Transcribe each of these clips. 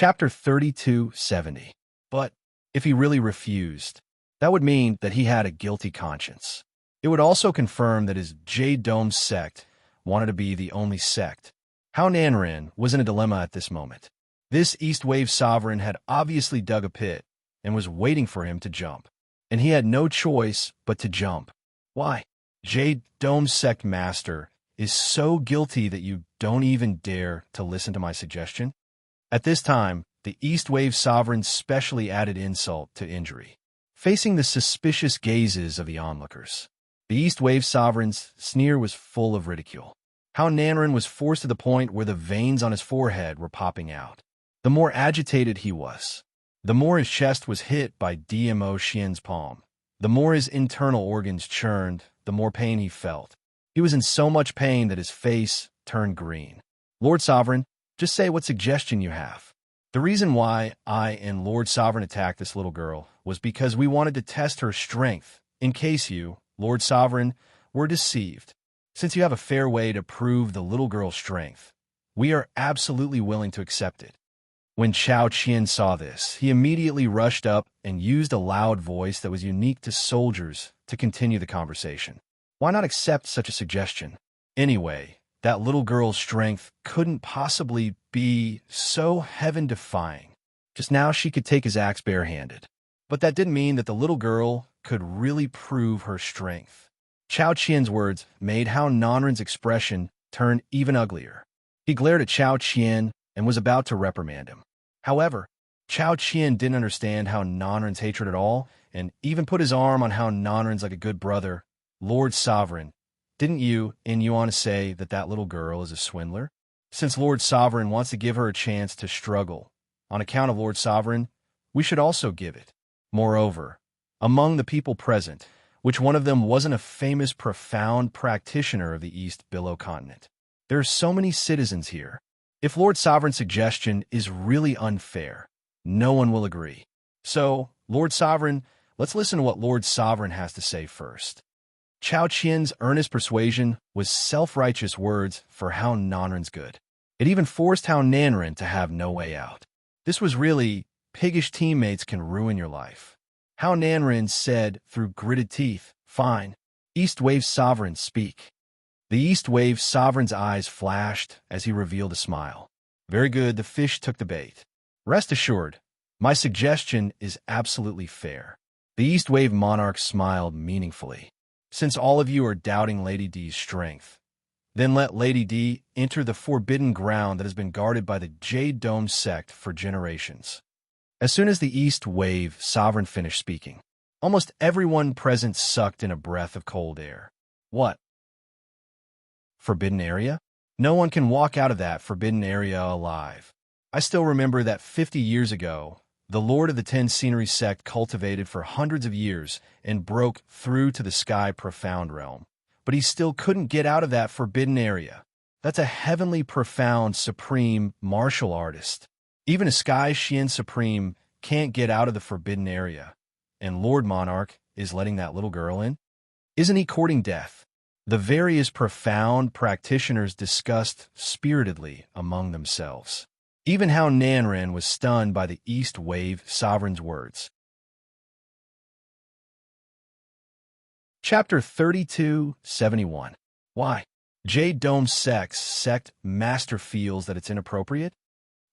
Chapter 3270. But if he really refused, that would mean that he had a guilty conscience. It would also confirm that his Jade Dome sect wanted to be the only sect. Hao Nanren was in a dilemma at this moment. This East Wave sovereign had obviously dug a pit and was waiting for him to jump. And he had no choice but to jump. Why? Jade Dome sect master is so guilty that you don't even dare to listen to my suggestion? At this time, the East Wave sovereign specially added insult to injury, facing the suspicious gazes of the onlookers. The East Wave sovereign's sneer was full of ridicule. Hao Nanren was forced to the point where the veins on his forehead were popping out. The more agitated he was, the more his chest was hit by DMO Xian's palm. The more his internal organs churned, the more pain he felt. He was in so much pain that his face turned green. Lord Sovereign, just say what suggestion you have. The reason why I and Lord Sovereign attacked this little girl was because we wanted to test her strength in case you, Lord Sovereign, were deceived. Since you have a fair way to prove the little girl's strength, we are absolutely willing to accept it. When Chao Qian saw this, he immediately rushed up and used a loud voice that was unique to soldiers to continue the conversation. Why not accept such a suggestion? Anyway, that little girl's strength couldn't possibly be so heaven-defying. Just now she could take his axe barehanded. But that didn't mean that the little girl could really prove her strength. Chao Qian's words made Hao Nanren's expression turn even uglier. He glared at Chao Qian and was about to reprimand him. However, Chao Qian didn't understand Hao Nanren's hatred at all and even put his arm on Hao Nanren's like a good brother. Lord Sovereign, didn't you want to say that that little girl is a swindler? Since Lord Sovereign wants to give her a chance to struggle, on account of Lord Sovereign, we should also give it. Moreover, among the people present, which one of them wasn't a famous profound practitioner of the East Billow continent? There are so many citizens here. If Lord Sovereign's suggestion is really unfair, no one will agree. So, Lord Sovereign, let's listen to what Lord Sovereign has to say first. Chao Qian's earnest persuasion was self-righteous words for Hao Nanren's good. It even forced Hao Nanren to have no way out. This was really, piggish teammates can ruin your life. Hao Nanren said through gritted teeth, "Fine, East Wave Sovereign, speak." The East Wave Sovereign's eyes flashed as he revealed a smile. Very good, the fish took the bait. Rest assured, my suggestion is absolutely fair. The East Wave Monarch smiled meaningfully. Since all of you are doubting Lady D's strength, then let Lady D enter the forbidden ground that has been guarded by the Jade Dome sect for generations. As soon as the East Wave Sovereign finished speaking, almost everyone present sucked in a breath of cold air. What? Forbidden area? No one can walk out of that forbidden area alive. I still remember that 50 years ago, the Lord of the Ten Scenery sect cultivated for hundreds of years and broke through to the Sky Profound realm. But he still couldn't get out of that forbidden area. That's a heavenly profound supreme martial artist. Even a Sky Xian Supreme can't get out of the forbidden area. And Lord Monarch is letting that little girl in? Isn't he courting death? The various profound practitioners discussed spiritedly among themselves. Even Hao Nanren was stunned by the East Wave Sovereign's words. Chapter 3271. Why? Jade Dome sect master feels that it's inappropriate?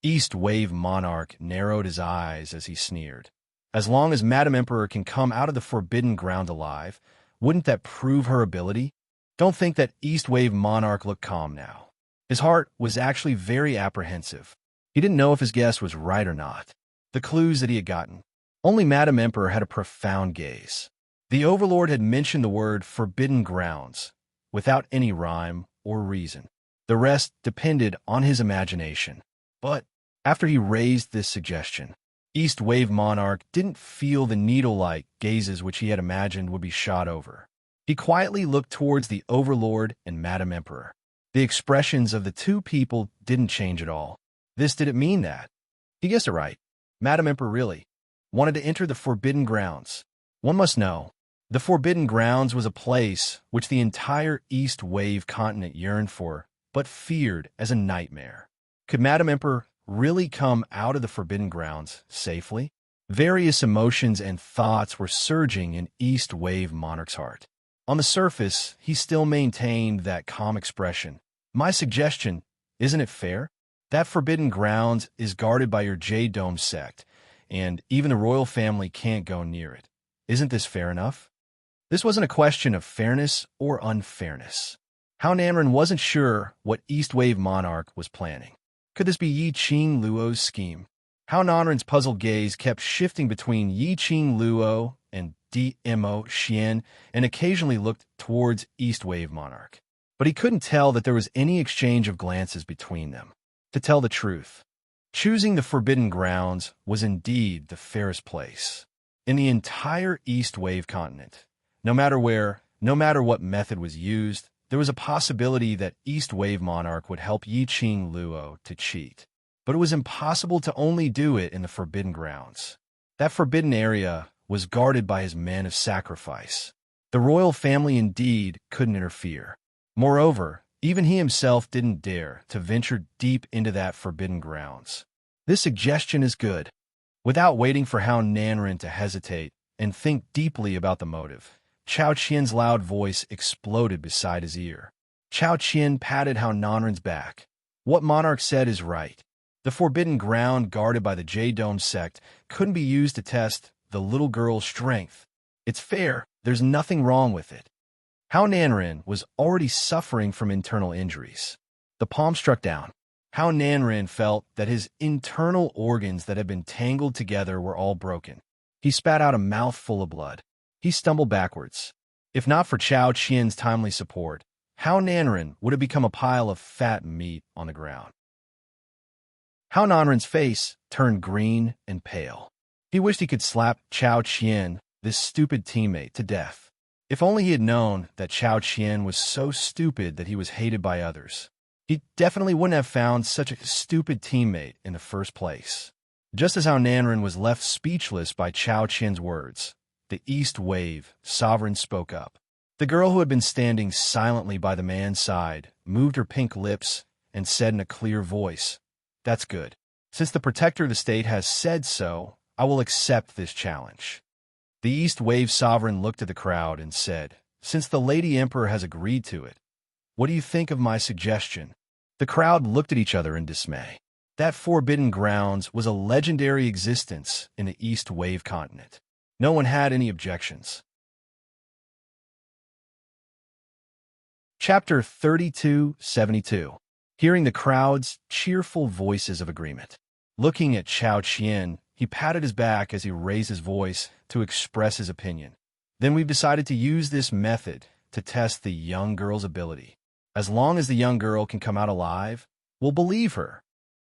East Wave Monarch narrowed his eyes as he sneered. As long as Madam Emperor can come out of the forbidden ground alive, wouldn't that prove her ability? Don't think that East Wave Monarch looked calm now. His heart was actually very apprehensive. He didn't know if his guess was right or not. The clues that he had gotten. Only Madam Emperor had a profound gaze. The Overlord had mentioned the word forbidden grounds, without any rhyme or reason. The rest depended on his imagination. But after he raised this suggestion, East Wave Monarch didn't feel the needle-like gazes which he had imagined would be shot over. He quietly looked towards the Overlord and Madam Emperor. The expressions of the two people didn't change at all. This didn't mean that. He guessed it right. Madam Emperor really wanted to enter the Forbidden Grounds. One must know, the Forbidden Grounds was a place which the entire East Wave continent yearned for, but feared as a nightmare. Could Madam Emperor really come out of the Forbidden Grounds safely? Various emotions and thoughts were surging in East Wave Monarch's heart. On the surface, he still maintained that calm expression. My suggestion, isn't it fair? That Forbidden Grounds is guarded by your Jade Dome sect, and even the royal family can't go near it. Isn't this fair enough? This wasn't a question of fairness or unfairness. Hao Nanren wasn't sure what East Wave Monarch was planning. Could this be Yi Qing Luo's scheme? Hao Nanren's puzzled gaze kept shifting between Yi Qing Luo and Dmo Xian and occasionally looked towards East Wave Monarch. But he couldn't tell that there was any exchange of glances between them. To tell the truth, choosing the Forbidden Grounds was indeed the fairest place. In the entire East Wave continent, no matter where, no matter what method was used, there was a possibility that East Wave Monarch would help Yi Qing Luo to cheat. But it was impossible to only do it in the Forbidden Grounds. That forbidden area was guarded by his men of sacrifice. The royal family indeed couldn't interfere. Moreover, even he himself didn't dare to venture deep into that Forbidden Grounds. This suggestion is good. Without waiting for Hao Nanren to hesitate and think deeply about the motive, Chao Qian's loud voice exploded beside his ear. Chao Qian patted Hao Nanren's back. What Monarch said is right. The Forbidden Ground guarded by the Jade Dome sect couldn't be used to test the little girl's strength. It's fair. There's nothing wrong with it. Hao Nanren was already suffering from internal injuries. The palm struck down. Hao Nanren felt that his internal organs that had been tangled together were all broken. He spat out a mouthful of blood. He stumbled backwards. If not for Chao Qian's timely support, Hao Nanren would have become a pile of fat meat on the ground. Hao Nanren's face turned green and pale. He wished he could slap Chao Qian, this stupid teammate, to death. If only he had known that Chao Qian was so stupid that he was hated by others. He definitely wouldn't have found such a stupid teammate in the first place. Just as Hao Nanren was left speechless by Chao Qian's words, the East Wave Sovereign spoke up. The girl who had been standing silently by the man's side moved her pink lips and said in a clear voice, "That's good. Since the Protector of the State has said so, I will accept this challenge." The East Wave Sovereign looked at the crowd and said, "Since the Lady Emperor has agreed to it, what do you think of my suggestion?" The crowd looked at each other in dismay. That Forbidden Grounds was a legendary existence in the East Wave continent. No one had any objections. Chapter 3272. Hearing the crowd's cheerful voices of agreement. Looking at Chao Qian, he patted his back as he raised his voice to express his opinion. Then we've decided to use this method to test the young girl's ability. As long as the young girl can come out alive, we'll believe her.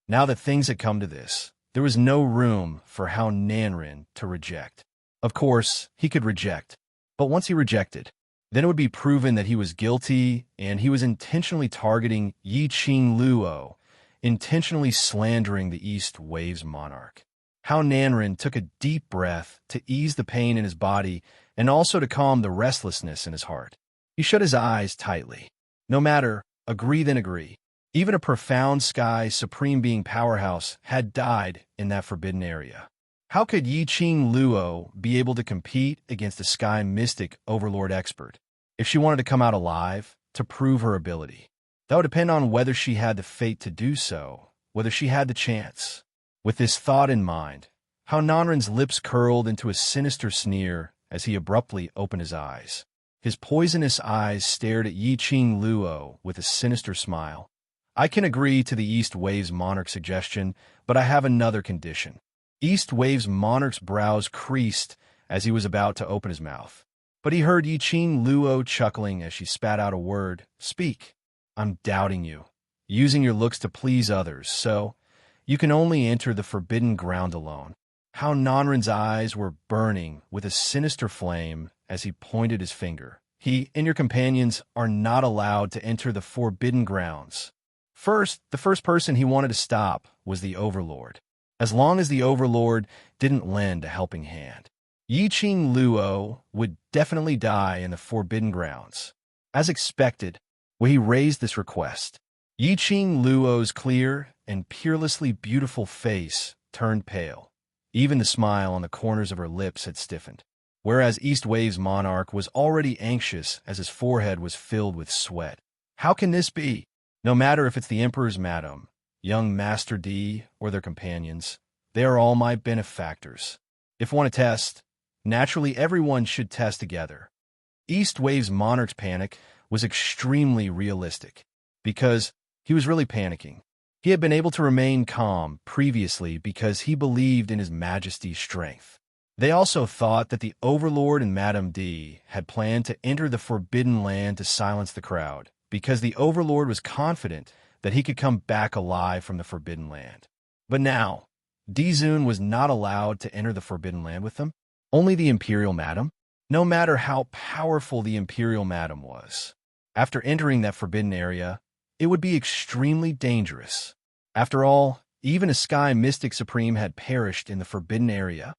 Now that things had come to this, there was no room for Hao Nanren to reject. Of course, he could reject, but once he rejected, then it would be proven that he was guilty and he was intentionally targeting Yi Qing Luo, intentionally slandering the East Wave's monarch. Hao Nanren took a deep breath to ease the pain in his body and also to calm the restlessness in his heart. He shut his eyes tightly. No matter, agree then agree. Even a profound sky supreme being powerhouse had died in that forbidden area. How could Yi Qing Luo be able to compete against a sky mystic overlord expert? If she wanted to come out alive, to prove her ability, that would depend on whether she had the fate to do so, whether she had the chance. With this thought in mind, Hao Nanren's lips curled into a sinister sneer as he abruptly opened his eyes. His poisonous eyes stared at Yi Qing Luo with a sinister smile. "I can agree to the East Wave's monarch suggestion, but I have another condition." East Wave's monarch's brows creased as he was about to open his mouth. But he heard Yi Qing Luo chuckling as she spat out a word. "Speak." "I'm doubting you, using your looks to please others, so you can only enter the Forbidden Ground alone." Hao Nanren's eyes were burning with a sinister flame as he pointed his finger. "He and your companions are not allowed to enter the Forbidden Grounds." The first person he wanted to stop was the Overlord, as long as the Overlord didn't lend a helping hand. Yi Qing Luo would definitely die in the Forbidden Grounds. As expected, when he raised this request, Yi Qing Luo's clear and peerlessly beautiful face turned pale. Even the smile on the corners of her lips had stiffened. Whereas East Wave's monarch was already anxious as his forehead was filled with sweat. How can this be? No matter if it's the Emperor's madam, young Master D, or their companions, they are all my benefactors. If one to test, naturally everyone should test together. East Wave's monarch's panic was extremely realistic, because he was really panicking. He had been able to remain calm previously because he believed in His Majesty's strength. They also thought that the Overlord and Madame D had planned to enter the Forbidden Land to silence the crowd, because the Overlord was confident that he could come back alive from the Forbidden Land. But now, D-Zun was not allowed to enter the Forbidden Land with them. Only the Imperial Madam? No matter how powerful the Imperial Madam was, after entering that forbidden area, it would be extremely dangerous. After all, even a Sky Mystic Supreme had perished in the forbidden area.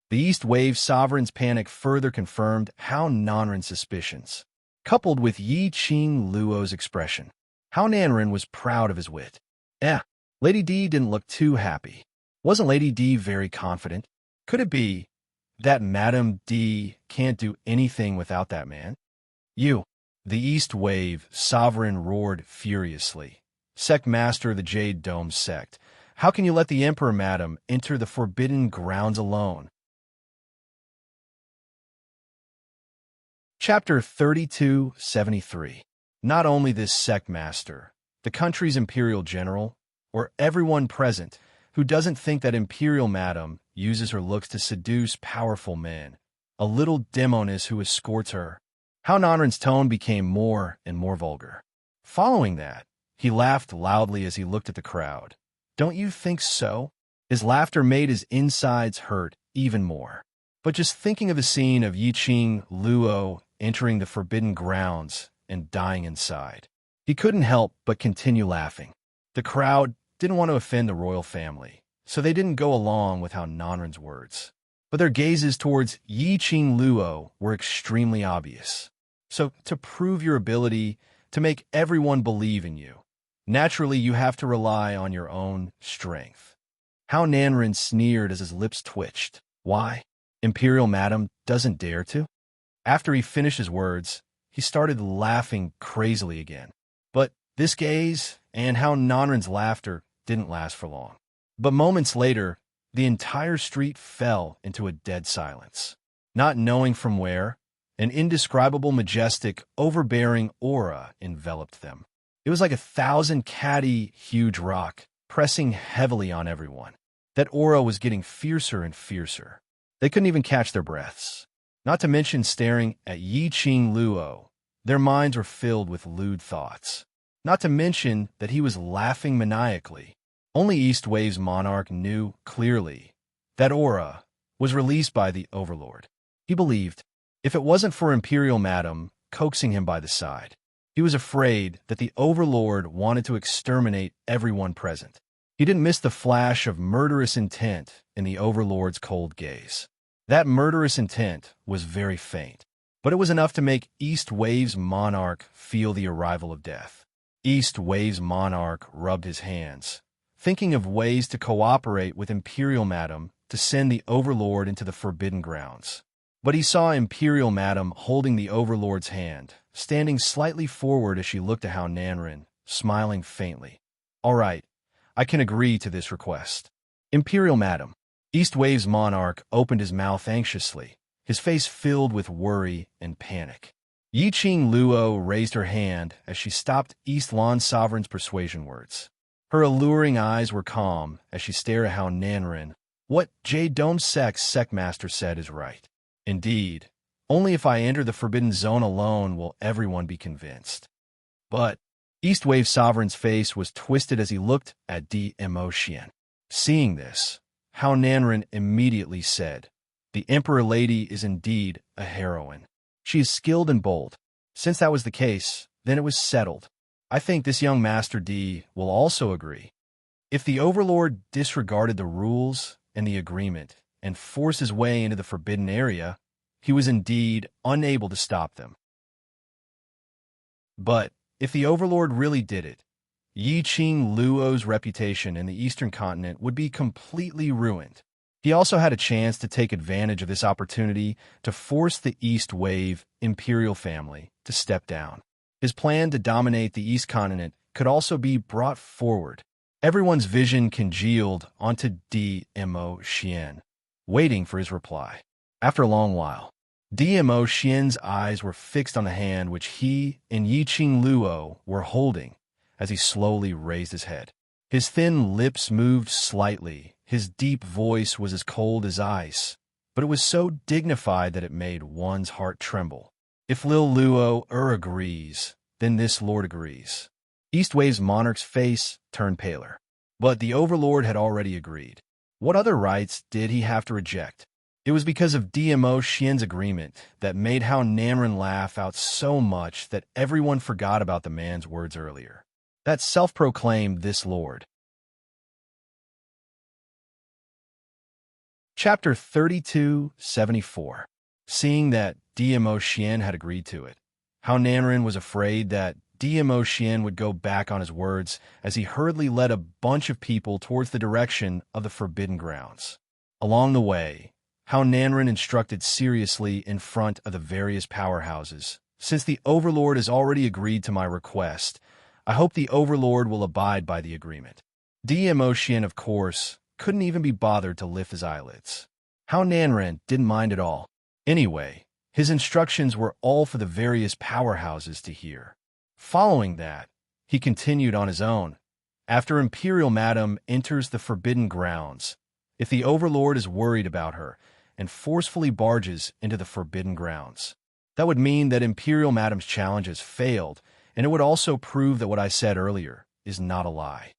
The East Wave Sovereign's panic further confirmed Hao Nanren's suspicions, coupled with Yi Qing Luo's expression. Hao Nanren was proud of his wit. Lady D didn't look too happy. Wasn't Lady D very confident? Could it be that Madame D can't do anything without that man? You, the East Wave Sovereign roared furiously. Sect Master of the Jade Dome sect, how can you let the Emperor Madam enter the forbidden grounds alone? Chapter 3273. Not only this sect master, the country's imperial general, or everyone present who doesn't think that Imperial Madam uses her looks to seduce powerful men, a little demoness who escorts her. Hao Nanren's tone became more and more vulgar. Following that, he laughed loudly as he looked at the crowd. Don't you think so? His laughter made his insides hurt even more. But just thinking of the scene of Yi Qing Luo entering the forbidden grounds and dying inside, he couldn't help but continue laughing. The crowd didn't want to offend the royal family, so they didn't go along with Hao Nanren's words. But their gazes towards Yi Qing Luo were extremely obvious. So, to prove your ability to make everyone believe in you, naturally you have to rely on your own strength. Hao Nanren sneered as his lips twitched. Why? Imperial Madam doesn't dare to? After he finished his words, he started laughing crazily again. But this gaze and Hao Nanren's laughter didn't last for long. But moments later, the entire street fell into a dead silence. Not knowing from where, an indescribable, majestic, overbearing aura enveloped them. It was like 1,000 catty, huge rock, pressing heavily on everyone. That aura was getting fiercer and fiercer. They couldn't even catch their breaths. Not to mention staring at Yi Qing Luo. Their minds were filled with lewd thoughts. Not to mention that he was laughing maniacally. Only East Wave's monarch knew clearly that aura was released by the Overlord. He believed, if it wasn't for Imperial Madam coaxing him by the side, he was afraid that the Overlord wanted to exterminate everyone present. He didn't miss the flash of murderous intent in the Overlord's cold gaze. That murderous intent was very faint, but it was enough to make East Wave's monarch feel the arrival of death. East Wave's monarch rubbed his hands, thinking of ways to cooperate with Imperial Madam to send the Overlord into the forbidden grounds. But he saw Imperial Madam holding the Overlord's hand, standing slightly forward as she looked at Hao Nanren, smiling faintly. All right, I can agree to this request. Imperial Madam. East Wave's monarch opened his mouth anxiously, his face filled with worry and panic. Yi Qing Luo raised her hand as she stopped East Lan Sovereign's persuasion words. Her alluring eyes were calm as she stared at Hao Nanren. What Jade Dome Sect Master said is right. Indeed, only if I enter the Forbidden Zone alone will everyone be convinced. But East Wave Sovereign's face was twisted as he looked at D. Emotion. Seeing this, Hao Nanren immediately said, the Emperor Lady is indeed a heroine. She is skilled and bold. Since that was the case, then it was settled. I think this young Master D will also agree. If the Overlord disregarded the rules and the agreement and forced his way into the forbidden area, he was indeed unable to stop them. But if the Overlord really did it, Yi Qing Luo's reputation in the Eastern continent would be completely ruined. He also had a chance to take advantage of this opportunity to force the East Wave imperial family to step down. His plan to dominate the East continent could also be brought forward. Everyone's vision congealed onto Dmo Xian, waiting for his reply. After a long while, Dmo Xian's eyes were fixed on the hand which he and Yi Qing Luo were holding as he slowly raised his head. His thin lips moved slightly. His deep voice was as cold as ice, but it was so dignified that it made one's heart tremble. If Lil Luo agrees, then this lord agrees. Eastwave's monarch's face turned paler, but the overlord had already agreed. What other rights did he have to reject? It was because of Dmo Xian's agreement that made Hao Nanren laugh out so much that everyone forgot about the man's words earlier. That self-proclaimed this lord. Chapter 3274. Seeing that Dmo Xian had agreed to it, Hao Nanren was afraid that Dmo Xian would go back on his words as he hurriedly led a bunch of people towards the direction of the Forbidden Grounds. Along the way, Hao Nanren instructed seriously in front of the various powerhouses. Since the Overlord has already agreed to my request, I hope the Overlord will abide by the agreement. Dmo Xian, of course, couldn't even be bothered to lift his eyelids. Hao Nanren didn't mind at all. Anyway, his instructions were all for the various powerhouses to hear. Following that, he continued on his own. After Imperial Madam enters the Forbidden Grounds, if the Overlord is worried about her and forcefully barges into the Forbidden Grounds, that would mean that Imperial Madam's challenge has failed, and it would also prove that what I said earlier is not a lie.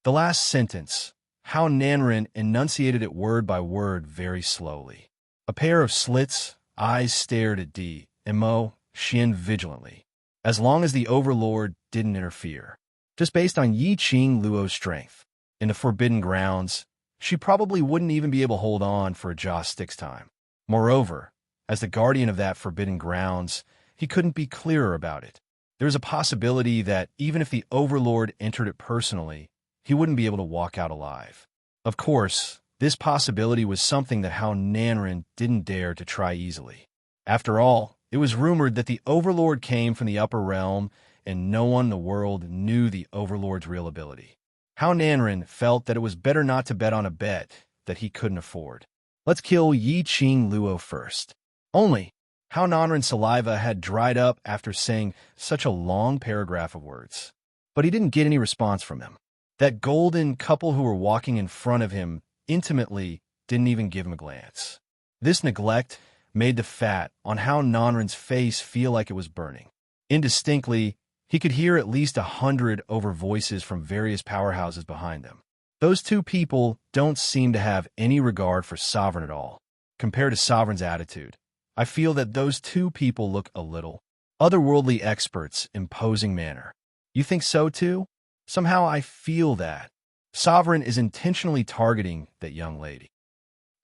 The last sentence, Hao Nanren enunciated it word by word very slowly. A pair of slits eyes stared at Dmo Xian vigilantly, as long as the Overlord didn't interfere. Just based on Yi Qing Luo's strength, in the Forbidden Grounds, she probably wouldn't even be able to hold on for a Jaw Sticks time. Moreover, as the guardian of that Forbidden Grounds, he couldn't be clearer about it. There's a possibility that even if the Overlord entered it personally, he wouldn't be able to walk out alive. Of course, this possibility was something that Hao Nanren didn't dare to try easily. After all, it was rumored that the Overlord came from the upper realm, and no one in the world knew the Overlord's real ability. Hao Nanren felt that it was better not to bet on a bet that he couldn't afford. Let's kill Yi Qing Luo first. Only, Hao Nanren's saliva had dried up after saying such a long paragraph of words. But he didn't get any response from him. That golden couple who were walking in front of him intimately didn't even give him a glance. This neglect made the fat on Hao Nanren's face feel like it was burning. Indistinctly, he could hear at least 100 over voices from various powerhouses behind them. Those two people don't seem to have any regard for Sovereign at all. Compared to Sovereign's attitude, I feel that those two people look a little otherworldly experts, imposing manner. You think so too? Somehow I feel that Sovereign is intentionally targeting that young lady.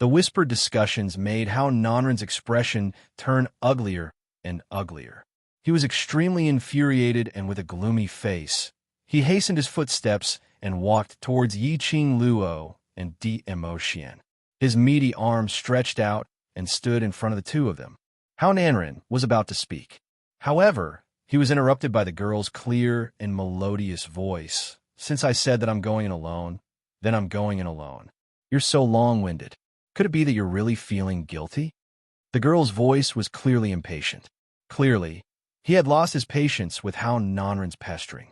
The whispered discussions made Hao Nanren's expression turn uglier and uglier. He was extremely infuriated, and with a gloomy face, he hastened his footsteps and walked towards Yi Qing Luo and Dmo Xian. His meaty arms stretched out and stood in front of the two of them. Hao Nanren was about to speak. However, he was interrupted by the girl's clear and melodious voice. Since I said that I'm going in alone, then I'm going in alone. You're so long-winded. Could it be that you're really feeling guilty? The girl's voice was clearly impatient. Clearly, he had lost his patience with Hao Nanren's pestering.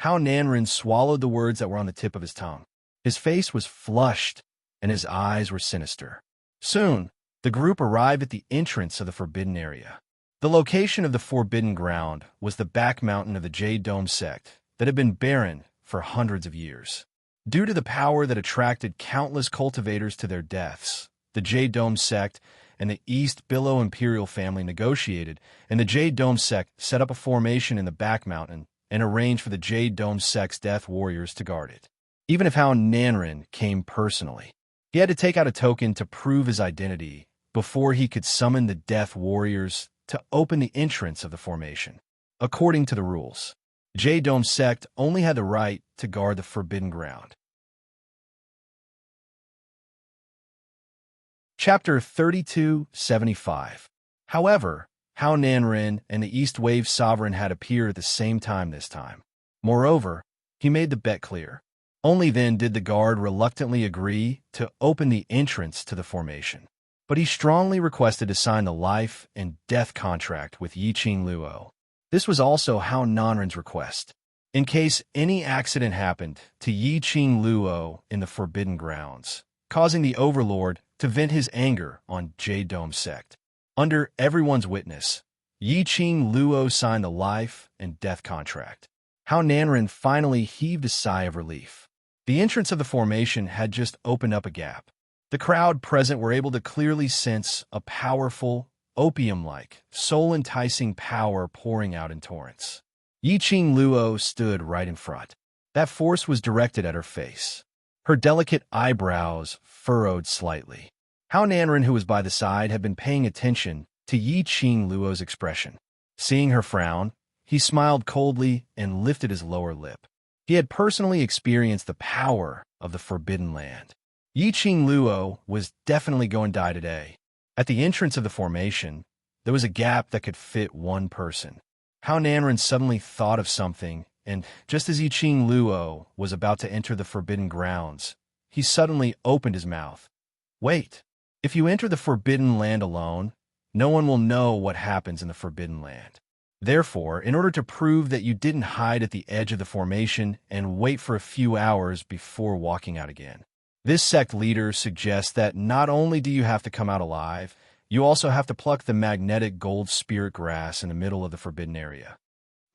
Hao Nanren swallowed the words that were on the tip of his tongue. His face was flushed, and his eyes were sinister. Soon, the group arrived at the entrance of the Forbidden Area. The location of the Forbidden Ground was the back mountain of the Jade Dome sect that had been barren for hundreds of years. Due to the power that attracted countless cultivators to their deaths, the Jade Dome sect and the East Billow Imperial family negotiated, and the Jade Dome sect set up a formation in the back mountain and arranged for the Jade Dome sect's death warriors to guard it. Even if Hao Nanren came personally, he had to take out a token to prove his identity before he could summon the death warriors to open the entrance of the formation. According to the rules, Dome sect only had the right to guard the forbidden ground. Chapter 3275. However, Hao Nanren and the East Wave Sovereign had appeared at the same time this time. Moreover, he made the bet clear. Only then did the guard reluctantly agree to open the entrance to the formation. But he strongly requested to sign the life and death contract with Yiqing Luo. This was also Hao Nanren's request. In case any accident happened to Yiqing Luo in the Forbidden Grounds, causing the Overlord to vent his anger on Dome sect. Under everyone's witness, Yiqing Luo signed the life and death contract. Hao Nanren finally heaved a sigh of relief. The entrance of the formation had just opened up a gap. The crowd present were able to clearly sense a powerful, opium-like, soul-enticing power pouring out in torrents. Yiqing Luo stood right in front. That force was directed at her face. Her delicate eyebrows furrowed slightly. Hao Nanren, who was by the side, had been paying attention to Yiqing Luo's expression. Seeing her frown, he smiled coldly and lifted his lower lip. He had personally experienced the power of the Forbidden Land. Yiqing Luo was definitely going to die today. At the entrance of the formation, there was a gap that could fit one person. Hao Nanren suddenly thought of something, and just as Yiqing Luo was about to enter the Forbidden Grounds, he suddenly opened his mouth. Wait, if you enter the Forbidden Land alone, no one will know what happens in the Forbidden Land. Therefore, in order to prove that you didn't hide at the edge of the formation and wait for a few hours before walking out again, this sect leader suggests that not only do you have to come out alive, you also have to pluck the magnetic gold spirit grass in the middle of the forbidden area.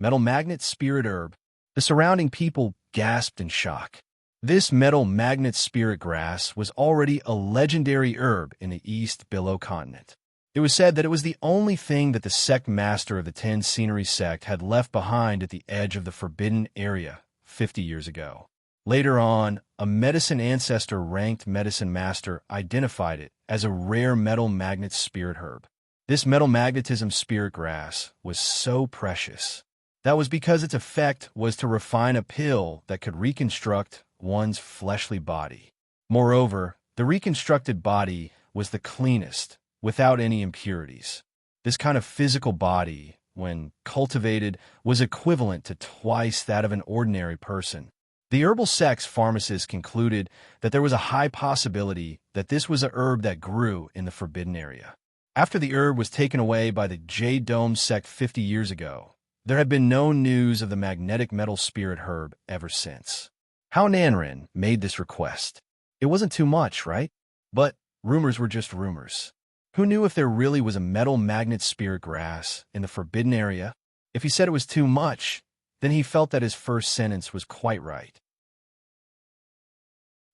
Metal magnet spirit herb. The surrounding people gasped in shock. This metal magnet spirit grass was already a legendary herb in the East Billow continent. It was said that it was the only thing that the sect master of the 10 Scenery sect had left behind at the edge of the forbidden area 50 years ago. Later on, a medicine ancestor ranked medicine master identified it as a rare metal magnet spirit herb. This metal magnetism spirit grass was so precious. That was because its effect was to refine a pill that could reconstruct one's fleshly body. Moreover, the reconstructed body was the cleanest, without any impurities. This kind of physical body, when cultivated, was equivalent to twice that of an ordinary person. The herbal sect's pharmacist concluded that there was a high possibility that this was a herb that grew in the forbidden area. After the herb was taken away by the Dome sect 50 years ago, there had been no news of the magnetic metal spirit herb ever since. Hao Nanren made this request. It wasn't too much, right? But rumors were just rumors. Who knew if there really was a metal magnet spirit grass in the forbidden area? If he said it was too much, then he felt that his first sentence was quite right.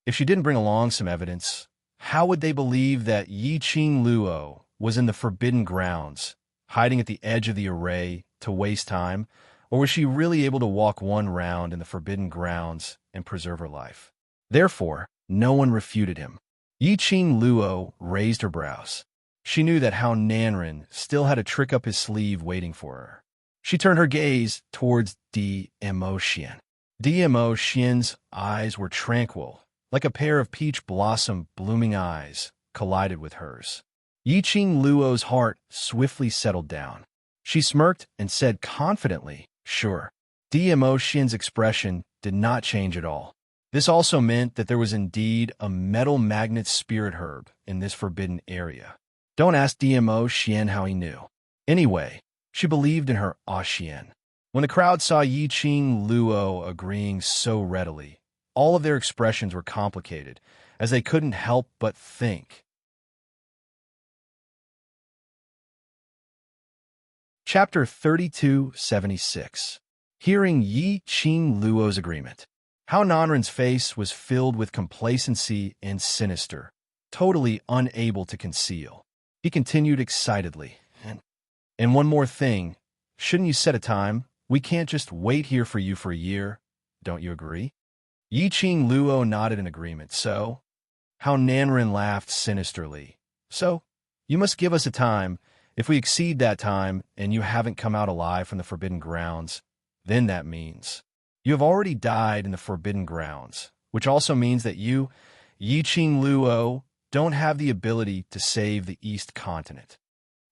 If she didn't bring along some evidence, how would they believe that Yiqing Luo was in the Forbidden Grounds, hiding at the edge of the array to waste time, or was she really able to walk one round in the Forbidden Grounds and preserve her life? Therefore, no one refuted him. Yiqing Luo raised her brows. She knew that Hao Nanren still had a trick up his sleeve waiting for her. She turned her gaze towards Dmo Xian. Dmo Xian's eyes were tranquil, like a pair of peach blossom blooming eyes collided with hers. Yiqing Luo's heart swiftly settled down. She smirked and said confidently, "Sure." Dmo Xian's expression did not change at all. This also meant that there was indeed a metal magnet spirit herb in this forbidden area. Don't ask Dmo Xian how he knew. Anyway, she believed in her Xian. When the crowd saw Yiqing Luo agreeing so readily, all of their expressions were complicated, as they couldn't help but think. Chapter 3276. Hearing Yiqing Luo's agreement. Hao Nanren's face was filled with complacency and sinister, totally unable to conceal. He continued excitedly, and one more thing, shouldn't you set a time? We can't just wait here for you for a year. Don't you agree? Yiqing Luo nodded in agreement. So? Hao Nanren laughed sinisterly. So, you must give us a time. If we exceed that time, and you haven't come out alive from the Forbidden Grounds, then that means you have already died in the Forbidden Grounds, which also means that you, Yi-Ching Luo, don't have the ability to save the East Continent.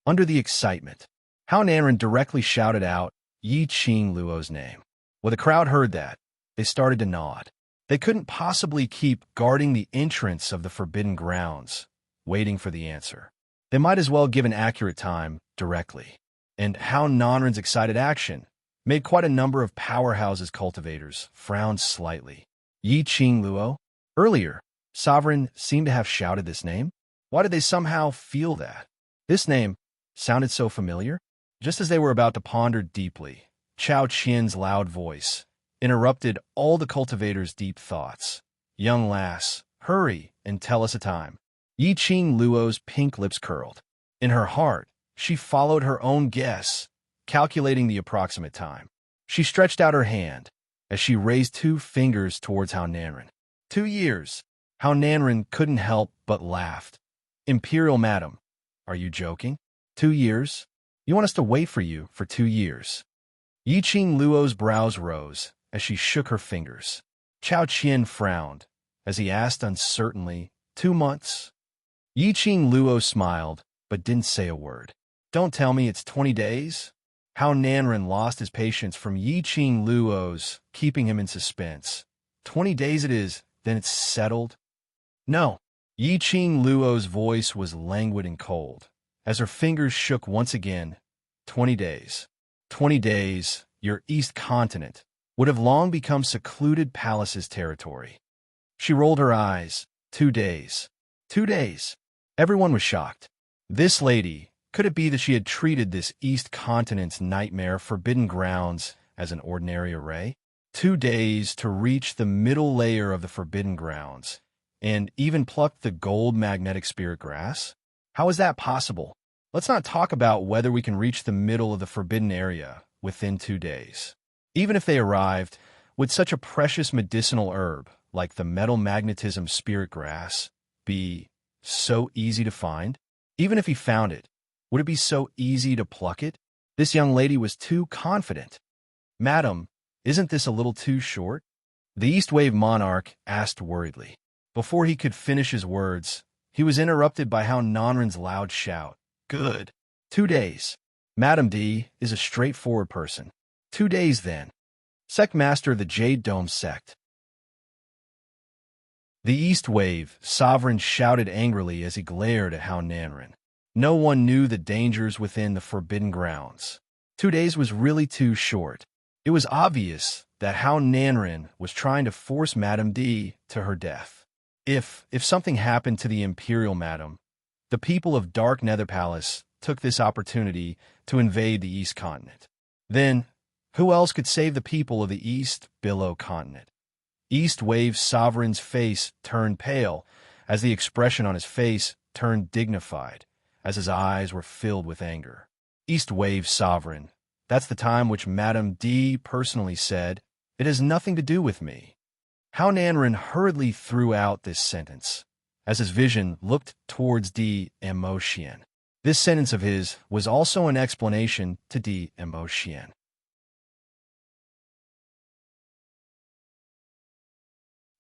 Under the excitement, Hao Nanren directly shouted out Yi-Ching Luo's name. When the crowd heard that, they started to nod. They couldn't possibly keep guarding the entrance of the Forbidden Grounds, waiting for the answer. They might as well give an accurate time directly. And Hao Nanren's excited action made quite a number of powerhouses cultivators frown slightly. Yi-Ching Luo? Earlier, Sovereign seemed to have shouted this name. Why did they somehow feel that? This name sounded so familiar. Just as they were about to ponder deeply, Chao Qian's loud voice interrupted all the cultivators' deep thoughts. Young lass, hurry and tell us a time. Yi-Ching Luo's pink lips curled. In her heart, she followed her own guess, calculating the approximate time. She stretched out her hand as she raised 2 fingers towards Hao Nanren. 2 years. Hao Nanren couldn't help but laughed. Imperial Madam, are you joking? 2 years? You want us to wait for you for 2 years? Yi-Ching Luo's brows rose as she shook her fingers. Chao Qian frowned as he asked uncertainly, 2 months? Yi-Ching Luo smiled but didn't say a word. Don't tell me it's 20 days? Hao Nanren lost his patience from Yi-Ching Luo's keeping him in suspense. 20 days it is, then it's settled? No. Yi-Ching Luo's voice was languid and cold, as her fingers shook once again. 20 days. 20 days, your East Continent would have long become secluded palace's territory. She rolled her eyes. 2 days. 2 days. Everyone was shocked. This lady, could it be that she had treated this East Continent's nightmare Forbidden Grounds as an ordinary array? 2 days to reach the middle layer of the Forbidden Grounds, and even pluck the gold magnetic spirit grass? How is that possible? Let's not talk about whether we can reach the middle of the forbidden area within 2 days. Even if they arrived, would such a precious medicinal herb like the metal magnetism spirit grass be so easy to find? Even if he found it, would it be so easy to pluck it? This young lady was too confident. Madam, isn't this a little too short? The East Wave monarch asked worriedly. Before he could finish his words, he was interrupted by Hao Nanren's loud shout. Good. 2 days. Madam D is a straightforward person. 2 days, then. Sect Master of the Jade Dome Sect. The East Wave Sovereign shouted angrily as he glared at Hao Nanren. No one knew the dangers within the Forbidden Grounds. 2 days was really too short. It was obvious that Hao Nanren was trying to force Madame D to her death. If something happened to the Imperial Madam, the people of Dark Nether Palace took this opportunity to invade the East Continent. Then, who else could save the people of the East Billow Continent? East Wave Sovereign's face turned pale as the expression on his face turned dignified, as his eyes were filled with anger. East Wave Sovereign, that's the time which Madame D personally said, it has nothing to do with me. Hao Nanren hurriedly threw out this sentence, as his vision looked towards D. Emotion. This sentence of his was also an explanation to D. Emotion.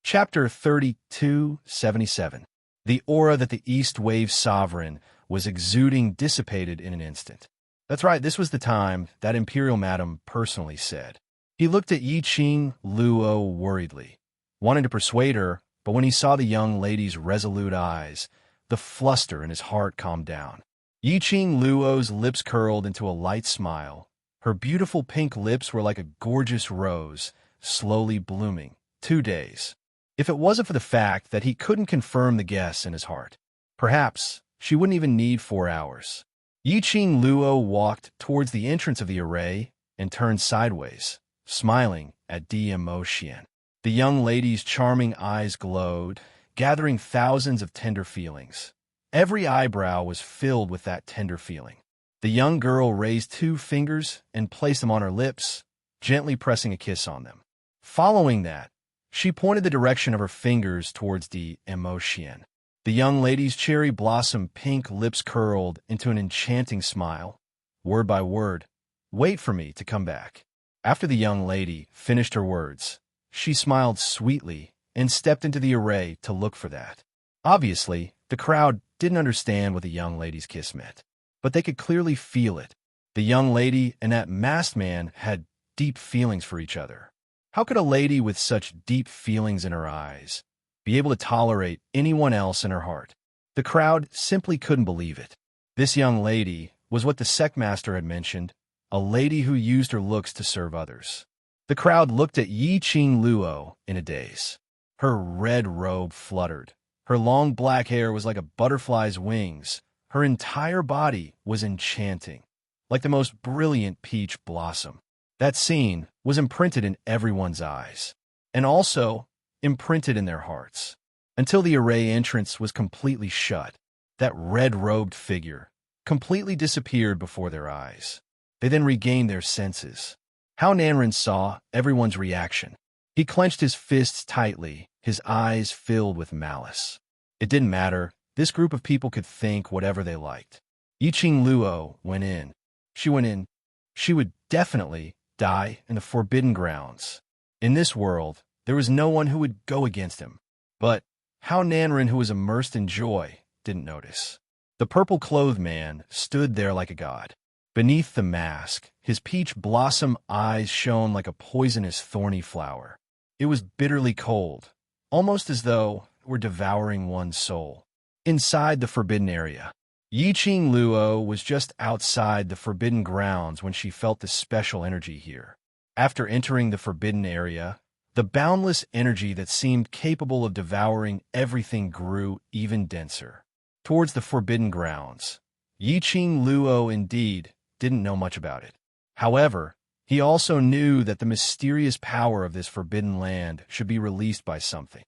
Chapter 3277. The aura that the East Wave Sovereign was exuding dissipated in an instant. That's right, this was the time that Imperial Madam personally said. He looked at Yi-Ching Luo worriedly, wanting to persuade her, but when he saw the young lady's resolute eyes, the fluster in his heart calmed down. Yi-Ching Luo's lips curled into a light smile. Her beautiful pink lips were like a gorgeous rose, slowly blooming. 2 days. If it wasn't for the fact that he couldn't confirm the guess in his heart, perhaps she wouldn't even need 4 hours. Yi-Ching Luo walked towards the entrance of the array and turned sideways, smiling at D. Emotion. The young lady's charming eyes glowed, gathering thousands of tender feelings. Every eyebrow was filled with that tender feeling. The young girl raised 2 fingers and placed them on her lips, gently pressing a kiss on them. Following that, she pointed the direction of her fingers towards the Emotion. The young lady's cherry blossom pink lips curled into an enchanting smile. Word by word, wait for me to come back. After the young lady finished her words, she smiled sweetly and stepped into the array to look for that. Obviously, the crowd didn't understand what the young lady's kiss meant, but they could clearly feel it. The young lady and that masked man had deep feelings for each other. How could a lady with such deep feelings in her eyes be able to tolerate anyone else in her heart? The crowd simply couldn't believe it. This young lady was what the sectmaster had mentioned, a lady who used her looks to serve others. The crowd looked at Yi Qing Luo in a daze. Her red robe fluttered. Her long black hair was like a butterfly's wings. Her entire body was enchanting, like the most brilliant peach blossom. That scene was imprinted in everyone's eyes, and also imprinted in their hearts. Until the array entrance was completely shut, that red-robed figure completely disappeared before their eyes. They then regained their senses. How Nanren saw everyone's reaction. He clenched his fists tightly, his eyes filled with malice. It didn't matter. This group of people could think whatever they liked. Yiqing Luo went in. She went in. She would definitely die in the Forbidden Grounds. In this world, there was no one who would go against him. But how Nanren, who was immersed in joy, didn't notice. The purple-clothed man stood there like a god. Beneath the mask, his peach blossom eyes shone like a poisonous thorny flower. It was bitterly cold, almost as though it were devouring one's soul. Inside the forbidden area, Yiqing Luo was just outside the forbidden grounds when she felt the special energy here. After entering the forbidden area, the boundless energy that seemed capable of devouring everything grew even denser. Towards the forbidden grounds, Yiqing Luo indeed didn't know much about it. However, he also knew that the mysterious power of this forbidden land should be released by something.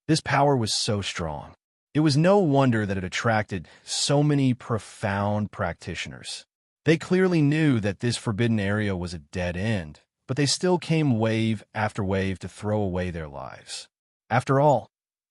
This power was so strong. It was no wonder that it attracted so many profound practitioners. They clearly knew that this forbidden area was a dead end, but they still came wave after wave to throw away their lives. After all,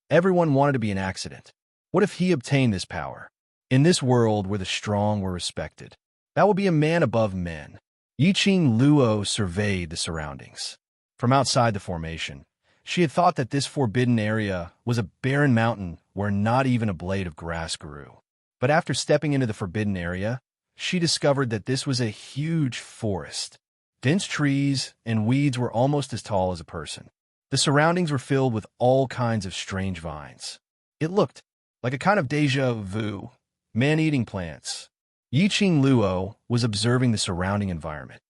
everyone wanted to be an accident. What if he obtained this power? In this world where the strong were respected, that would be a man above men. Yiqing Luo surveyed the surroundings. From outside the formation, she had thought that this forbidden area was a barren mountain where not even a blade of grass grew. But after stepping into the forbidden area, she discovered that this was a huge forest. Dense trees and weeds were almost as tall as a person. The surroundings were filled with all kinds of strange vines. It looked like a kind of déjà vu, man-eating plants. Yiqing Luo was observing the surrounding environment.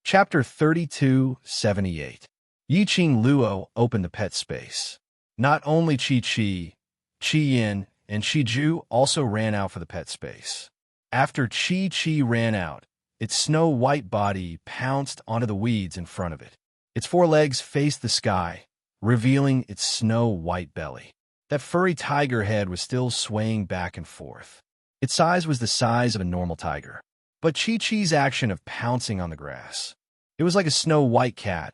Chapter 3278. Yiqing Luo opened the pet space. Not only Qi Yin, and Shiju also ran out for the pet space. After Qi ran out, its snow-white body pounced onto the weeds in front of it. Its forelegs faced the sky, revealing its snow-white belly. That furry tiger head was still swaying back and forth. Its size was the size of a normal tiger. But Chi-Chi's action of pouncing on the grass, it was like a snow-white cat,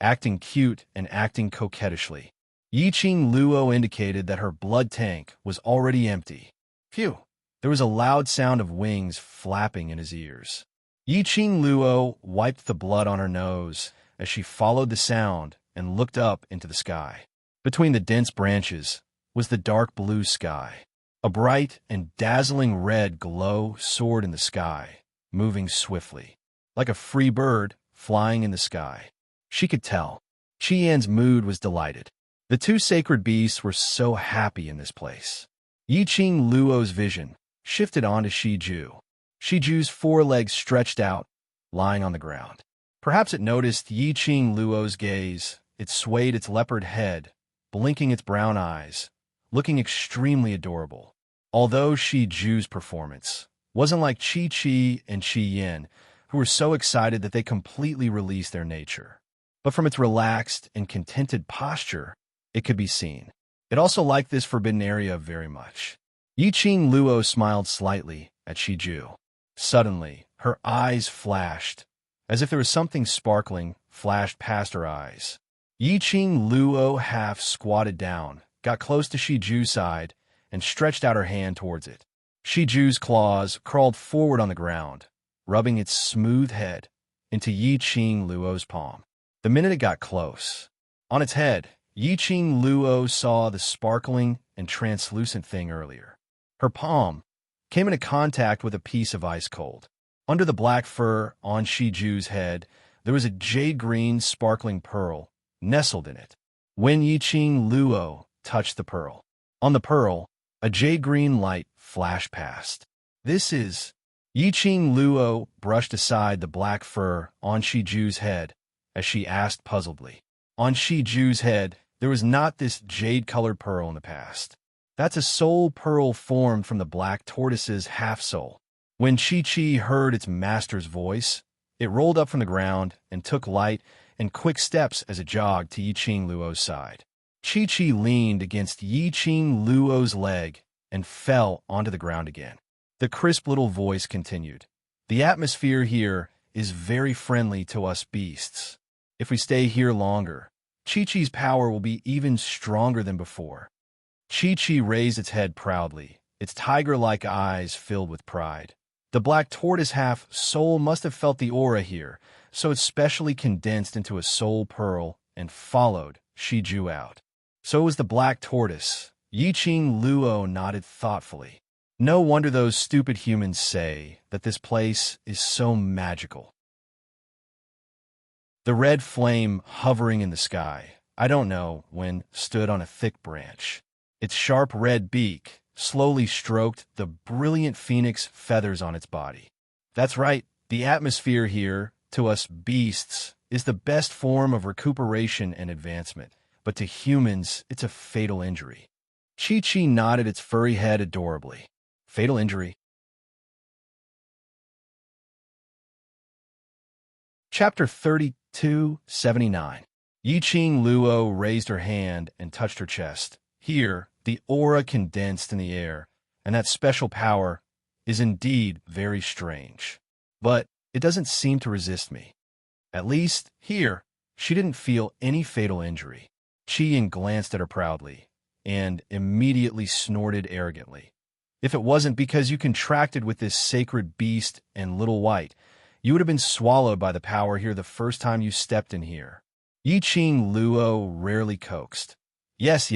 acting cute and acting coquettishly. Yiqing Luo indicated that her blood tank was already empty. Phew! There was a loud sound of wings flapping in his ears. Yiqing Luo wiped the blood on her nose as she followed the sound and looked up into the sky. Between the dense branches was the dark blue sky. A bright and dazzling red glow soared in the sky, moving swiftly, like a free bird flying in the sky. She could tell. Qian's mood was delighted. The two sacred beasts were so happy in this place. Yiqing Luo's vision shifted onto Shiju. Shiju's forelegs stretched out, lying on the ground. Perhaps it noticed Yiqing Luo's gaze. It swayed its leopard head, blinking its brown eyes, looking extremely adorable. Although Shiju's performance wasn't like Qi and Qi Yin, who were so excited that they completely released their nature. But from its relaxed and contented posture, it could be seen. It also liked this forbidden area very much. Yiqing Luo smiled slightly at Shiju. Suddenly, her eyes flashed, as if there was something sparkling flashed past her eyes. Yiqing Luo half squatted down, got close to Shiju's side, and stretched out her hand towards it. Shiju's claws crawled forward on the ground, rubbing its smooth head into Yi-Ching Luo's palm. The minute it got close, on its head, Yi-Ching Luo saw the sparkling and translucent thing earlier. Her palm came into contact with a piece of ice cold. Under the black fur on Shiju's head, there was a jade-green sparkling pearl nestled in it. When Yi-Ching Luo touched the pearl, on the pearl, a jade-green light flashed past. This is... Yi-Ching Luo brushed aside the black fur on Shiju's head as she asked puzzledly. On Shiju's head, there was not this jade-colored pearl in the past. That's a soul pearl formed from the black tortoise's half-soul. When Chi-Chi heard its master's voice, it rolled up from the ground and took light and quick steps as it jogged to Yi-Ching Luo's side. Chi-Chi leaned against Yi-Ching Luo's leg and fell onto the ground again. The crisp little voice continued. The atmosphere here is very friendly to us beasts. If we stay here longer, Chi-Chi's power will be even stronger than before. Chi-Chi raised its head proudly, its tiger-like eyes filled with pride. The black tortoise half-soul must have felt the aura here, so it specially condensed into a soul pearl and followed Shiju out. So it was the black tortoise. Yi-Ching Luo nodded thoughtfully. No wonder those stupid humans say that this place is so magical. The red flame hovering in the sky, I don't know when, stood on a thick branch. Its sharp red beak slowly stroked the brilliant phoenix feathers on its body. That's right, the atmosphere here, to us beasts, is the best form of recuperation and advancement, but to humans, it's a fatal injury. Chi-Chi nodded its furry head adorably. Fatal injury. Chapter 32:79. Yi-Ching Luo raised her hand and touched her chest. Here, the aura condensed in the air, and that special power is indeed very strange. But it doesn't seem to resist me. At least, here, she didn't feel any fatal injury. Chi-Yin glanced at her proudly, and immediately snorted arrogantly. If it wasn't because you contracted with this sacred beast and little white, you would have been swallowed by the power here the first time you stepped in here. Yi-Ching Luo rarely coaxed. Yes,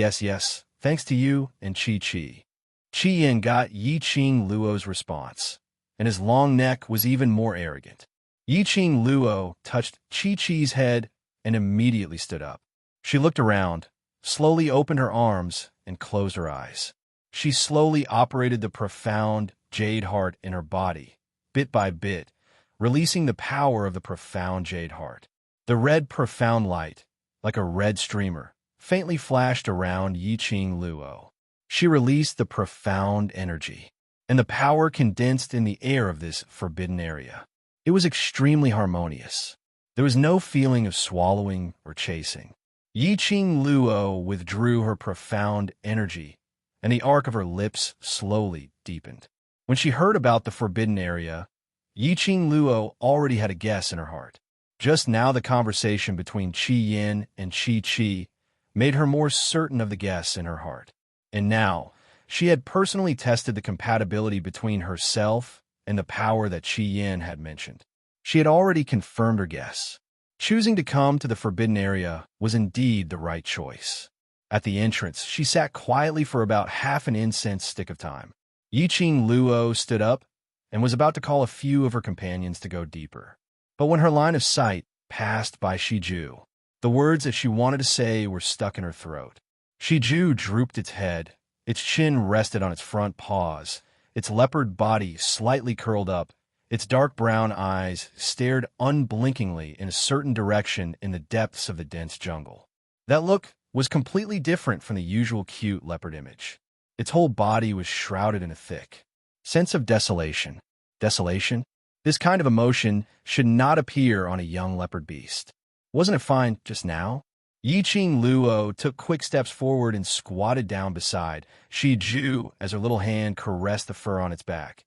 thanks to you and Chi-Chi. Chi-Yin got Yi-Ching Luo's response, and his long neck was even more arrogant. Yi-Ching Luo touched Chi-Chi's head and immediately stood up. She looked around, slowly opened her arms, and closed her eyes. She slowly operated the profound jade heart in her body, bit by bit, releasing the power of the profound jade heart. The red profound light, like a red streamer, faintly flashed around Yi-Ching Luo. She released the profound energy, and the power condensed in the air of this forbidden area. It was extremely harmonious. There was no feeling of swallowing or chasing. Yi-Ching Luo withdrew her profound energy, and the arc of her lips slowly deepened. When she heard about the forbidden area, Yi-Ching Luo already had a guess in her heart. Just now the conversation between Chi-Yin and Chi-Chi made her more certain of the guess in her heart. And now, she had personally tested the compatibility between herself and the power that Chi-Yin had mentioned. She had already confirmed her guess. Choosing to come to the forbidden area was indeed the right choice. At the entrance, she sat quietly for about half an incense stick of time. Yi-Ching Luo stood up and was about to call a few of her companions to go deeper. But when her line of sight passed by Shiju, the words that she wanted to say were stuck in her throat. Shiju drooped its head, its chin rested on its front paws, its leopard body slightly curled up, its dark brown eyes stared unblinkingly in a certain direction in the depths of the dense jungle. That look was completely different from the usual cute leopard image. Its whole body was shrouded in a thick sense of desolation. Desolation? This kind of emotion should not appear on a young leopard beast. Wasn't it fine just now? Yi-Ching Luo took quick steps forward and squatted down beside Shiju as her little hand caressed the fur on its back.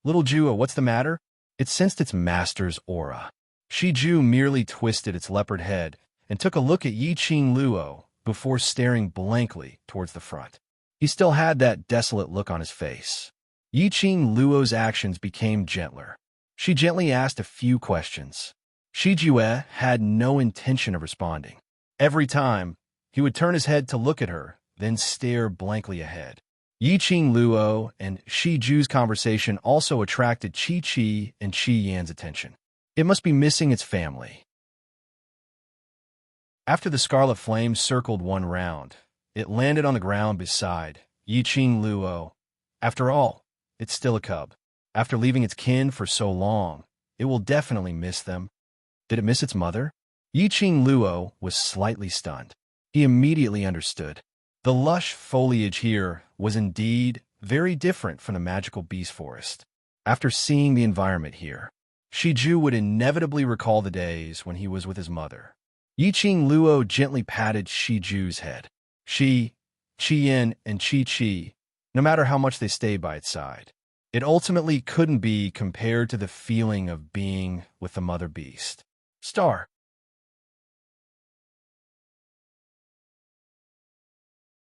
Little Jua, what's the matter? It sensed its master's aura. Shiju merely twisted its leopard head and took a look at Yi-Ching Luo before staring blankly towards the front. He still had that desolate look on his face. Yiqing Luo's actions became gentler. She gently asked a few questions. Shi Jue had no intention of responding. Every time, he would turn his head to look at her, then stare blankly ahead. Yiqing Luo and Shi Ju's conversation also attracted Qi Qi and Qi Yan's attention. It must be missing its family. After the scarlet flame circled one round, it landed on the ground beside Yiqing Luo. After all, it's still a cub. After leaving its kin for so long, it will definitely miss them. Did it miss its mother? Yiqing Luo was slightly stunned. He immediately understood. The lush foliage here was indeed very different from the magical beast forest. After seeing the environment here, Shi Ju would inevitably recall the days when he was with his mother. Yiqing Luo gently patted Shi Ju's head. Qi Yan, and Qi Qi, no matter how much they stayed by its side, it ultimately couldn't be compared to the feeling of being with the mother beast. Star.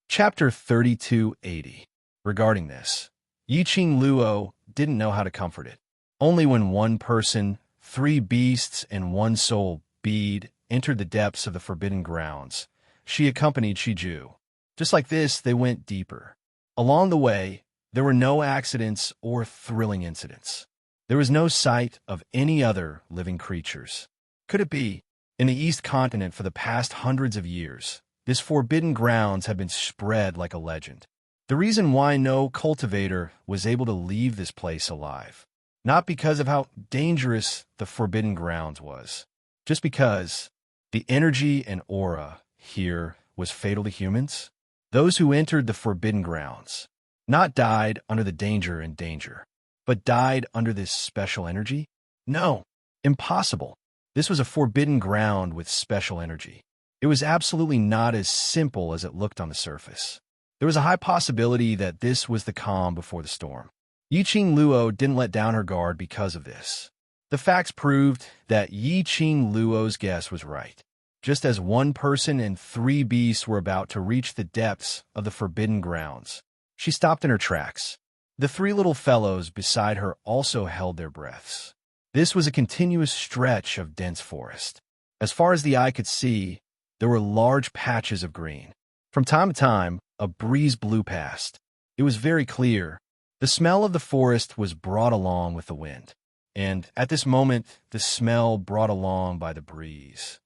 Chapter 3280. Regarding this, Yiqing Luo didn't know how to comfort it. Only when one person, 3 beasts, and 1 soul bead entered the depths of the forbidden grounds, she accompanied Shi Ju. Just like this, they went deeper. Along the way, there were no accidents or thrilling incidents. There was no sight of any other living creatures. Could it be? In the East Continent for the past hundreds of years, this forbidden grounds had been spread like a legend. The reason why no cultivator was able to leave this place alive. Not because of how dangerous the forbidden grounds was, just because the energy and aura here was fatal to humans. Those who entered the forbidden grounds not died under the danger, but died under this special energy? No, impossible. This was a forbidden ground with special energy. It was absolutely not as simple as it looked on the surface. There was a high possibility that this was the calm before the storm. Yiqing Luo didn't let down her guard because of this. The facts proved that Yiqing Luo's guess was right. Just as 1 person and 3 beasts were about to reach the depths of the forbidden grounds, she stopped in her tracks. The 3 little fellows beside her also held their breaths. This was a continuous stretch of dense forest. As far as the eye could see, there were large patches of green. From time to time, a breeze blew past. It was very clear. The smell of the forest was brought along with the wind. And at this moment, the smell brought along by the breeze.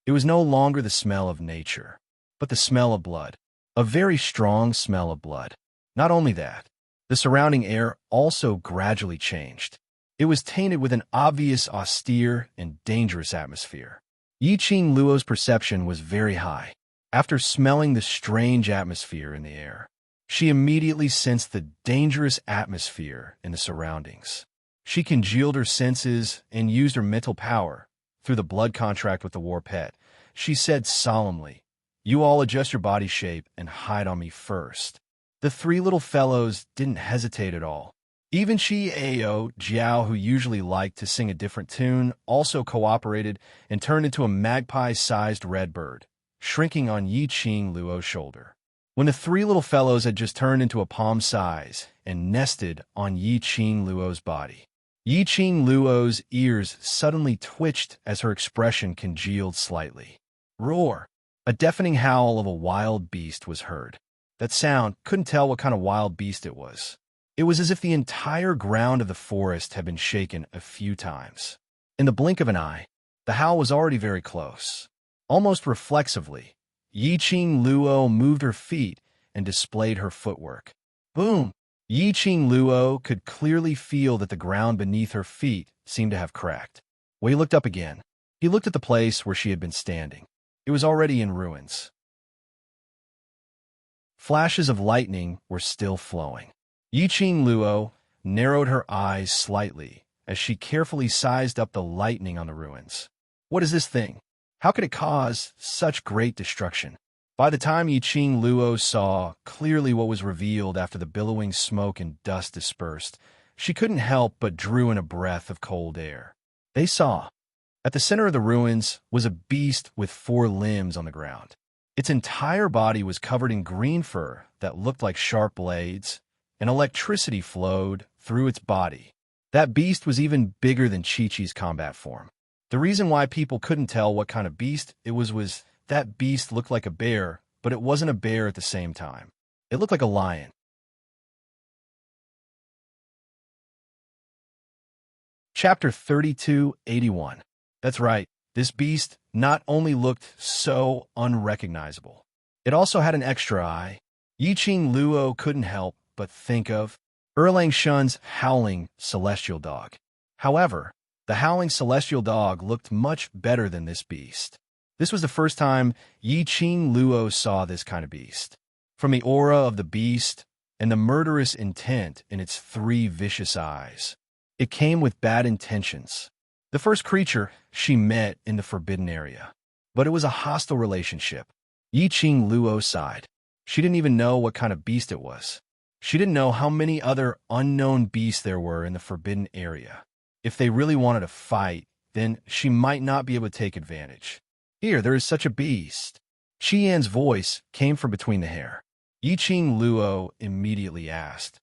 It was no longer the smell of nature, but the smell of blood. A very strong smell of blood. Not only that, the surrounding air also gradually changed. It was tainted with an obvious austere and dangerous atmosphere. Yiqing Luo's perception was very high. After smelling the strange atmosphere in the air, she immediately sensed the dangerous atmosphere in the surroundings. She congealed her senses and used her mental power. Through the blood contract with the war pet, she said solemnly, "You all adjust your body shape and hide on me first." The 3 little fellows didn't hesitate at all. Even Shi Ao Jiao, who usually liked to sing a different tune, also cooperated and turned into a magpie-sized red bird, shrinking on Yiqing Luo's shoulder. When the 3 little fellows had just turned into a palm size and nested on Yiqing Luo's body, Yiqing Luo's ears suddenly twitched as her expression congealed slightly. Roar! A deafening howl of a wild beast was heard. That sound couldn't tell what kind of wild beast it was. It was as if the entire ground of the forest had been shaken a few times. In the blink of an eye, the howl was already very close. Almost reflexively, Yiqing Luo moved her feet and displayed her footwork. Boom! Yiqing Luo could clearly feel that the ground beneath her feet seemed to have cracked. When he looked up again, he looked at the place where she had been standing. It was already in ruins. Flashes of lightning were still flowing. Yiqing Luo narrowed her eyes slightly as she carefully sized up the lightning on the ruins. What is this thing? How could it cause such great destruction? By the time Yiqing Luo saw clearly what was revealed after the billowing smoke and dust dispersed, she couldn't help but drew in a breath of cold air. They saw. At the center of the ruins was a beast with 4 limbs on the ground. Its entire body was covered in green fur that looked like sharp blades, and electricity flowed through its body. That beast was even bigger than Chi-Chi's combat form. The reason why people couldn't tell what kind of beast it was that beast looked like a bear, but it wasn't a bear at the same time. It looked like a lion. Chapter 3281. That's right, this beast not only looked so unrecognizable, it also had an extra eye. Yiqing Luo couldn't help but think of Erlang Shun's howling celestial dog. However, the howling celestial dog looked much better than this beast. This was the first time Yiqing Luo saw this kind of beast. From the aura of the beast and the murderous intent in its 3 vicious eyes, it came with bad intentions. The first creature she met in the forbidden area. But it was a hostile relationship. Yiqing Luo sighed. She didn't even know what kind of beast it was. She didn't know how many other unknown beasts there were in the forbidden area. If they really wanted to fight, then she might not be able to take advantage. Here, there is such a beast. Qian's voice came from between the hair. Yiqing Luo immediately asked,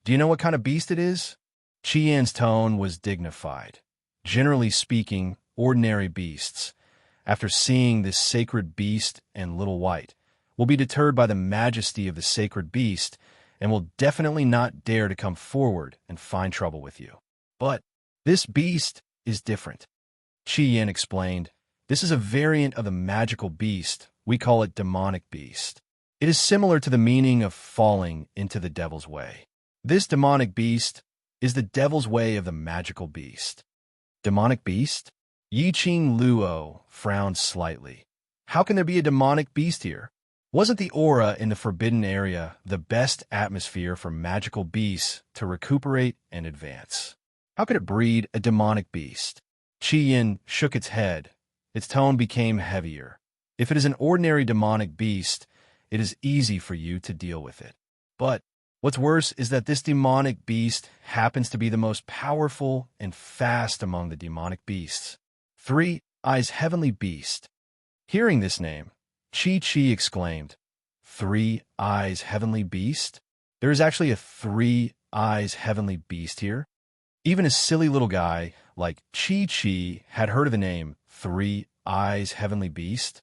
"Do you know what kind of beast it is?" Qian's tone was dignified. Generally speaking, ordinary beasts, after seeing this sacred beast and Little White, will be deterred by the majesty of the sacred beast and will definitely not dare to come forward and find trouble with you. But this beast is different. Qian explained, "This is a variant of the magical beast. We call it demonic beast. It is similar to the meaning of falling into the devil's way. This demonic beast is the devil's way of the magical beast." Demonic beast? Yiqing Luo frowned slightly. How can there be a demonic beast here? Wasn't the aura in the forbidden area the best atmosphere for magical beasts to recuperate and advance? How could it breed a demonic beast? Qian shook its head. Its tone became heavier. If it is an ordinary demonic beast, it is easy for you to deal with it. But what's worse is that this demonic beast happens to be the most powerful and fast among the demonic beasts. 3 Eyes Heavenly Beast. Hearing this name, Chi exclaimed, 3 Eyes Heavenly Beast? There is actually a 3 Eyes Heavenly Beast here? Even a silly little guy like Chi had heard of the name 3 Eyes Heavenly Beast.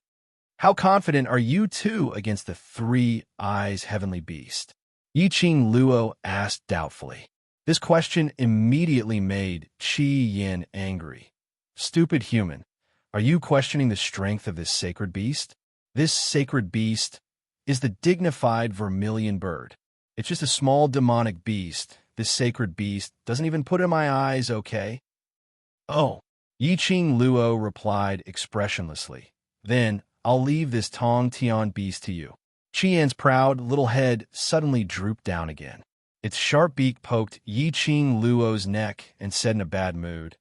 How confident are you two against the 3 Eyes Heavenly Beast? Yiqing Luo asked doubtfully. This question immediately made Qian angry. Stupid human, are you questioning the strength of this sacred beast? This sacred beast is the dignified vermilion bird. It's just a small demonic beast. This sacred beast doesn't even put in my eyes, okay? Oh, Yiqing Luo replied expressionlessly. Then I'll leave this Tong Tian beast to you. Qian's proud little head suddenly drooped down again. Its sharp beak poked Yiqing Luo's neck and said in a bad mood,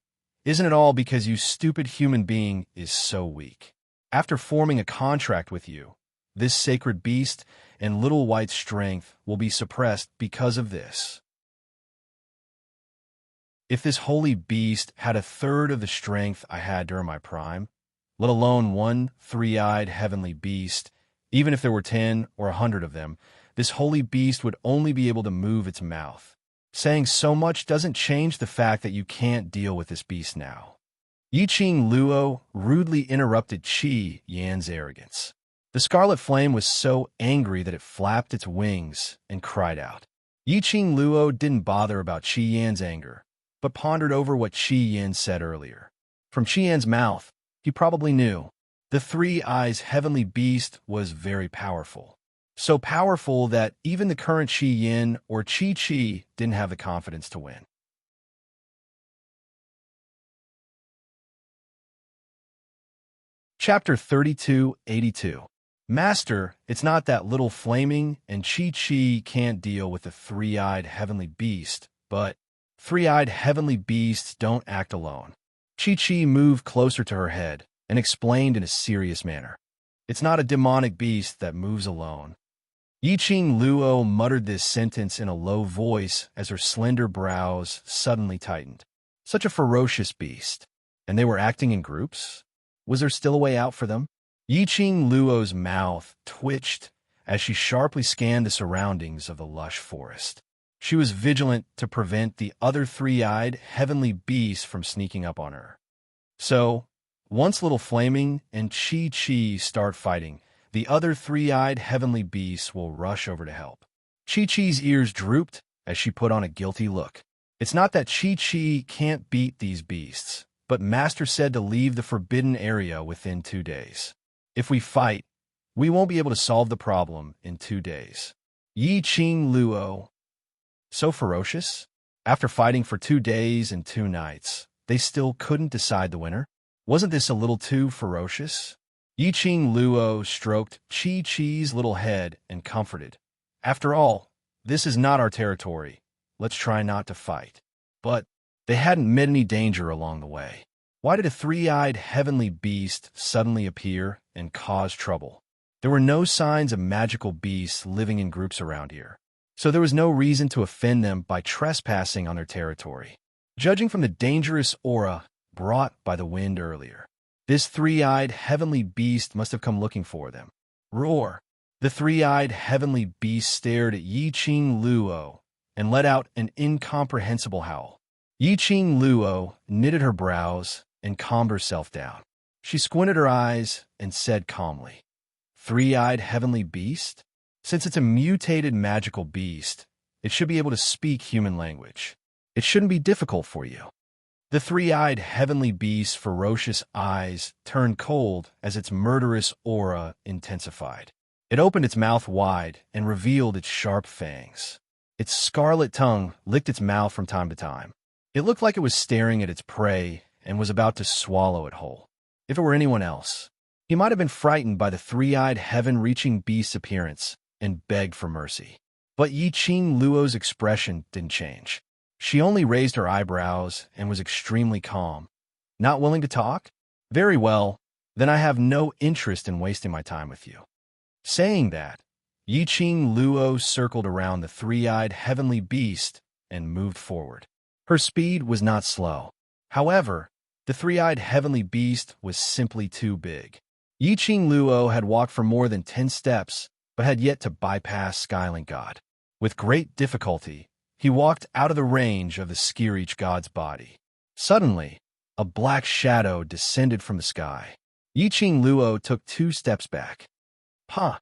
"Isn't it all because you stupid human being is so weak? After forming a contract with you, this sacred beast and Little White's strength will be suppressed because of this. If this holy beast had 1/3 of the strength I had during my prime, let alone one 3-eyed heavenly beast, even if there were 10 or 100 of them, this holy beast would only be able to move its mouth. Saying so much doesn't change the fact that you can't deal with this beast now." Yiqing Luo rudely interrupted Qian's arrogance. The scarlet flame was so angry that it flapped its wings and cried out. Yiqing Luo didn't bother about Qian's anger, but pondered over what Qian said earlier. From Qian's mouth, he probably knew. The 3 Eyes Heavenly Beast was very powerful. So powerful that even the current Qian or Chi didn't have the confidence to win. Chapter 3282. Master, it's not that little flaming and Chi can't deal with the 3-eyed heavenly beast, but 3-eyed heavenly beasts don't act alone. Chi moved closer to her head and explained in a serious manner. It's not a demonic beast that moves alone. Yiqing Luo muttered this sentence in a low voice as her slender brows suddenly tightened. Such a ferocious beast. And they were acting in groups? Was there still a way out for them? Yiqing Luo's mouth twitched as she sharply scanned the surroundings of the lush forest. She was vigilant to prevent the other three-eyed heavenly beasts from sneaking up on her. So, once Little Flaming and Chi-Chi start fighting, the other three-eyed heavenly beasts will rush over to help. Chi-Chi's ears drooped as she put on a guilty look. It's not that Chi-Chi can't beat these beasts, but Master said to leave the forbidden area within 2 days. If we fight, we won't be able to solve the problem in 2 days. Yi Qing Luo. So ferocious? After fighting for 2 days and 2 nights, they still couldn't decide the winner? Wasn't this a little too ferocious? Yi Qing Luo stroked Chi-Chi's little head and comforted. After all, this is not our territory. Let's try not to fight. But they hadn't met any danger along the way. Why did a three-eyed heavenly beast suddenly appear and cause trouble? There were no signs of magical beasts living in groups around here, so there was no reason to offend them by trespassing on their territory. Judging from the dangerous aura brought by the wind earlier, this three-eyed heavenly beast must have come looking for them. Roar! The three-eyed heavenly beast stared at Yi Qing Luo and let out an incomprehensible howl. Yi Qing Luo knitted her brows and calmed herself down. She squinted her eyes and said calmly, "Three-eyed heavenly beast? Since it's a mutated magical beast, it should be able to speak human language. It shouldn't be difficult for you." The three-eyed heavenly beast's ferocious eyes turned cold as its murderous aura intensified. It opened its mouth wide and revealed its sharp fangs. Its scarlet tongue licked its mouth from time to time. It looked like it was staring at its prey and was about to swallow it whole. If it were anyone else, he might have been frightened by the three-eyed heaven-reaching beast's appearance and begged for mercy. But Yi Qing Luo's expression didn't change. She only raised her eyebrows and was extremely calm. Not willing to talk? Very well, then I have no interest in wasting my time with you. Saying that, Yi Qing Luo circled around the three-eyed heavenly beast and moved forward. Her speed was not slow. However, the three-eyed heavenly beast was simply too big. Yi Qing Luo had walked for more than 10 steps, but had yet to bypass Skylink God. With great difficulty, he walked out of the range of the Skirich God's body. Suddenly, a black shadow descended from the sky. Yi Qing Luo took 2 steps back. "Huh."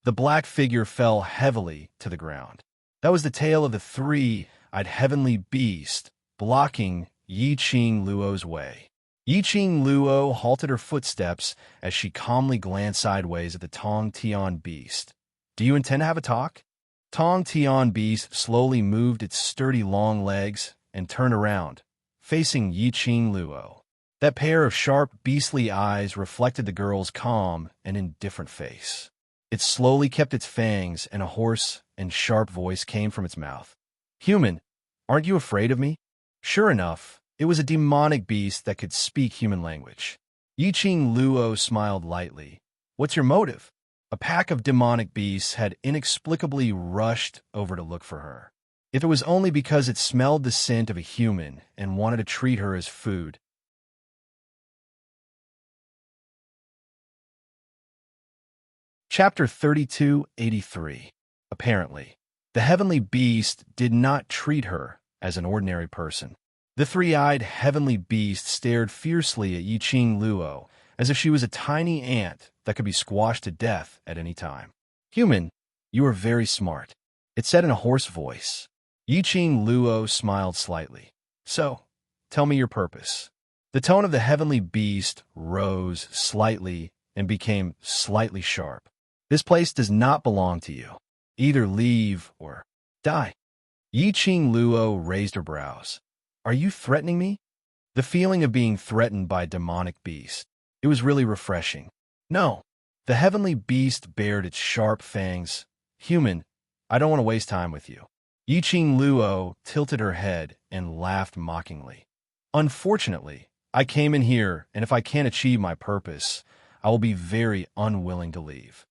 The black figure fell heavily to the ground. That was the tail of the three-eyed heavenly beast, blocking Yi Qing Luo's way. Yi Qing Luo halted her footsteps as she calmly glanced sideways at the Tong Tian beast. "Do you intend to have a talk?" Tong Tian beast slowly moved its sturdy long legs and turned around, facing Yi Qing Luo. That pair of sharp, beastly eyes reflected the girl's calm and indifferent face. It slowly kept its fangs, and a hoarse and sharp voice came from its mouth. "Human, aren't you afraid of me?" Sure enough, it was a demonic beast that could speak human language. Yi Qing Luo smiled lightly. "What's your motive?" A pack of demonic beasts had inexplicably rushed over to look for her. If it was only because it smelled the scent of a human and wanted to treat her as food. Chapter 3283. Apparently, the heavenly beast did not treat her as an ordinary person. The three-eyed heavenly beast stared fiercely at Yi Qing Luo, as if she was a tiny ant that could be squashed to death at any time. "Human, you are very smart," it said in a hoarse voice. Yi Qing Luo smiled slightly. "So, tell me your purpose." The tone of the heavenly beast rose slightly and became slightly sharp. "This place does not belong to you. Either leave or die." Yi Qing Luo raised her brows. "Are you threatening me?" The feeling of being threatened by a demonic beast. It was really refreshing. "No." The heavenly beast bared its sharp fangs. "Human, I don't want to waste time with you." Yi Qing Luo tilted her head and laughed mockingly. "Unfortunately, I came in here, and if I can't achieve my purpose, I will be very unwilling to leave."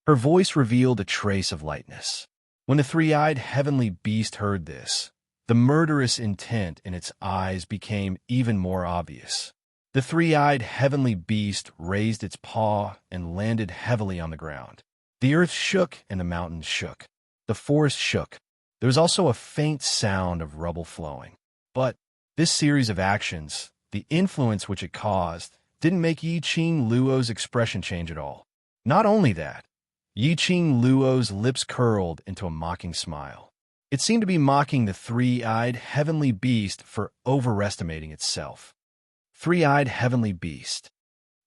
Her voice revealed a trace of lightness. When the three-eyed heavenly beast heard this, the murderous intent in its eyes became even more obvious. The three-eyed heavenly beast raised its paw and landed heavily on the ground. The earth shook and the mountains shook. The forest shook. There was also a faint sound of rubble flowing. But this series of actions, the influence which it caused, didn't make Yi Qing Luo's expression change at all. Not only that, Yi Qing Luo's lips curled into a mocking smile. It seemed to be mocking the three-eyed heavenly beast for overestimating itself. Three-eyed heavenly beast.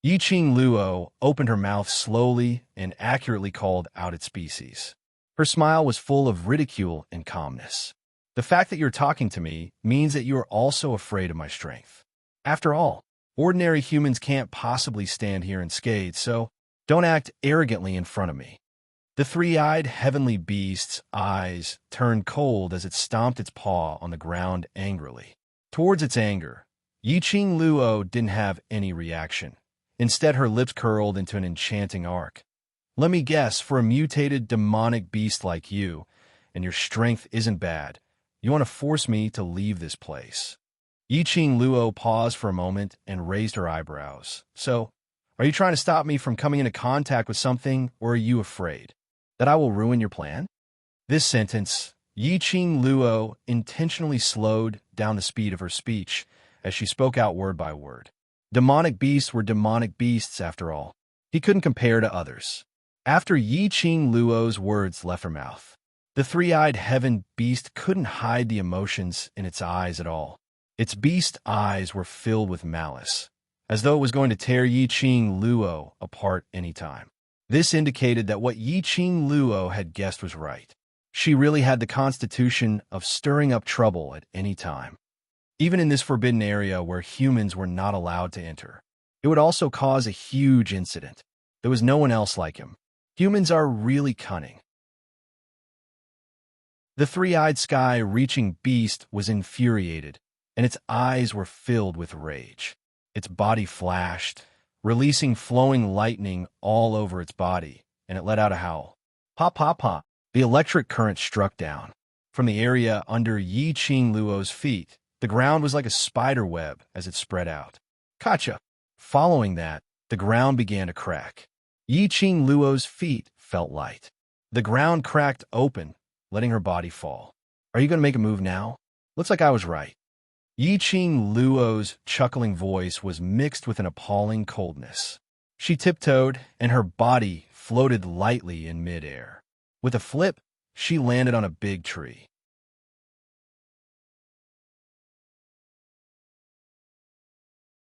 Yi Qing Luo opened her mouth slowly and accurately called out its species. Her smile was full of ridicule and calmness. The fact that you're talking to me means that you are also afraid of my strength. After all, ordinary humans can't possibly stand here unscathed, so don't act arrogantly in front of me. The three-eyed heavenly beast's eyes turned cold as it stomped its paw on the ground angrily. Towards its anger, Yi Qing Luo didn't have any reaction. Instead, her lips curled into an enchanting arc. Let me guess, for a mutated demonic beast like you, and your strength isn't bad, you want to force me to leave this place. Yi Qing Luo paused for a moment and raised her eyebrows. So, are you trying to stop me from coming into contact with something, or are you afraid that I will ruin your plan? This sentence, Yi Qing Luo intentionally slowed down the speed of her speech as she spoke out word by word. Demonic beasts were demonic beasts, after all. He couldn't compare to others. After Yi Qing Luo's words left her mouth, the three-eyed heaven beast couldn't hide the emotions in its eyes at all. Its beast eyes were filled with malice, as though it was going to tear Yi Qing Luo apart any time. This indicated that what Yi Qing Luo had guessed was right. She really had the constitution of stirring up trouble at any time. Even in this forbidden area where humans were not allowed to enter, it would also cause a huge incident. There was no one else like him. Humans are really cunning. The three-eyed sky-reaching beast was infuriated, and its eyes were filled with rage. Its body flashed, releasing flowing lightning all over its body, and it let out a howl. Pop, pop, pop. The electric current struck down. From the area under Yi Qing Luo's feet, the ground was like a spider web as it spread out. Gotcha! Following that, the ground began to crack. Yi Qing Luo's feet felt light. The ground cracked open, letting her body fall. Are you going to make a move now? Looks like I was right. Yi Qing Luo's chuckling voice was mixed with an appalling coldness. She tiptoed, and her body floated lightly in midair. With a flip, she landed on a big tree.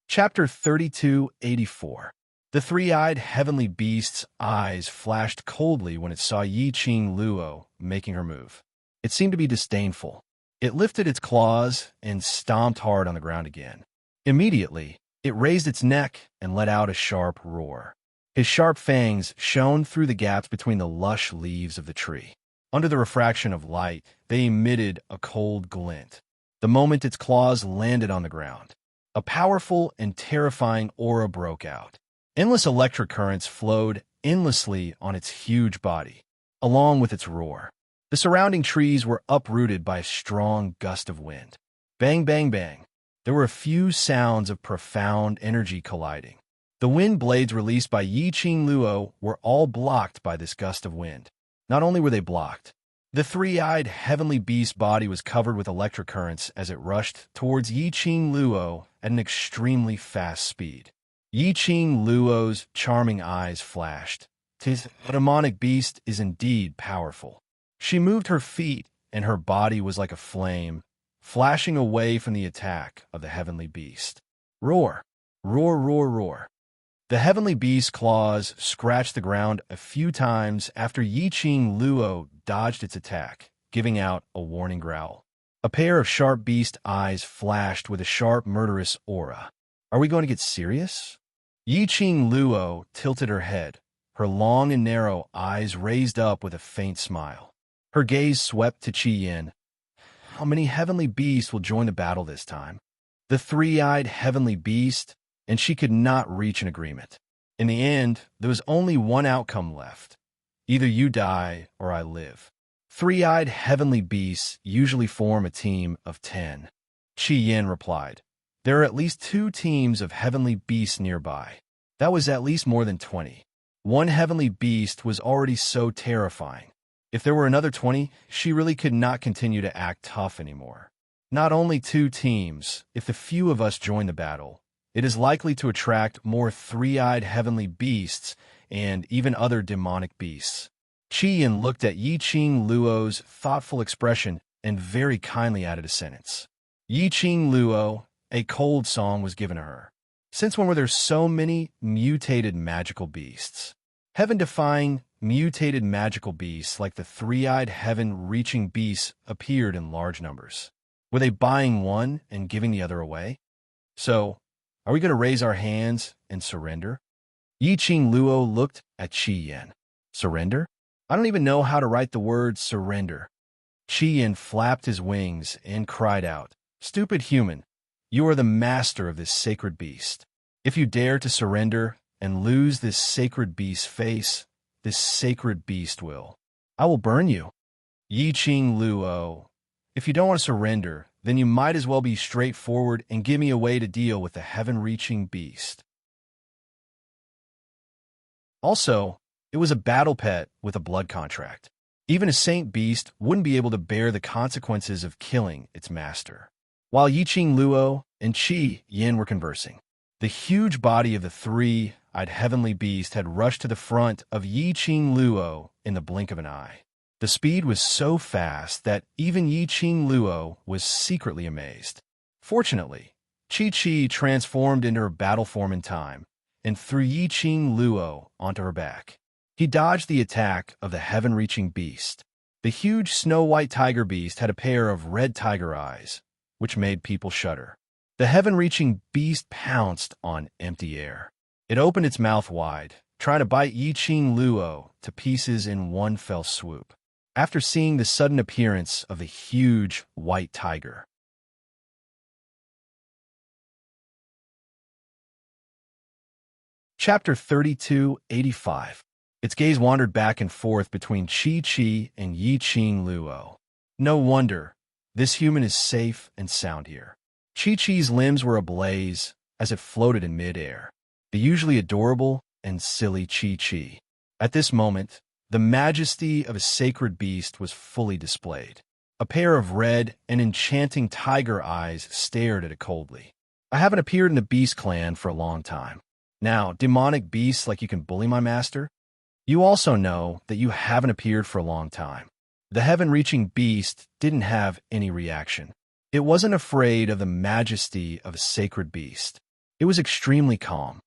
Chapter 3284. The three-eyed heavenly beast's eyes flashed coldly when it saw Yi Qing Luo making her move. It seemed to be disdainful. It lifted its claws and stomped hard on the ground again. Immediately, it raised its neck and let out a sharp roar. His sharp fangs shone through the gaps between the lush leaves of the tree. Under the refraction of light, they emitted a cold glint. The moment its claws landed on the ground, a powerful and terrifying aura broke out. Endless electric currents flowed endlessly on its huge body, along with its roar. The surrounding trees were uprooted by a strong gust of wind. Bang, bang, bang. There were a few sounds of profound energy colliding. The wind blades released by Yi Qing Luo were all blocked by this gust of wind. Not only were they blocked, the three-eyed heavenly beast body was covered with electric currents as it rushed towards Yi Qing Luo at an extremely fast speed. Yi Qing Luo's charming eyes flashed. "'Tis a demonic beast is indeed powerful." She moved her feet, and her body was like a flame, flashing away from the attack of the heavenly beast. Roar! Roar, roar, roar! The heavenly beast's claws scratched the ground a few times after Yi Qing Luo dodged its attack, giving out a warning growl. A pair of sharp beast eyes flashed with a sharp, murderous aura. Are we going to get serious? Yi Qing Luo tilted her head, her long and narrow eyes raised up with a faint smile. Her gaze swept to Qi Yin. How many heavenly beasts will join the battle this time? The three-eyed heavenly beast, and she could not reach an agreement. In the end, there was only one outcome left. Either you die or I live. Three-eyed heavenly beasts usually form a team of 10. Qi Yin replied. There are at least 2 teams of heavenly beasts nearby. That was at least more than 20. One heavenly beast was already so terrifying. If there were another 20, she really could not continue to act tough anymore. Not only 2 teams, if the few of us join the battle, it is likely to attract more three-eyed heavenly beasts and even other demonic beasts. Qian looked at Yi Qing Luo's thoughtful expression and very kindly added a sentence. Yi Qing Luo, a cold song was given to her. Since when were there so many mutated magical beasts? Heaven-defying, mutated magical beasts like the three-eyed heaven-reaching beasts appeared in large numbers. Were they buying one and giving the other away? So, are we going to raise our hands and surrender? Yi Qing Luo looked at Qi Yan. Surrender? I don't even know how to write the word surrender. Qi Yan flapped his wings and cried out, "Stupid human, you are the master of this sacred beast. If you dare to surrender and lose this sacred beast's face, this sacred beast will. I will burn you." Yi Qing Luo, if you don't want to surrender, then you might as well be straightforward and give me a way to deal with the heaven-reaching beast. Also, it was a battle pet with a blood contract. Even a saint beast wouldn't be able to bear the consequences of killing its master. While Yi Qing Luo and Qi Yan were conversing, the huge body of the three-eyed heavenly beast had rushed to the front of Yi Qing Luo in the blink of an eye. The speed was so fast that even Yi Qing Luo was secretly amazed. Fortunately, Qi transformed into her battle form in time and threw Yi Qing Luo onto her back. He dodged the attack of the heaven-reaching beast. The huge snow-white tiger beast had a pair of red tiger eyes, which made people shudder. The heaven-reaching beast pounced on empty air. It opened its mouth wide, trying to bite Yi Qing Luo to pieces in one fell swoop. After seeing the sudden appearance of the huge white tiger, Chapter 3285. Its gaze wandered back and forth between Qi and Yi Qing Luo. No wonder. This human is safe and sound here. Qi-Chi's limbs were ablaze as it floated in mid-air. The usually adorable and silly Qi-Chi. At this moment, the majesty of a sacred beast was fully displayed. A pair of red and enchanting tiger eyes stared at it coldly. I haven't appeared in the beast clan for a long time. Now, demonic beasts like you can bully my master? You also know that you haven't appeared for a long time. The heaven-reaching beast didn't have any reaction. It wasn't afraid of the majesty of a sacred beast. It was extremely calm.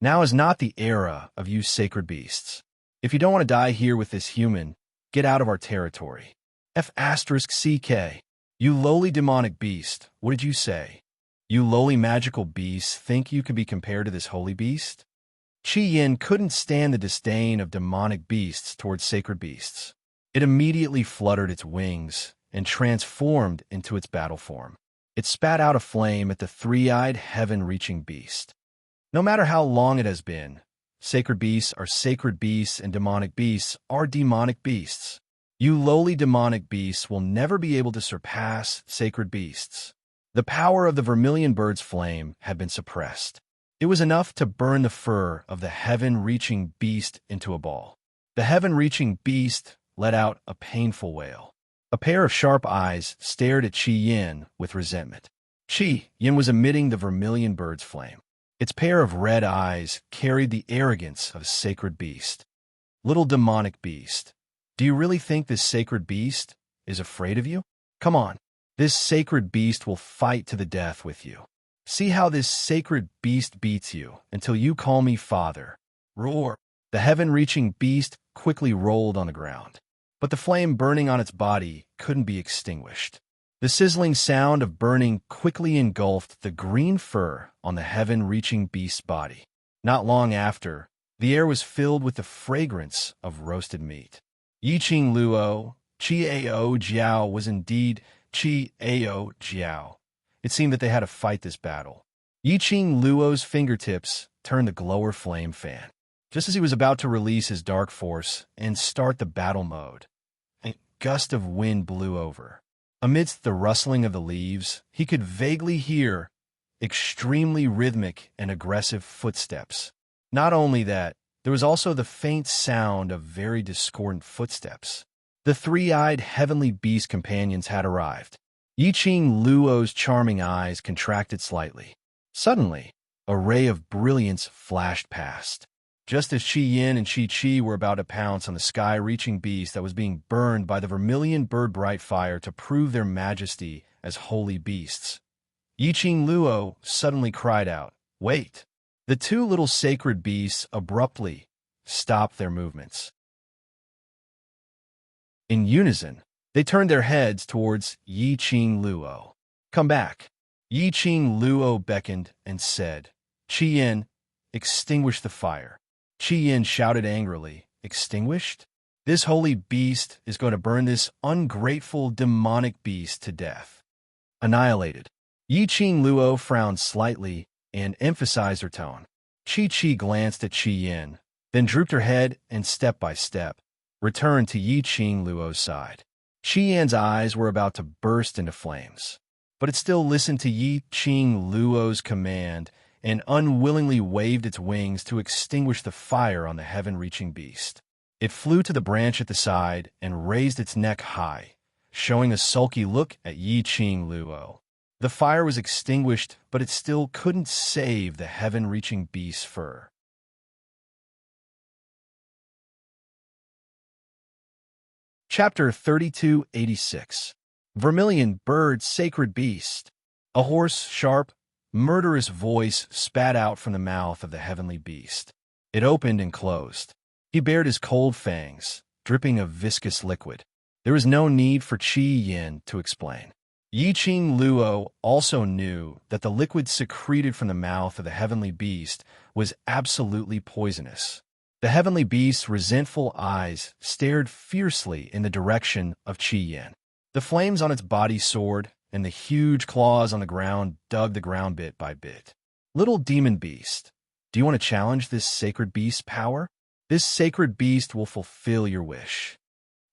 Now is not the era of you sacred beasts. If you don't want to die here with this human, get out of our territory. F***CK. You lowly demonic beast, what did you say? You lowly magical beasts think you can be compared to this holy beast? Qi Yin couldn't stand the disdain of demonic beasts towards sacred beasts. It immediately fluttered its wings and transformed into its battle form. It spat out a flame at the three-eyed heaven-reaching beast. No matter how long it has been, sacred beasts are sacred beasts and demonic beasts are demonic beasts. You lowly demonic beasts will never be able to surpass sacred beasts. The power of the vermilion bird's flame had been suppressed. It was enough to burn the fur of the heaven-reaching beast into a ball. The heaven-reaching beast let out a painful wail. A pair of sharp eyes stared at Qi Yin with resentment. Qi Yin was emitting the vermilion bird's flame. Its pair of red eyes carried the arrogance of a sacred beast. Little demonic beast, do you really think this sacred beast is afraid of you? Come on. This sacred beast will fight to the death with you. See how this sacred beast beats you until you call me father. Roar! The heaven-reaching beast quickly rolled on the ground, but the flame burning on its body couldn't be extinguished. The sizzling sound of burning quickly engulfed the green fur on the heaven-reaching beast's body. Not long after, the air was filled with the fragrance of roasted meat. Yi Qing Luo, Qi-Ao Jiao was indeed Qi-Ao Jiao. It seemed that they had to fight this battle. Yi Qing Luo's fingertips turned the glower flame fan. Just as he was about to release his dark force and start the battle mode, a gust of wind blew over. Amidst the rustling of the leaves, he could vaguely hear extremely rhythmic and aggressive footsteps. Not only that, there was also the faint sound of very discordant footsteps. The three-eyed heavenly beast companions had arrived. Yiqing Luo's charming eyes contracted slightly. Suddenly, a ray of brilliance flashed past. Just as Qi Yin and Qi Qi were about to pounce on the sky-reaching beast that was being burned by the vermilion bird-bright fire to prove their majesty as holy beasts, Yiqing Luo suddenly cried out, "Wait!" The two little sacred beasts abruptly stopped their movements. In unison, they turned their heads towards Yiqing Luo. "Come back." Yiqing Luo beckoned and said, "Qi Yin, extinguish the fire." Qi Yin shouted angrily, "Extinguished? This holy beast is going to burn this ungrateful demonic beast to death." Annihilated. Yiqing Luo frowned slightly and emphasized her tone. Qi Qi glanced at Qi Yin, then drooped her head and step by step returned to Yiqing Luo's side. Qi Yin's eyes were about to burst into flames, but it still listened to Yiqing Luo's command and unwillingly waved its wings to extinguish the fire on the heaven-reaching beast. It flew to the branch at the side and raised its neck high, showing a sulky look at Yiqing Luo. The fire was extinguished, but it still couldn't save the heaven-reaching beast's fur. Chapter 3286. Vermilion Bird Sacred Beast. A hoarse, sharp, murderous voice spat out from the mouth of the heavenly beast. It opened and closed. He bared his cold fangs, dripping a viscous liquid. There was no need for Qi Yin to explain. Yiqing Luo also knew that the liquid secreted from the mouth of the heavenly beast was absolutely poisonous. The heavenly beast's resentful eyes stared fiercely in the direction of Qi Yin. The flames on its body soared, and the huge claws on the ground dug the ground bit by bit. "Little demon beast, do you want to challenge this sacred beast's power? This sacred beast will fulfill your wish."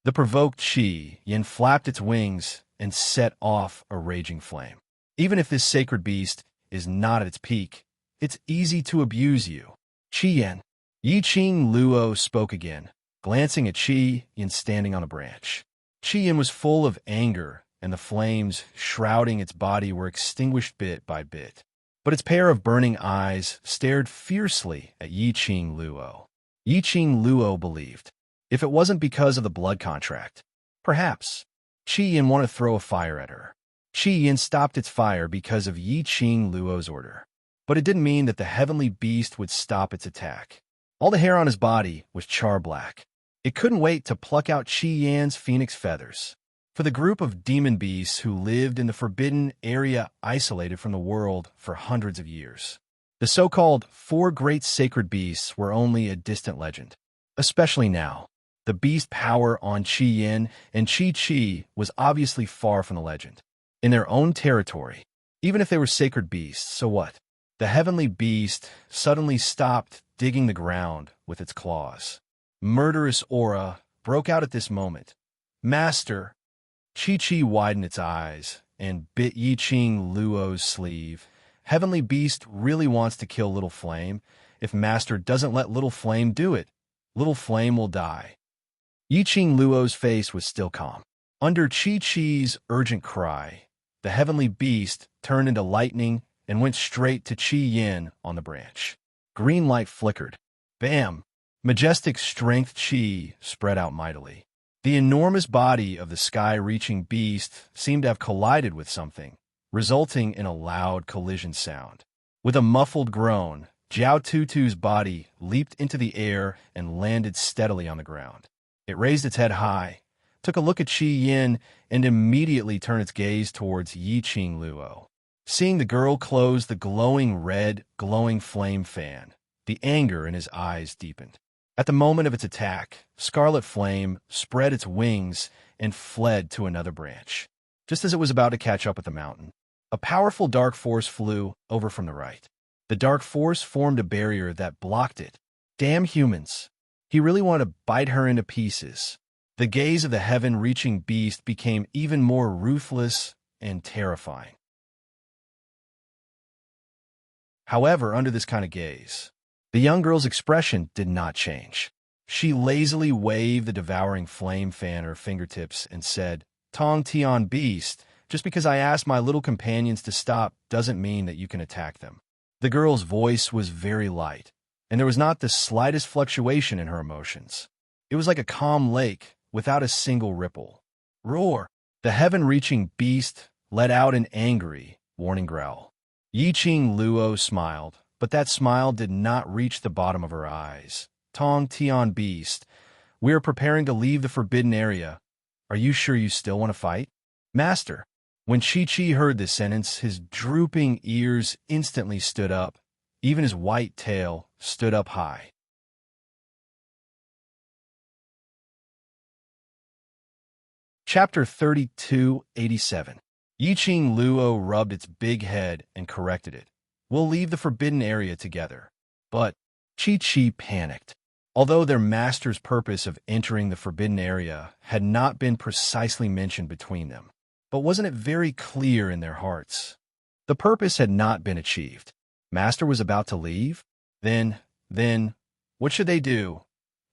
The provoked Qi Yin flapped its wings and set off a raging flame. "Even if this sacred beast is not at its peak, it's easy to abuse you." "Qi Yin." Yiqing Luo spoke again, glancing at Qi Yin standing on a branch. Qi Yin was full of anger, and the flames shrouding its body were extinguished bit by bit. But its pair of burning eyes stared fiercely at Yiqing Luo. Yiqing Luo believed, if it wasn't because of the blood contract, perhaps Qi Yin wanted to throw a fire at her. Qi Yin stopped its fire because of Yiqing Luo's order. But it didn't mean that the heavenly beast would stop its attack. All the hair on his body was char-black. It couldn't wait to pluck out Qi Yin's phoenix feathers. For the group of demon beasts who lived in the forbidden area isolated from the world for hundreds of years, the so-called four great sacred beasts were only a distant legend. Especially now, the beast power on Qi Yin and Qi Qi was obviously far from the legend. In their own territory, even if they were sacred beasts, so what? The heavenly beast suddenly stopped digging the ground with its claws. Murderous aura broke out at this moment. "Master!" Qi Qi widened its eyes and bit Yiqing Luo's sleeve. "Heavenly beast really wants to kill Little Flame. If Master doesn't let Little Flame do it, Little Flame will die." Yiqing Luo's face was still calm. Under Qi Qi's urgent cry, the heavenly beast turned into lightning and went straight to Qi Yin on the branch. Green light flickered. Bam! Majestic strength Qi spread out mightily. The enormous body of the sky-reaching beast seemed to have collided with something, resulting in a loud collision sound. With a muffled groan, Jiao Tutu's body leaped into the air and landed steadily on the ground. It raised its head high, took a look at Qi Yin, and immediately turned its gaze towards Yiqing Luo. Seeing the girl close the glowing flame fan, the anger in his eyes deepened. At the moment of its attack, Scarlet Flame spread its wings and fled to another branch. Just as it was about to catch up with the mountain, a powerful dark force flew over from the right. The dark force formed a barrier that blocked it. Damn humans. He really wanted to bite her into pieces. The gaze of the heaven-reaching beast became even more ruthless and terrifying. However, under this kind of gaze, the young girl's expression did not change. She lazily waved the devouring flame fan at her fingertips and said, "Tong Tian Beast, just because I asked my little companions to stop doesn't mean that you can attack them." The girl's voice was very light, and there was not the slightest fluctuation in her emotions. It was like a calm lake without a single ripple. Roar! The heaven-reaching beast let out an angry, warning growl. Yiqing Luo smiled, but that smile did not reach the bottom of her eyes. "Tong Tian Beast, we are preparing to leave the forbidden area. Are you sure you still want to fight?" "Master." When Chi-Chi heard this sentence, his drooping ears instantly stood up. Even his white tail stood up high. Chapter 3287. Yiqing Luo rubbed its big head and corrected it. "We'll leave the forbidden area together." But Chi-Chi panicked. Although their master's purpose of entering the forbidden area had not been precisely mentioned between them, but wasn't it very clear in their hearts? The purpose had not been achieved. Master was about to leave? Then, what should they do?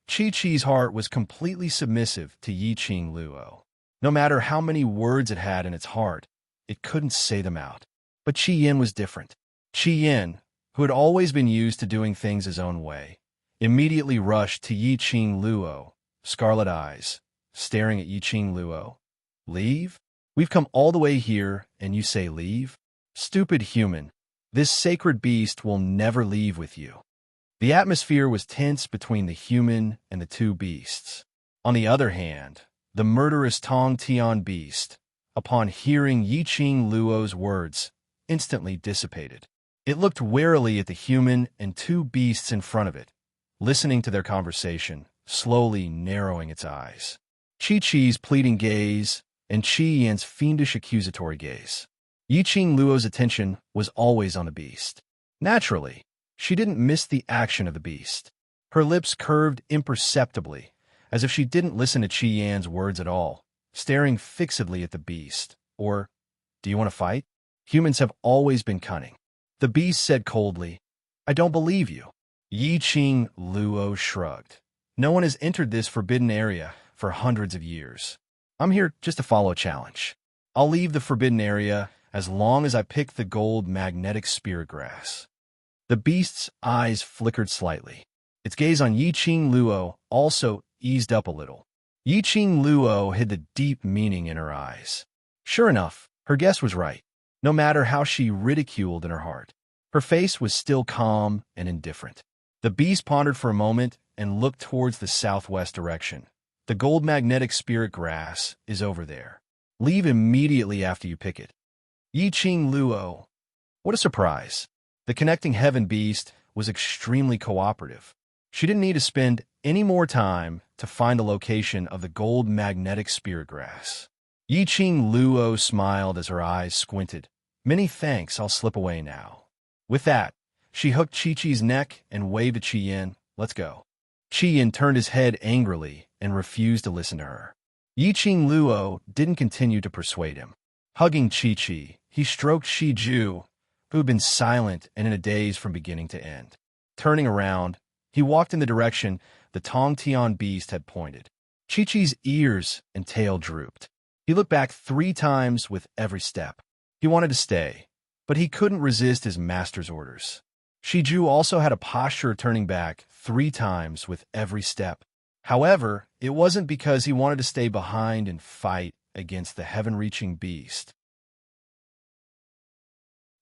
Chi-Chi's heart was completely submissive to Yiqing Luo. No matter how many words it had in its heart, it couldn't say them out. But Chi-Yin was different. Chi-Yin, who had always been used to doing things his own way, immediately rushed to Yiqing Luo, scarlet eyes, staring at Yiqing Luo. "Leave? We've come all the way here, and you say leave? Stupid human. This sacred beast will never leave with you." The atmosphere was tense between the human and the two beasts. On the other hand, the murderous Tong Tian beast, upon hearing Yiqing Luo's words, instantly dissipated. It looked warily at the human and two beasts in front of it, listening to their conversation, slowly narrowing its eyes. Chi-Chi's pleading gaze and Chi-Yin's fiendish accusatory gaze. Yiqing Luo's attention was always on the beast. Naturally, she didn't miss the action of the beast. Her lips curved imperceptibly, as if she didn't listen to Chi-Yan's words at all, staring fixedly at the beast. Or, "Do you want to fight?" Humans have always been cunning. The beast said coldly, "I don't believe you." Yiqing Luo shrugged. "No one has entered this forbidden area for hundreds of years. I'm here just to follow a challenge. I'll leave the forbidden area as long as I pick the gold magnetic spirit grass." The beast's eyes flickered slightly. Its gaze on Yiqing Luo also eased up a little. Yiqing Luo hid the deep meaning in her eyes. Sure enough, her guess was right. No matter how she ridiculed in her heart, her face was still calm and indifferent. The beast pondered for a moment and looked towards the southwest direction. "The gold magnetic spirit grass is over there. Leave immediately after you pick it." Yiqing Luo. What a surprise. The connecting heaven beast was extremely cooperative. She didn't need to spend any more time to find the location of the gold magnetic spirit grass. Yiqing Luo smiled as her eyes squinted. "Many thanks, I'll slip away now." With that, she hooked Chi-Chi's neck and waved to Chi-Yin. "Let's go." Chi-Yin turned his head angrily and refused to listen to her. Yiqing Luo didn't continue to persuade him. Hugging Chi-Chi, he stroked Shi-Ju, who had been silent and in a daze from beginning to end. Turning around, he walked in the direction the Tong Tian beast had pointed. Chi-Chi's ears and tail drooped. He looked back 3 times with every step. He wanted to stay, but he couldn't resist his master's orders. Shi-Ju also had a posture of turning back 3 times with every step. However, it wasn't because he wanted to stay behind and fight against the heaven-reaching beast.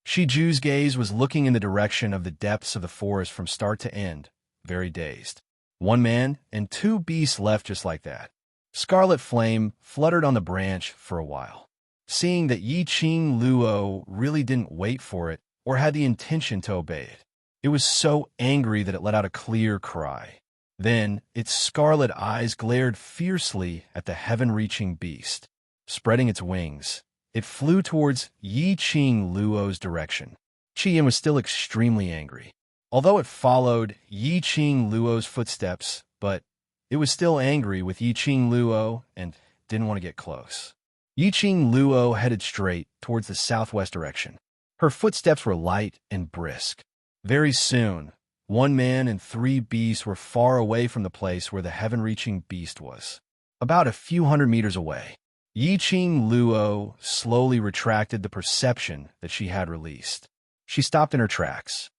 Shi-Ju's gaze was looking in the direction of the depths of the forest from start to end, very dazed. 1 man and 2 beasts left just like that. Scarlet flame fluttered on the branch for a while. Seeing that Yiqing Luo really didn't wait for it or had the intention to obey it, it was so angry that it let out a clear cry. Then its scarlet eyes glared fiercely at the heaven-reaching beast. Spreading its wings, it flew towards Yiqing Luo's direction. Chi-Yin was still extremely angry. Although it followed Yiqing Luo's footsteps, but it was still angry with Yiqing Luo and didn't want to get close. Yiqing Luo headed straight towards the southwest direction. Her footsteps were light and brisk. Very soon, One man and three beasts were far away from the place where the heaven-reaching beast was, about a few hundred meters away. Yiqing Luo slowly retracted the perception that she had released. She stopped in her tracks.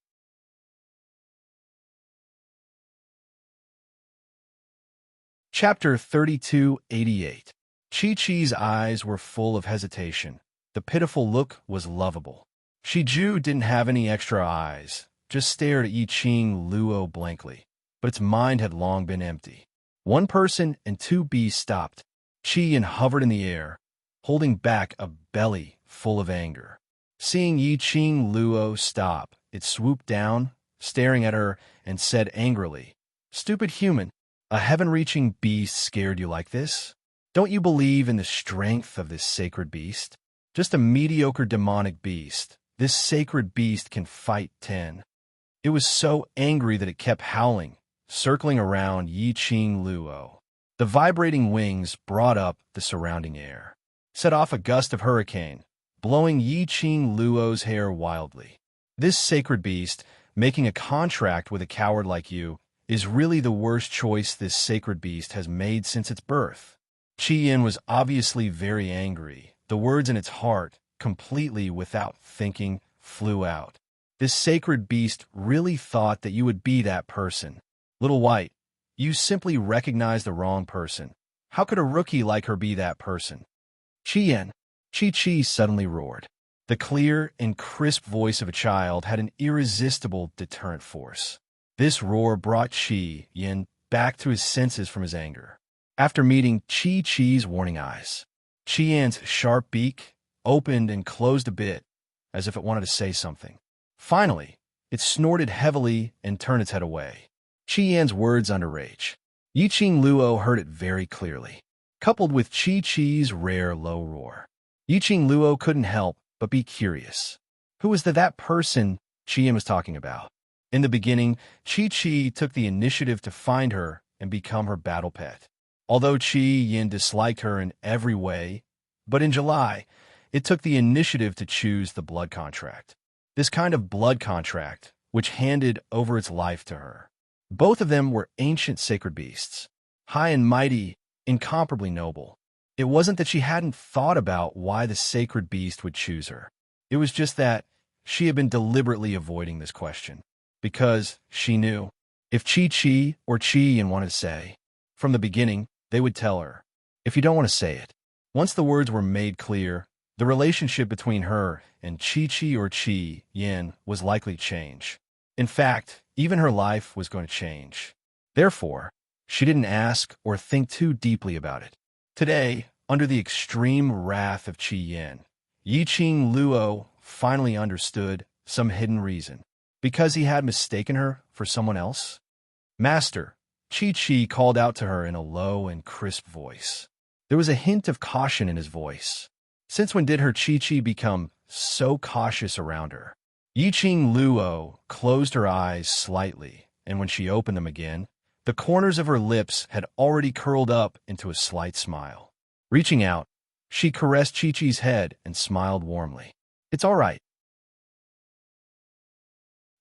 Chapter 3288. Chi-Chi's eyes were full of hesitation. The pitiful look was lovable. Shiju didn't have any extra eyes, just stared at Yiqing Luo blankly, but its mind had long been empty. One person and two beasts stopped. Qi-Yin hovered in the air, holding back a belly full of anger. Seeing Yiqing Luo stop, it swooped down, staring at her, and said angrily, "Stupid human, a heaven-reaching beast scared you like this? Don't you believe in the strength of this sacred beast? Just a mediocre demonic beast. This sacred beast can fight 10. It was so angry that it kept howling, circling around Yiqing Luo. The vibrating wings brought up the surrounding air, set off a gust of hurricane, blowing Yiqing Luo's hair wildly. This sacred beast, making a contract with a coward like you, is really the worst choice this sacred beast has made since its birth." Qi-Yin was obviously very angry. The words in its heart, completely without thinking, flew out. This sacred beast really thought that you would be that person. Little White, you simply recognized the wrong person. How could a rookie like her be that person? Qi-Yin, Chi-Chi suddenly roared. The clear and crisp voice of a child had an irresistible deterrent force. This roar brought Qi-Yin back to his senses from his anger. After meeting Chi-Chi's warning eyes, Qi-Yin's sharp beak opened and closed a bit, as if it wanted to say something. Finally, it snorted heavily and turned its head away. Qi-Yin's words under rage. Yiqing Luo heard it very clearly, coupled with Chi-Chi's rare low roar. Yiqing Luo couldn't help but be curious. Who was that person Qi-Yin was talking about? In the beginning, Chi-Chi took the initiative to find her and become her battle pet. Although Qi-Yin disliked her in every way, but in July, it took the initiative to choose the blood contract. This kind of blood contract, which handed over its life to her. Both of them were ancient sacred beasts, high and mighty, incomparably noble. It wasn't that she hadn't thought about why the sacred beast would choose her. It was just that she had been deliberately avoiding this question, because she knew if Chi-Chi or Qi-Yin wanted to say, from the beginning, they would tell her. If you don't want to say it. Once the words were made clear, the relationship between her and Chi-Chi or Qi-Yin was likely to change. In fact, even her life was going to change. Therefore, she didn't ask or think too deeply about it. Today, under the extreme wrath of Qi-Yin, Yiqing Luo finally understood some hidden reason. Because he had mistaken her for someone else? "Master," Chi-Chi called out to her in a low and crisp voice. There was a hint of caution in his voice. Since when did her Chi-Chi become so cautious around her? Yiqing Luo closed her eyes slightly, and when she opened them again, the corners of her lips had already curled up into a slight smile. Reaching out, she caressed Chi-Chi's head and smiled warmly. "It's all right.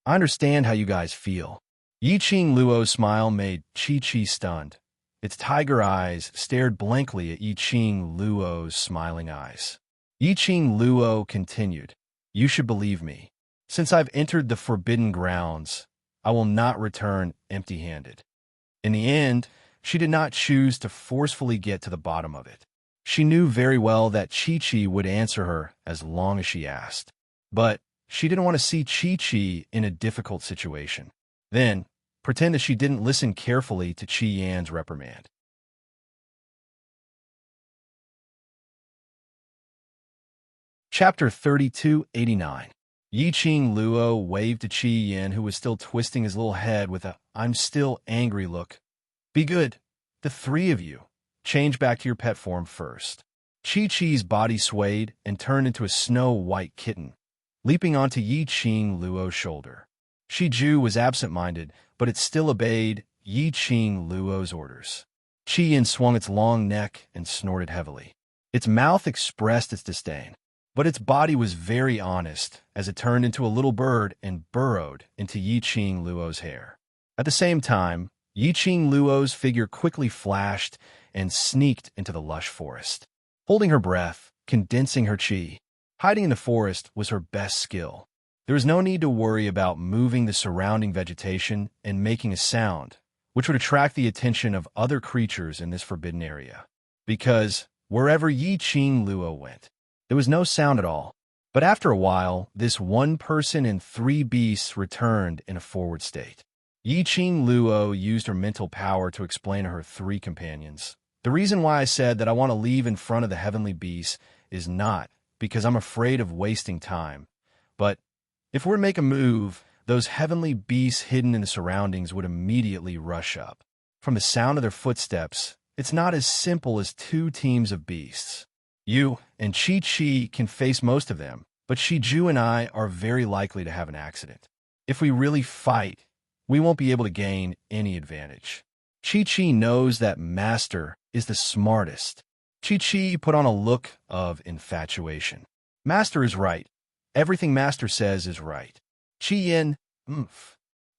I understand how you guys feel." Yiqing Luo's smile made Chi-Chi stunned. Its tiger eyes stared blankly at Yiqing Luo's smiling eyes. Yiqing Luo continued, "You should believe me. Since I've entered the forbidden grounds, I will not return empty-handed." In the end, she did not choose to forcefully get to the bottom of it. She knew very well that Chi-Chi would answer her as long as she asked. But she didn't want to see Chi-Chi in a difficult situation. Then, pretend that she didn't listen carefully to Qi-Yan's reprimand. Chapter 3289. Yiqing Luo waved to Qi-Yan, who was still twisting his little head with a "I'm still angry" look. "Be good. The three of you. Change back to your pet form first." Chi-Chi's body swayed and turned into a snow-white kitten, leaping onto Yiqing Luo's shoulder. Shiju was absent-minded, but it still obeyed Yiqing Luo's orders. Qi-Yin swung its long neck and snorted heavily. Its mouth expressed its disdain. But its body was very honest as it turned into a little bird and burrowed into Yi-Ching Luo's hair. At the same time, Yi-Ching Luo's figure quickly flashed and sneaked into the lush forest. Holding her breath, condensing her chi, hiding in the forest was her best skill. There was no need to worry about moving the surrounding vegetation and making a sound, which would attract the attention of other creatures in this forbidden area. Because wherever Yi-Ching Luo went, there was no sound at all. But after a while, this one person and 3 beasts returned in a forward state. Yi-Ching Luo used her mental power to explain to her 3 companions. The reason why I said that I want to leave in front of the heavenly beasts is not because I'm afraid of wasting time, but if we're to make a move, those heavenly beasts hidden in the surroundings would immediately rush up. From the sound of their footsteps, it's not as simple as 2 teams of beasts. You and Chi-Chi can face most of them, but Shiju and I are very likely to have an accident. If we really fight, we won't be able to gain any advantage. Chi-Chi knows that Master is the smartest. Chi-Chi put on a look of infatuation. Master is right. Everything Master says is right. Chi-Yin,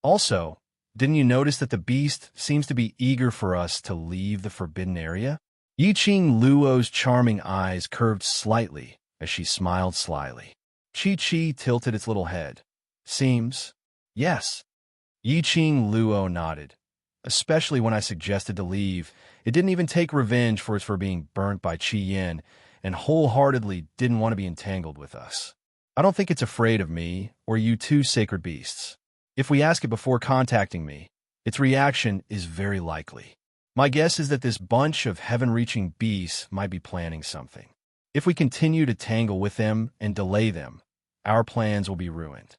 Also, didn't you notice that the beast seems to be eager for us to leave the forbidden area? Yi-Ching Luo's charming eyes curved slightly as she smiled slyly. Chi-Chi tilted its little head. Seems, yes. Yi-Ching Luo nodded. Especially when I suggested to leave, it didn't even take revenge for us for being burnt by Chi-Yin and wholeheartedly didn't want to be entangled with us. I don't think it's afraid of me or you 2 sacred beasts. If we ask it before contacting me, its reaction is very likely. My guess is that this bunch of heaven-reaching beasts might be planning something. If we continue to tangle with them and delay them, our plans will be ruined.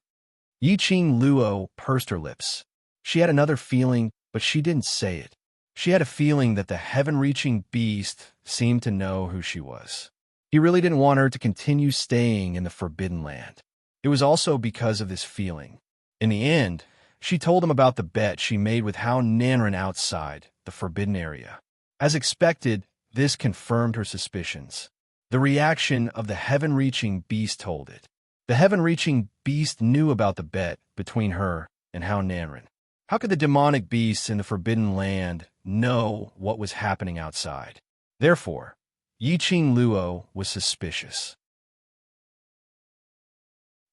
Yi-Ching Luo pursed her lips. She had another feeling, but she didn't say it. She had a feeling that the heaven-reaching beast seemed to know who she was. He really didn't want her to continue staying in the Forbidden Land. It was also because of this feeling. In the end, she told him about the bet she made with Hao Nanren outside the Forbidden Area. As expected, this confirmed her suspicions. The reaction of the heaven-reaching beast told it. The heaven-reaching beast knew about the bet between her and Hao Nanren. How could the demonic beasts in the Forbidden Land know what was happening outside? Therefore, Yi-Ching Luo was suspicious.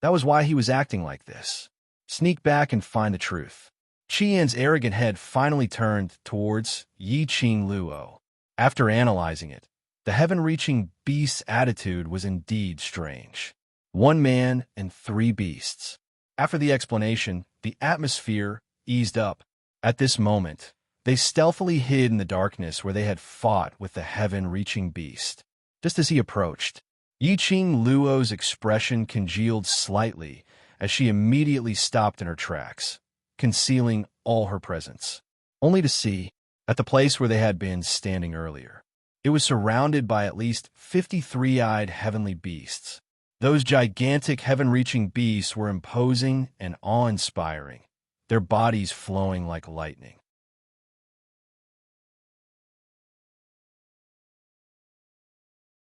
That was why he was acting like this. Sneak back and find the truth. Qian's arrogant head finally turned towards Yi-Ching Luo. After analyzing it, the heaven-reaching beast's attitude was indeed strange. 1 man and 3 beasts. After the explanation, the atmosphere eased up. At this moment, they stealthily hid in the darkness where they had fought with the heaven-reaching beast. Just as he approached, Yi-Ching Luo's expression congealed slightly as she immediately stopped in her tracks, concealing all her presence, only to see, at the place where they had been standing earlier, it was surrounded by at least 53-eyed heavenly beasts. Those gigantic heaven-reaching beasts were imposing and awe-inspiring, their bodies flowing like lightning.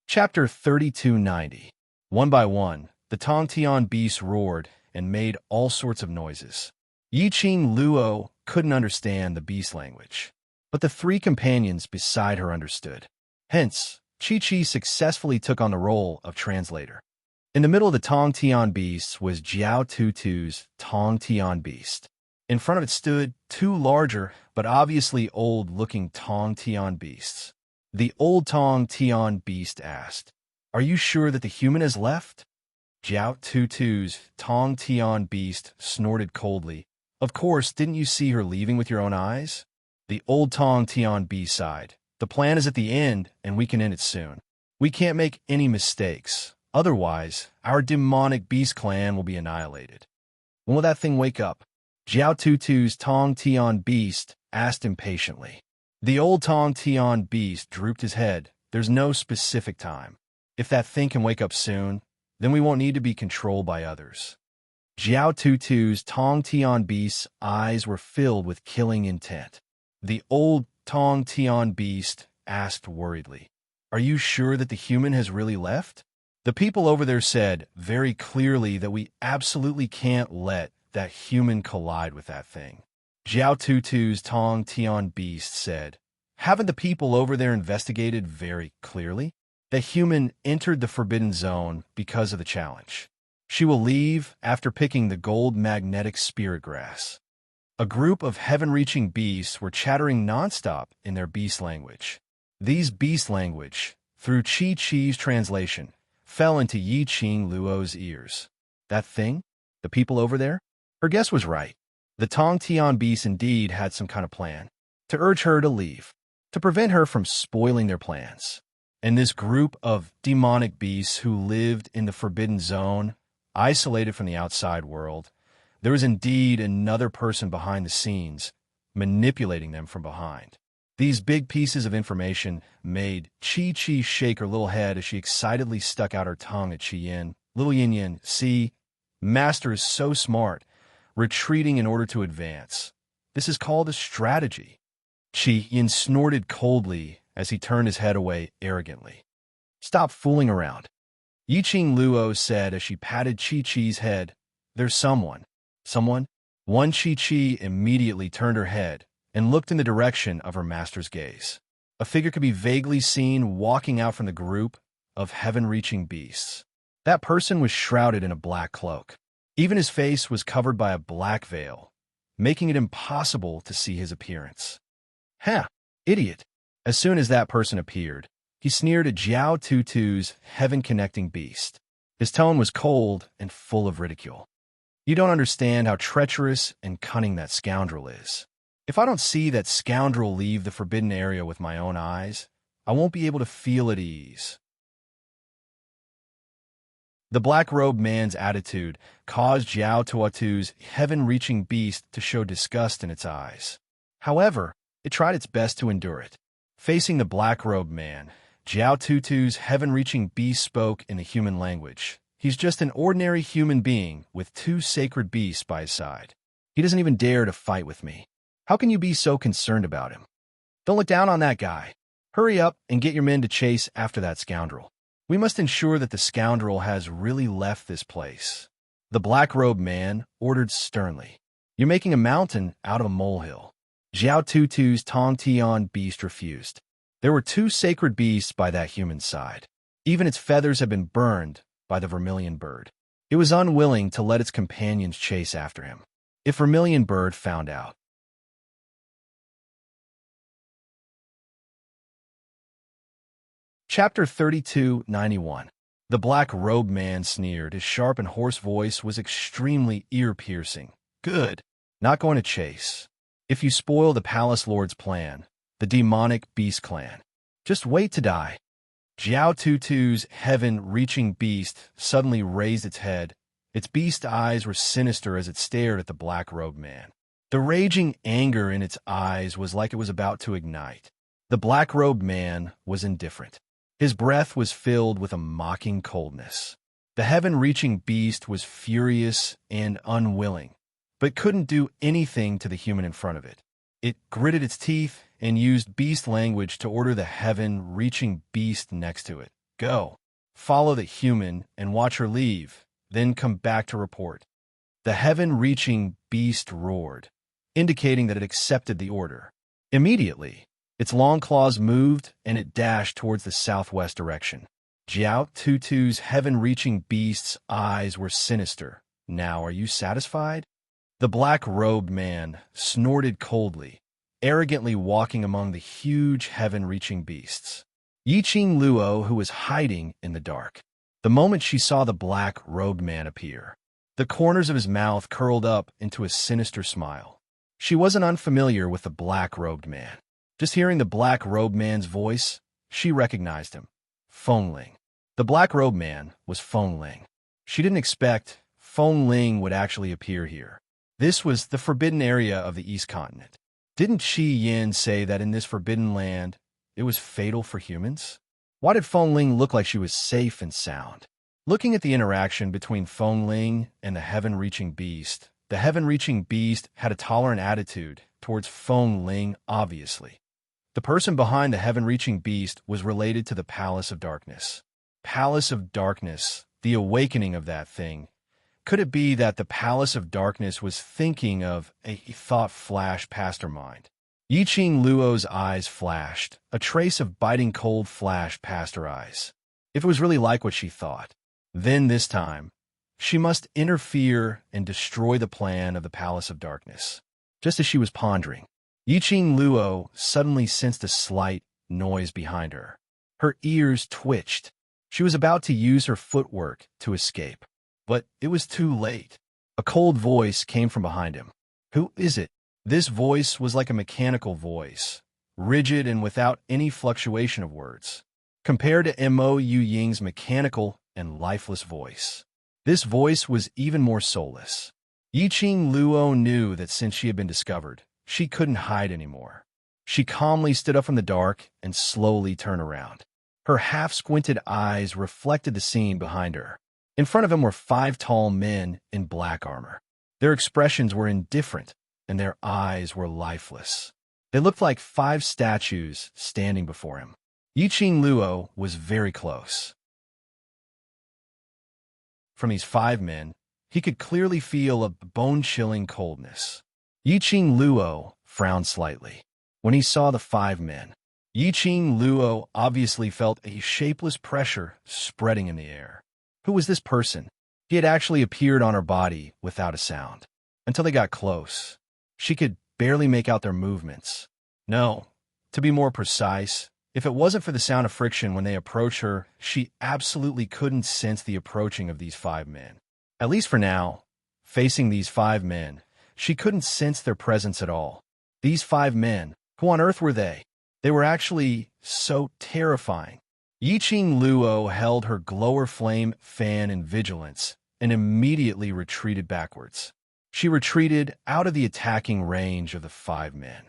Chapter 3290. One by one, the Tongtian beasts roared and made all sorts of noises. Yi-Ching Luo couldn't understand the beast language, but the 3 companions beside her understood. Hence, Chi-Chi successfully took on the role of translator. In the middle of the Tongtian beasts was Jiao Tutu's Tongtian beast. In front of it stood 2 larger but obviously old-looking Tongtian beasts. The old Tongtian beast asked, "Are you sure that the human has left?" Jiao Tutu's Tongtian beast snorted coldly. "Of course, didn't you see her leaving with your own eyes?" The old Tongtian beast sighed. "The plan is at the end, and we can end it soon. We can't make any mistakes. Otherwise, our demonic beast clan will be annihilated." "When will that thing wake up?" Jiao Tutu's Tongtian beast asked impatiently. The old Tongtian beast drooped his head. "There's no specific time. If that thing can wake up soon, then we won't need to be controlled by others." Jiao Tutu's Tongtian beast's eyes were filled with killing intent. The old Tongtian beast asked worriedly, "Are you sure that the human has really left?" The people over there said very clearly that we absolutely can't let that human collide with that thing. Jiao Tutu's Tong Tian beast said, haven't the people over there investigated very clearly? The human entered the forbidden zone because of the challenge. She will leave after picking the gold magnetic spirit grass. A group of heaven-reaching beasts were chattering nonstop in their beast language. These beast language, through Chi-Chi's translation, fell into Yi-Ching Luo's ears. That thing? The people over there? Her guess was right. The Tong Tian beasts indeed had some kind of plan, to urge her to leave, to prevent her from spoiling their plans. And this group of demonic beasts who lived in the forbidden zone, isolated from the outside world, there was indeed another person behind the scenes, manipulating them from behind. These big pieces of information made Chi-Chi shake her little head as she excitedly stuck out her tongue at Chi-Yin. Little Yin-Yin, see, Master is so smart, retreating in order to advance. This is called a strategy. Chi-Yin snorted coldly as he turned his head away arrogantly. Stop fooling around. Yi-Ching Luo said as she patted Chi-Chi's head. There's someone. Someone? One Chi-Chi immediately turned her head and looked in the direction of her master's gaze. A figure could be vaguely seen walking out from the group of heaven-reaching beasts. That person was shrouded in a black cloak. Even his face was covered by a black veil, making it impossible to see his appearance. Ha! Idiot! As soon as that person appeared, he sneered at Jiao Tutu's heaven-connecting beast. His tone was cold and full of ridicule. You don't understand how treacherous and cunning that scoundrel is. If I don't see that scoundrel leave the forbidden area with my own eyes, I won't be able to feel at ease. The black-robed man's attitude caused Jiao Tutu's heaven-reaching beast to show disgust in its eyes. However, it tried its best to endure it. Facing the black-robed man, Jiao Tutu's heaven-reaching beast spoke in the human language. He's just an ordinary human being with two sacred beasts by his side. He doesn't even dare to fight with me. How can you be so concerned about him? Don't look down on that guy. Hurry up and get your men to chase after that scoundrel. We must ensure that the scoundrel has really left this place. The black-robed man ordered sternly. You're making a mountain out of a molehill. Jiao Tutu's Tong Tian beast refused. There were two sacred beasts by that human side. Even its feathers had been burned by the vermilion bird. It was unwilling to let its companions chase after him. If vermilion bird found out. Chapter 32:91. The black-robed man sneered. His sharp and hoarse voice was extremely ear-piercing. Good. Not going to chase. If you spoil the palace lord's plan, the demonic beast clan, just wait to die. Jiao Tutu's heaven-reaching beast suddenly raised its head. Its beast eyes were sinister as it stared at the black-robed man. The raging anger in its eyes was like it was about to ignite. The black-robed man was indifferent. His breath was filled with a mocking coldness. The heaven-reaching beast was furious and unwilling, but couldn't do anything to the human in front of it. It gritted its teeth and used beast language to order the heaven-reaching beast next to it. Go. Follow the human and watch her leave, then come back to report. The heaven-reaching beast roared, indicating that it accepted the order. Immediately, its long claws moved and it dashed towards the southwest direction. Jiao Tutu's heaven-reaching beast's eyes were sinister. Now, are you satisfied? The black-robed man snorted coldly, arrogantly walking among the huge heaven-reaching beasts. Yi-Ching Luo, who was hiding in the dark. The moment she saw the black-robed man appear, the corners of his mouth curled up into a sinister smile. She wasn't unfamiliar with the black-robed man. Just hearing the black-robed man's voice, she recognized him. Feng Ling. The black-robed man was Feng Ling. She didn't expect Feng Ling would actually appear here. This was the forbidden area of the East Continent. Didn't Chi-Yin say that in this forbidden land, it was fatal for humans? Why did Feng Ling look like she was safe and sound? Looking at the interaction between Feng Ling and the heaven-reaching beast, the heaven-reaching beast had a tolerant attitude towards Feng Ling, obviously. The person behind the heaven-reaching beast was related to the Palace of Darkness. Palace of Darkness, the awakening of that thing. Could it be that the Palace of Darkness was thinking of a thought flash past her mind? Yiqing Luo's eyes flashed. A trace of biting cold flashed past her eyes. If it was really like what she thought, then this time, she must interfere and destroy the plan of the Palace of Darkness. Just as she was pondering, Yiqing Luo suddenly sensed a slight noise behind her. Her ears twitched. She was about to use her footwork to escape. But it was too late. A cold voice came from behind him. Who is it? This voice was like a mechanical voice, rigid and without any fluctuation of words, compared to Mo Ying's mechanical and lifeless voice. This voice was even more soulless. Yiqing Luo knew that since she had been discovered, she couldn't hide anymore. She calmly stood up from the dark and slowly turned around. Her half-squinted eyes reflected the scene behind her. In front of him were 5 tall men in black armor. Their expressions were indifferent, and their eyes were lifeless. They looked like 5 statues standing before him. Yiqing Luo was very close. From these 5 men, he could clearly feel a bone-chilling coldness. Yiqing Luo frowned slightly when he saw the 5 men. Yiqing Luo obviously felt a shapeless pressure spreading in the air. Who was this person? He had actually appeared on her body without a sound. Until they got close, she could barely make out their movements. No, to be more precise, if it wasn't for the sound of friction when they approached her, she absolutely couldn't sense the approaching of these 5 men. At least for now, facing these 5 men, she couldn't sense their presence at all. These 5 men, who on earth were they? They were actually so terrifying. Yiqing Luo held her glower flame fan in vigilance and immediately retreated backwards. She retreated out of the attacking range of the 5 men.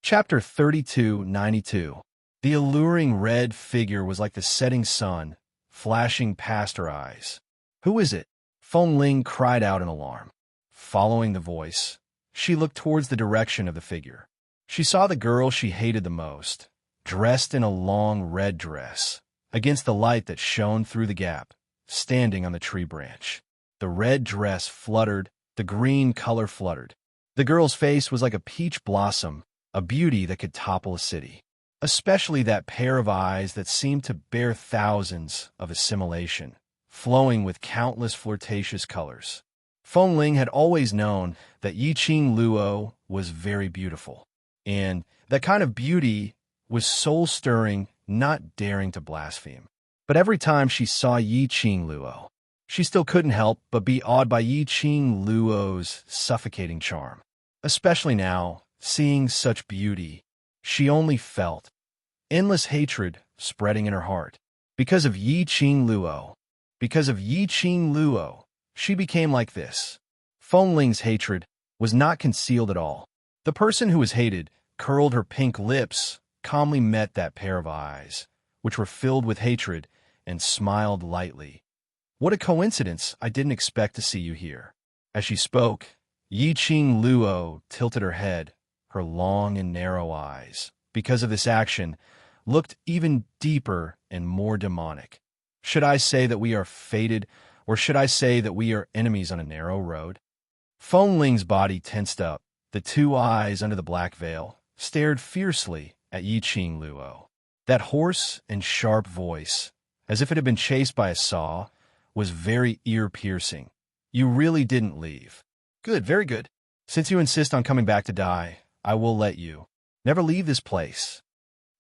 Chapter 3292. The alluring red figure was like the setting sun, flashing past her eyes. Who is it? Fengling cried out in alarm. Following the voice, she looked towards the direction of the figure. She saw the girl she hated the most, dressed in a long red dress, against the light that shone through the gap, standing on the tree branch. The red dress fluttered, the green color fluttered. The girl's face was like a peach blossom, a beauty that could topple a city. Especially that pair of eyes that seemed to bear thousands of assimilation, flowing with countless flirtatious colors. Fengling had always known that Yiqing Luo was very beautiful, and that kind of beauty was soul-stirring, not daring to blaspheme. But every time she saw Yiqing Luo, she still couldn't help but be awed by Yiqing Luo's suffocating charm. Especially now, seeing such beauty, she only felt endless hatred spreading in her heart. Because of Yiqing Luo, she became like this. Fengling's hatred was not concealed at all. The person who was hated curled her pink lips, calmly met that pair of eyes, which were filled with hatred, and smiled lightly. What a coincidence, I didn't expect to see you here. As she spoke, Yiqing Luo tilted her head. Her long and narrow eyes, because of this action, looked even deeper and more demonic. Should I say that we are fated, or should I say that we are enemies on a narrow road? Fengling's body tensed up. The 2 eyes under the black veil stared fiercely at Yiqing Luo. That hoarse and sharp voice, as if it had been chased by a saw, was very ear-piercing. You really didn't leave. Good, very good. Since you insist on coming back to die, I will let you. Never leave this place.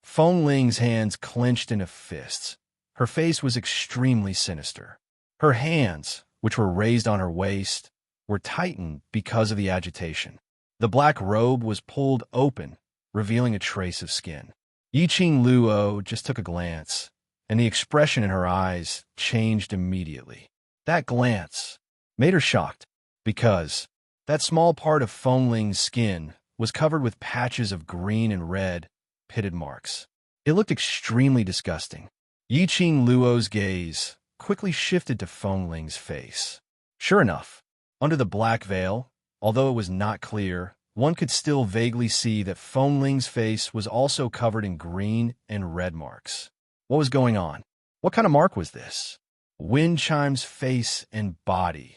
Fengling's hands clenched into fists. Her face was extremely sinister. Her hands, which were raised on her waist, were tightened because of the agitation. The black robe was pulled open, revealing a trace of skin. Yiqing Luo just took a glance, and the expression in her eyes changed immediately. That glance made her shocked, because that small part of Fengling's skin was covered with patches of green and red, pitted marks. It looked extremely disgusting. Yiqing Luo's gaze quickly shifted to Fengling's face. Sure enough, under the black veil, although it was not clear, one could still vaguely see that Feng Ling's face was also covered in green and red marks. What was going on? What kind of mark was this? Wind Chime's face and body.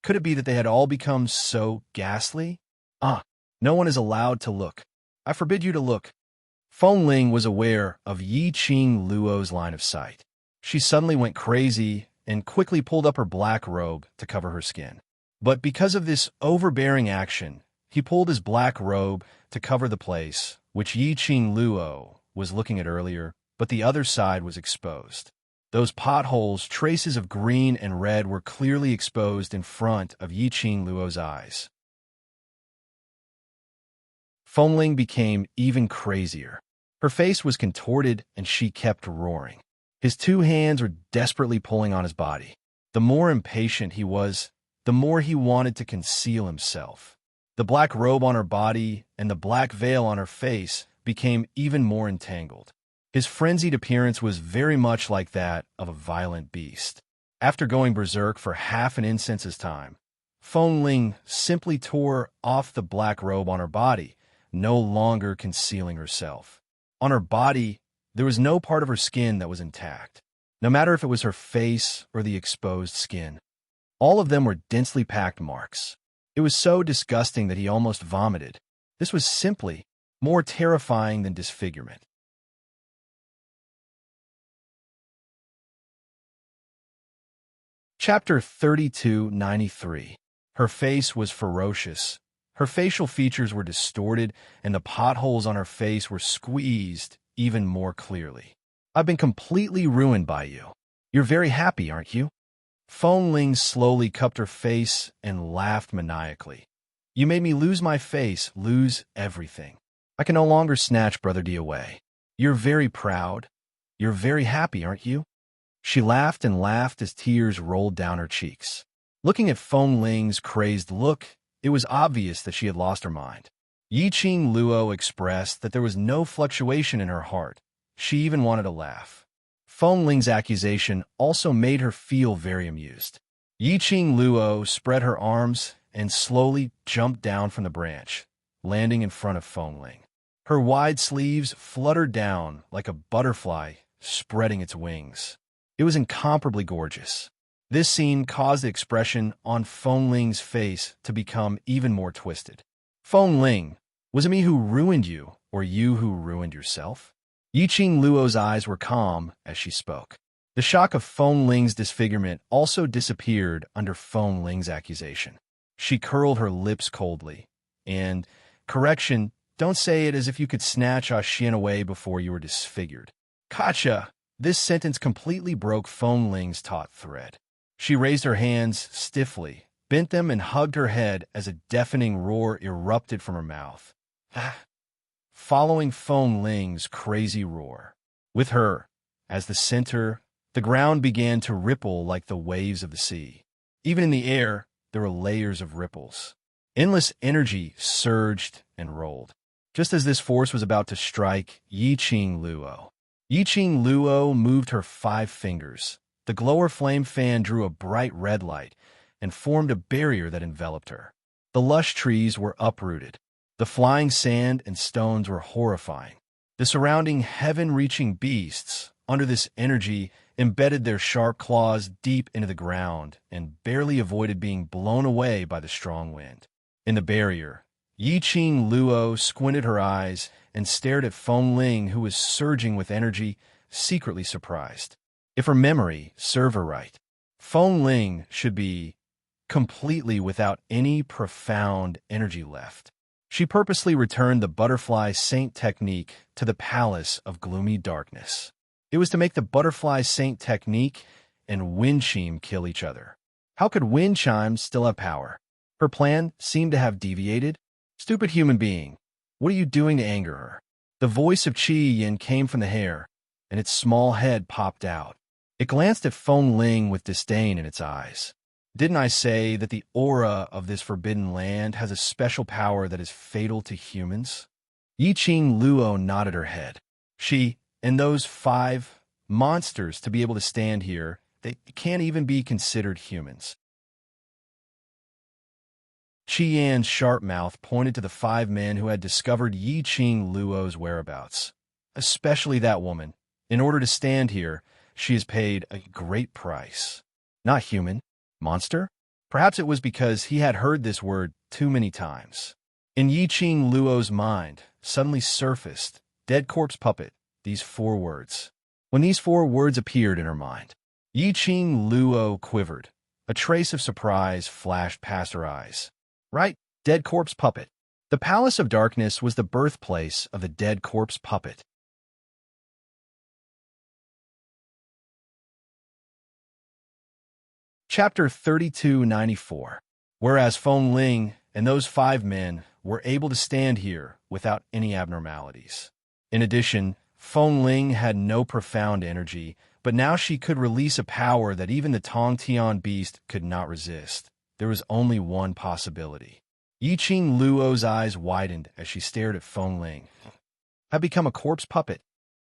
Could it be that they had all become so ghastly? No one is allowed to look. I forbid you to look. Feng Ling was aware of Yi Qing Luo's line of sight. She suddenly went crazy and quickly pulled up her black robe to cover her skin. But because of this overbearing action, he pulled his black robe to cover the place which Yi Qing Luo was looking at earlier, but the other side was exposed. Those potholes, traces of green and red, were clearly exposed in front of Yi Qing Luo's eyes. Feng Ling became even crazier. Her face was contorted and she kept roaring. His two hands were desperately pulling on his body. The more impatient he was, the more he wanted to conceal himself. The black robe on her body and the black veil on her face became even more entangled. His frenzied appearance was very much like that of a violent beast. After going berserk for half an instant's time, Feng Ling simply tore off the black robe on her body, no longer concealing herself. On her body, there was no part of her skin that was intact, no matter if it was her face or the exposed skin. All of them were densely packed marks. It was so disgusting that he almost vomited. This was simply more terrifying than disfigurement. Chapter 3293. Her face was ferocious. Her facial features were distorted, and the potholes on her face were squeezed even more clearly. I've been completely ruined by you. You're very happy, aren't you? Feng Ling slowly cupped her face and laughed maniacally. You made me lose my face, lose everything. I can no longer snatch Brother D away. You're very proud. You're very happy, aren't you? She laughed and laughed as tears rolled down her cheeks. Looking at Feng Ling's crazed look, it was obvious that she had lost her mind. Yi Qing Luo expressed that there was no fluctuation in her heart. She even wanted to laugh. Feng Ling's accusation also made her feel very amused. Yi Qing Luo spread her arms and slowly jumped down from the branch, landing in front of Feng Ling. Her wide sleeves fluttered down like a butterfly spreading its wings. It was incomparably gorgeous. This scene caused the expression on Feng Ling's face to become even more twisted. Feng Ling, was it me who ruined you, or you who ruined yourself? Yi Qing Luo's eyes were calm as she spoke. The shock of Feng Ling's disfigurement also disappeared under Feng Ling's accusation. She curled her lips coldly. And, correction, don't say it as if you could snatch Ah Xian away before you were disfigured. Gotcha! This sentence completely broke Feng Ling's taut thread. She raised her hands stiffly, bent them, and hugged her head as a deafening roar erupted from her mouth. Following Feng Ling's crazy roar. With her, as the center, the ground began to ripple like the waves of the sea. Even in the air, there were layers of ripples. Endless energy surged and rolled. Just as this force was about to strike Yi Qing Luo. Yi Qing Luo moved her 5 fingers. The glower flame fan drew a bright red light and formed a barrier that enveloped her. The lush trees were uprooted. The flying sand and stones were horrifying. The surrounding heaven-reaching beasts, under this energy, embedded their sharp claws deep into the ground and barely avoided being blown away by the strong wind. In the barrier, Yi Qing Luo squinted her eyes and stared at Feng Ling, who was surging with energy, secretly surprised. If her memory served her right, Feng Ling should be completely without any profound energy left. She purposely returned the butterfly saint technique to the palace of gloomy darkness. It was to make the butterfly saint technique and wind chime kill each other. How could wind chimes still have power? Her plan seemed to have deviated. Stupid human being, what are you doing to anger her? The voice of Qi Yin came from the hair, and its small head popped out. It glanced at Feng Ling with disdain in its eyes. Didn't I say that the aura of this forbidden land has a special power that is fatal to humans? Yi Qing Luo nodded her head. She and those 5 monsters to be able to stand here, they can't even be considered humans. Qi Yan's sharp mouth pointed to the 5 men who had discovered Yi Qing Luo's whereabouts. Especially that woman. In order to stand here, she has paid a great price. Not human. Monster? Perhaps it was because he had heard this word too many times. In Yi Qing Luo's mind, suddenly surfaced, dead corpse puppet, these 4 words. When these 4 words appeared in her mind, Yi Qing Luo quivered. A trace of surprise flashed past her eyes. Right, dead corpse puppet. The Palace of Darkness was the birthplace of the dead corpse puppet. Chapter 3294. Whereas Feng Ling and those 5 men were able to stand here without any abnormalities. In addition, Feng Ling had no profound energy, but now she could release a power that even the Tong Tian beast could not resist. There was only one possibility. Yi Qing Luo's eyes widened as she stared at Feng Ling. Had become a corpse puppet.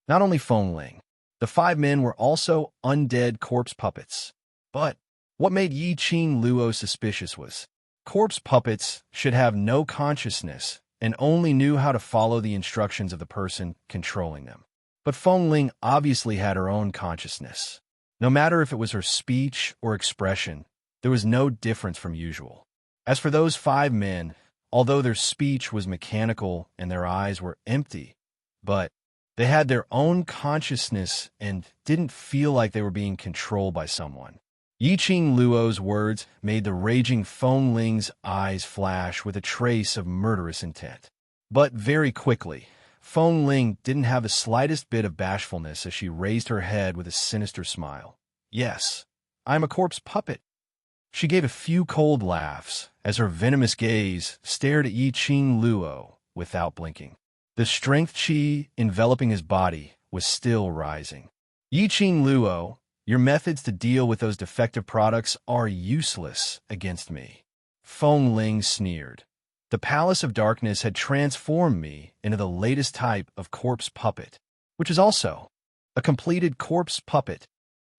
Not only Feng Ling, the 5 men were also undead corpse puppets. But what made Yi Qing Luo suspicious was, corpse puppets should have no consciousness and only knew how to follow the instructions of the person controlling them. But Feng Ling obviously had her own consciousness. No matter if it was her speech or expression, there was no difference from usual. As for those 5 men, although their speech was mechanical and their eyes were empty, but they had their own consciousness and didn't feel like they were being controlled by someone. Yi Qing Luo's words made the raging Feng Ling's eyes flash with a trace of murderous intent. But very quickly, Feng Ling didn't have the slightest bit of bashfulness as she raised her head with a sinister smile. Yes, I'm a corpse puppet. She gave a few cold laughs as her venomous gaze stared at Yi Qing Luo without blinking. The strength qi enveloping his body was still rising. Yi Qing Luo, your methods to deal with those defective products are useless against me. Feng Ling sneered. The Palace of Darkness had transformed me into the latest type of corpse puppet, which is also a completed corpse puppet.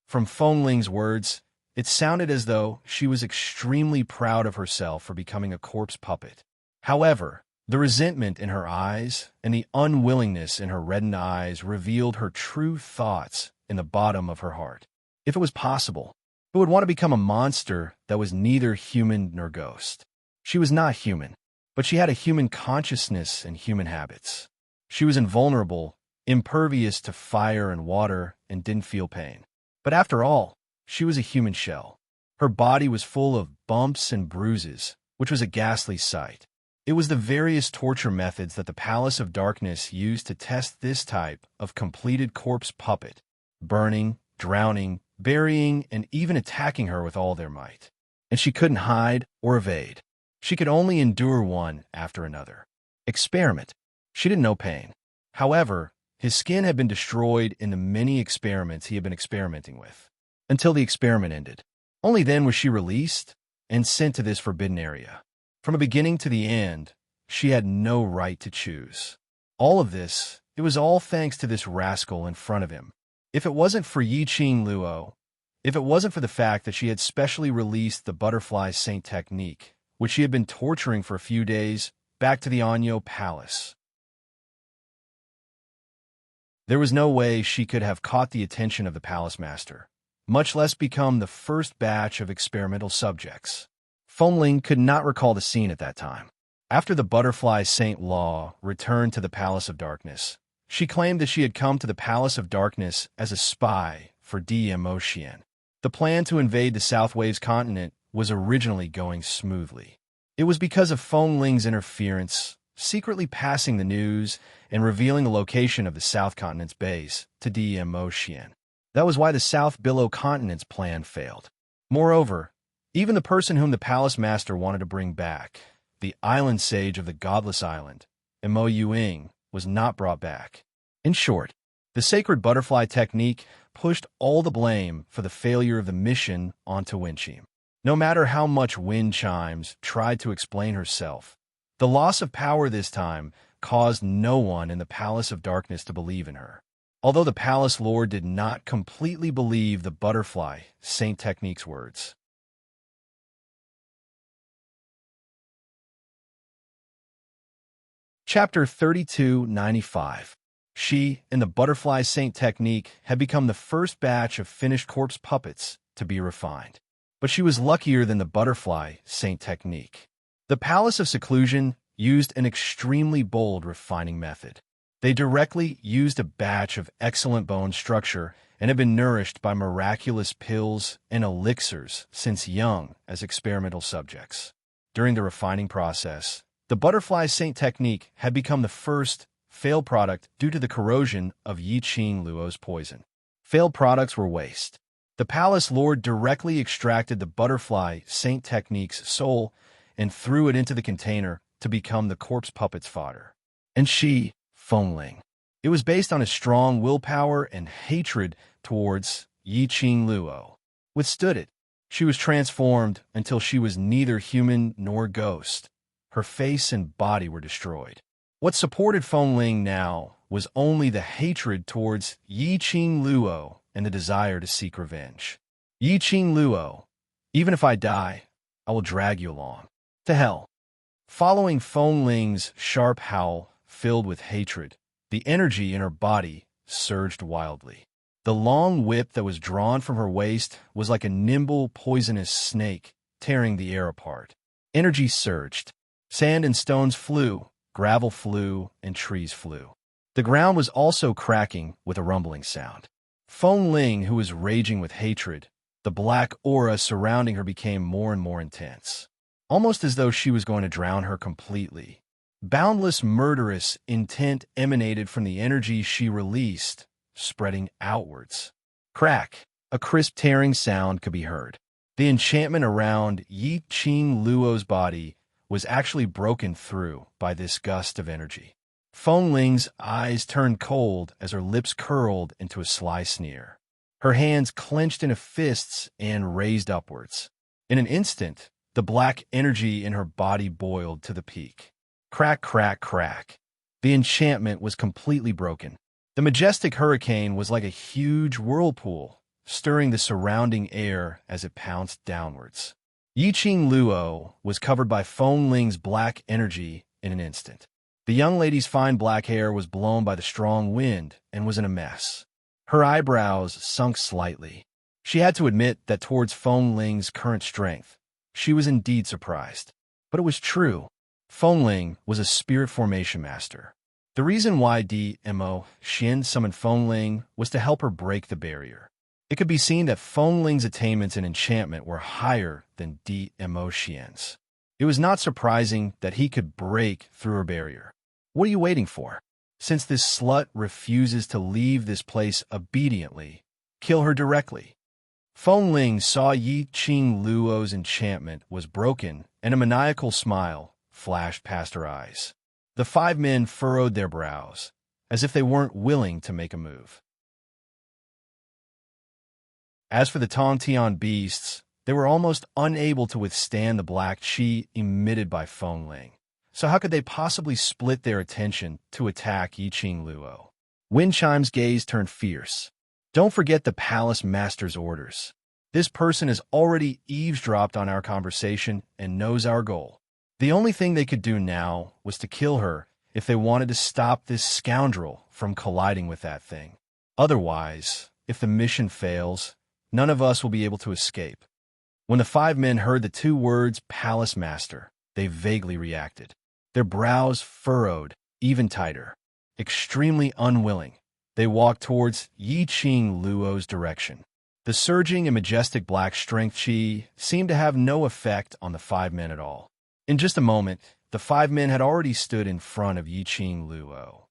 From Feng Ling's words, it sounded as though she was extremely proud of herself for becoming a corpse puppet. However, the resentment in her eyes and the unwillingness in her reddened eyes revealed her true thoughts in the bottom of her heart. If it was possible, who would want to become a monster that was neither human nor ghost? She was not human, but she had a human consciousness and human habits. She was invulnerable, impervious to fire and water, and didn't feel pain. But after all, she was a human shell. Her body was full of bumps and bruises, which was a ghastly sight. It was the various torture methods that the Palace of Darkness used to test this type of completed corpse puppet, burning, drowning, burying, and even attacking her with all their might. And she couldn't hide or evade. She could only endure one after another. Experiment. She didn't know pain. However, his skin had been destroyed in the many experiments he had been experimenting with. Until the experiment ended. Only then was she released and sent to this forbidden area. From the beginning to the end, she had no right to choose. All of this, it was all thanks to this rascal in front of him. If it wasn't for Yi Qing Luo, if it wasn't for the fact that she had specially released the butterfly saint technique, which she had been torturing for a few days, back to the Anyo Palace, there was no way she could have caught the attention of the palace master, much less become the first batch of experimental subjects. Feng Ling could not recall the scene at that time. After the butterfly Saint Law returned to the Palace of Darkness, she claimed that she had come to the Palace of Darkness as a spy for Immerse. The plan to invade the South Waves continent was originally going smoothly. It was because of Feng Ling's interference, secretly passing the news and revealing the location of the South Continent's base to Immerse. That was why the South Billow Continent's plan failed. Moreover, even the person whom the palace master wanted to bring back, the island sage of the godless island, Mo Yuing, was not brought back. In short, the sacred butterfly technique pushed all the blame for the failure of the mission onto Wenqi. No matter how much Wind Chimes tried to explain herself, the loss of power this time caused no one in the Palace of Darkness to believe in her. Although the palace lord did not completely believe the butterfly saint technique's words. Chapter 3295. She and the Butterfly Saint technique had become the first batch of finished corpse puppets to be refined. But she was luckier than the Butterfly Saint technique. The Palace of Seclusion used an extremely bold refining method. They directly used a batch of excellent bone structure and had been nourished by miraculous pills and elixirs since young as experimental subjects. During the refining process, the Butterfly Saint technique had become the first failed product due to the corrosion of Yi-Ching Luo's poison. Failed products were waste. The palace lord directly extracted the Butterfly Saint technique's soul and threw it into the container to become the corpse puppet's fodder. And she, Fengling. It was based on his strong willpower and hatred towards Yi-Ching Luo. Withstood it. She was transformed until she was neither human nor ghost. Her face and body were destroyed. What supported Fengling now was only the hatred towards Yi-Ching Luo and the desire to seek revenge. Yi-Ching Luo, even if I die, I will drag you along. To hell. Following Fengling's sharp howl, filled with hatred, the energy in her body surged wildly. The long whip that was drawn from her waist was like a nimble, poisonous snake, tearing the air apart. Energy surged. Sand and stones flew, gravel flew, and trees flew. The ground was also cracking with a rumbling sound. Fengling, who was raging with hatred, the black aura surrounding her became more and more intense, almost as though she was going to drown her completely. Boundless murderous intent emanated from the energy she released, spreading outwards. Crack! A crisp tearing sound could be heard. The enchantment around Yi-Ching Luo's body was actually broken through by this gust of energy. Fengling's eyes turned cold as her lips curled into a sly sneer. Her hands clenched into fists and raised upwards. In an instant, the black energy in her body boiled to the peak. Crack, crack, crack. The enchantment was completely broken. The majestic hurricane was like a huge whirlpool, stirring the surrounding air as it pounced downwards. Yi-Ching Luo was covered by Fengling's black energy in an instant. The young lady's fine black hair was blown by the strong wind and was in a mess. Her eyebrows sunk slightly. She had to admit that towards Fengling's current strength, she was indeed surprised. But it was true. Fengling was a spirit formation master. The reason why Mo Xian summoned Fengling was to help her break the barrier. It could be seen that Fengling's attainments in enchantment were higher than Mo Xian's. It was not surprising that he could break through her barrier. What are you waiting for? Since this slut refuses to leave this place obediently, kill her directly. Fengling saw Yi-Ching Luo's enchantment was broken, and a maniacal smile flashed past her eyes. The 5 men furrowed their brows, as if they weren't willing to make a move. As for the Tongtian beasts, they were almost unable to withstand the black qi emitted by Fengling. So how could they possibly split their attention to attack Yi-Ching Luo? Wind Chime's gaze turned fierce. Don't forget the palace master's orders. This person has already eavesdropped on our conversation and knows our goal. The only thing they could do now was to kill her if they wanted to stop this scoundrel from colliding with that thing. Otherwise, if the mission fails, none of us will be able to escape. When the 5 men heard the 2 words palace master, they vaguely reacted. Their brows furrowed even tighter. Extremely unwilling, they walked towards Yi-Ching Luo's direction. The surging and majestic black strength qi seemed to have no effect on the 5 men at all. In just a moment, the 5 men had already stood in front of Yi-Ching Luo.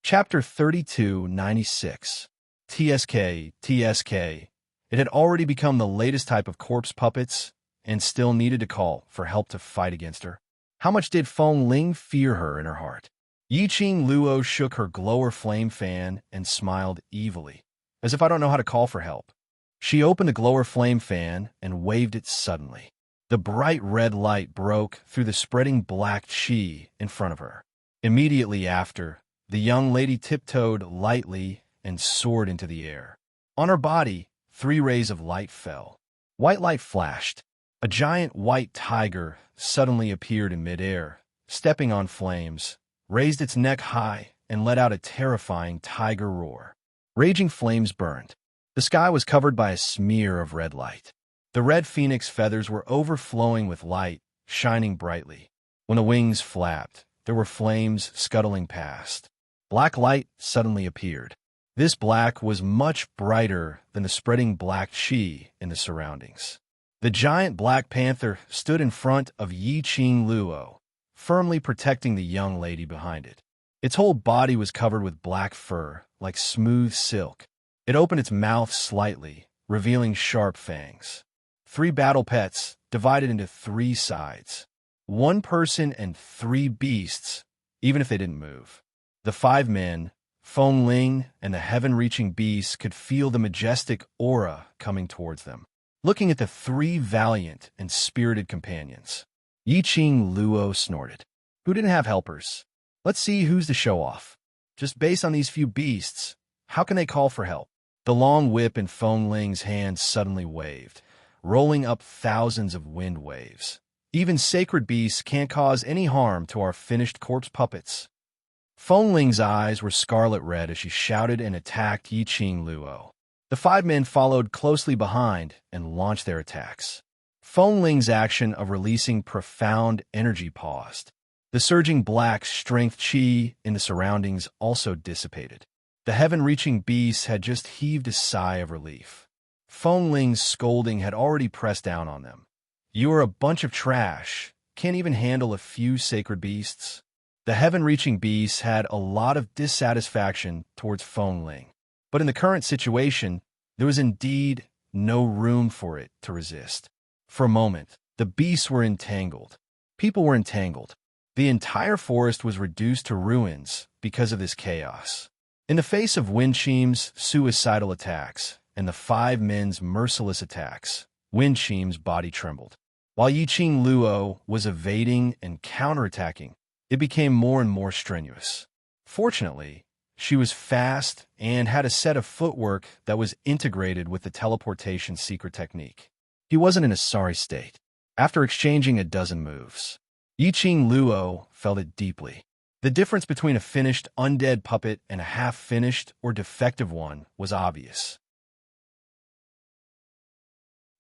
Chapter 3296. TSK. It had already become the latest type of corpse puppets and still needed to call for help to fight against her. How much did Fengling fear her in her heart? Yi-Ching Luo shook her glower flame fan and smiled evilly, as if I don't know how to call for help. She opened the glower flame fan and waved it suddenly. The bright red light broke through the spreading black qi in front of her. Immediately after, the young lady tiptoed lightly and soared into the air. On her body, 3 rays of light fell. White light flashed. A giant white tiger suddenly appeared in midair, stepping on flames, raised its neck high, and let out a terrifying tiger roar. Raging flames burned. The sky was covered by a smear of red light. The red phoenix feathers were overflowing with light, shining brightly. When the wings flapped, there were flames scuttling past. Black light suddenly appeared. This black was much brighter than the spreading black chi in the surroundings. The giant black panther stood in front of Yi Qing Luo, firmly protecting the young lady behind it. Its whole body was covered with black fur, like smooth silk. It opened its mouth slightly, revealing sharp fangs. 3 battle pets, divided into 3 sides. 1 person and 3 beasts, even if they didn't move. The 5 men, Feng Ling and the heaven-reaching beasts, could feel the majestic aura coming towards them. Looking at the 3 valiant and spirited companions, Yi Qing Luo snorted. Who didn't have helpers? Let's see who's the show-off. Just based on these few beasts, how can they call for help? The long whip in Feng Ling's hand suddenly waved, rolling up thousands of wind waves. Even sacred beasts can't cause any harm to our finished corpse puppets. Feng Ling's eyes were scarlet red as she shouted and attacked Yi Qing Luo. The 5 men followed closely behind and launched their attacks. Feng Ling's action of releasing profound energy paused. The surging black strength chi in the surroundings also dissipated. The heaven-reaching beasts had just heaved a sigh of relief. Feng Ling's scolding had already pressed down on them. You are a bunch of trash. Can't even handle a few sacred beasts. The heaven-reaching beasts had a lot of dissatisfaction towards Feng Ling. But in the current situation, there was indeed no room for it to resist. For a moment, the beasts were entangled. People were entangled. The entire forest was reduced to ruins because of this chaos. In the face of Wen Qim's suicidal attacks and the 5 men's merciless attacks, Wen Qim's body trembled. While Yi Qing Luo was evading and counterattacking, it became more and more strenuous. Fortunately, she was fast and had a set of footwork that was integrated with the teleportation secret technique. He wasn't in a sorry state. After exchanging a dozen moves, Yi Qing Luo felt it deeply. The difference between a finished undead puppet and a half-finished or defective one was obvious.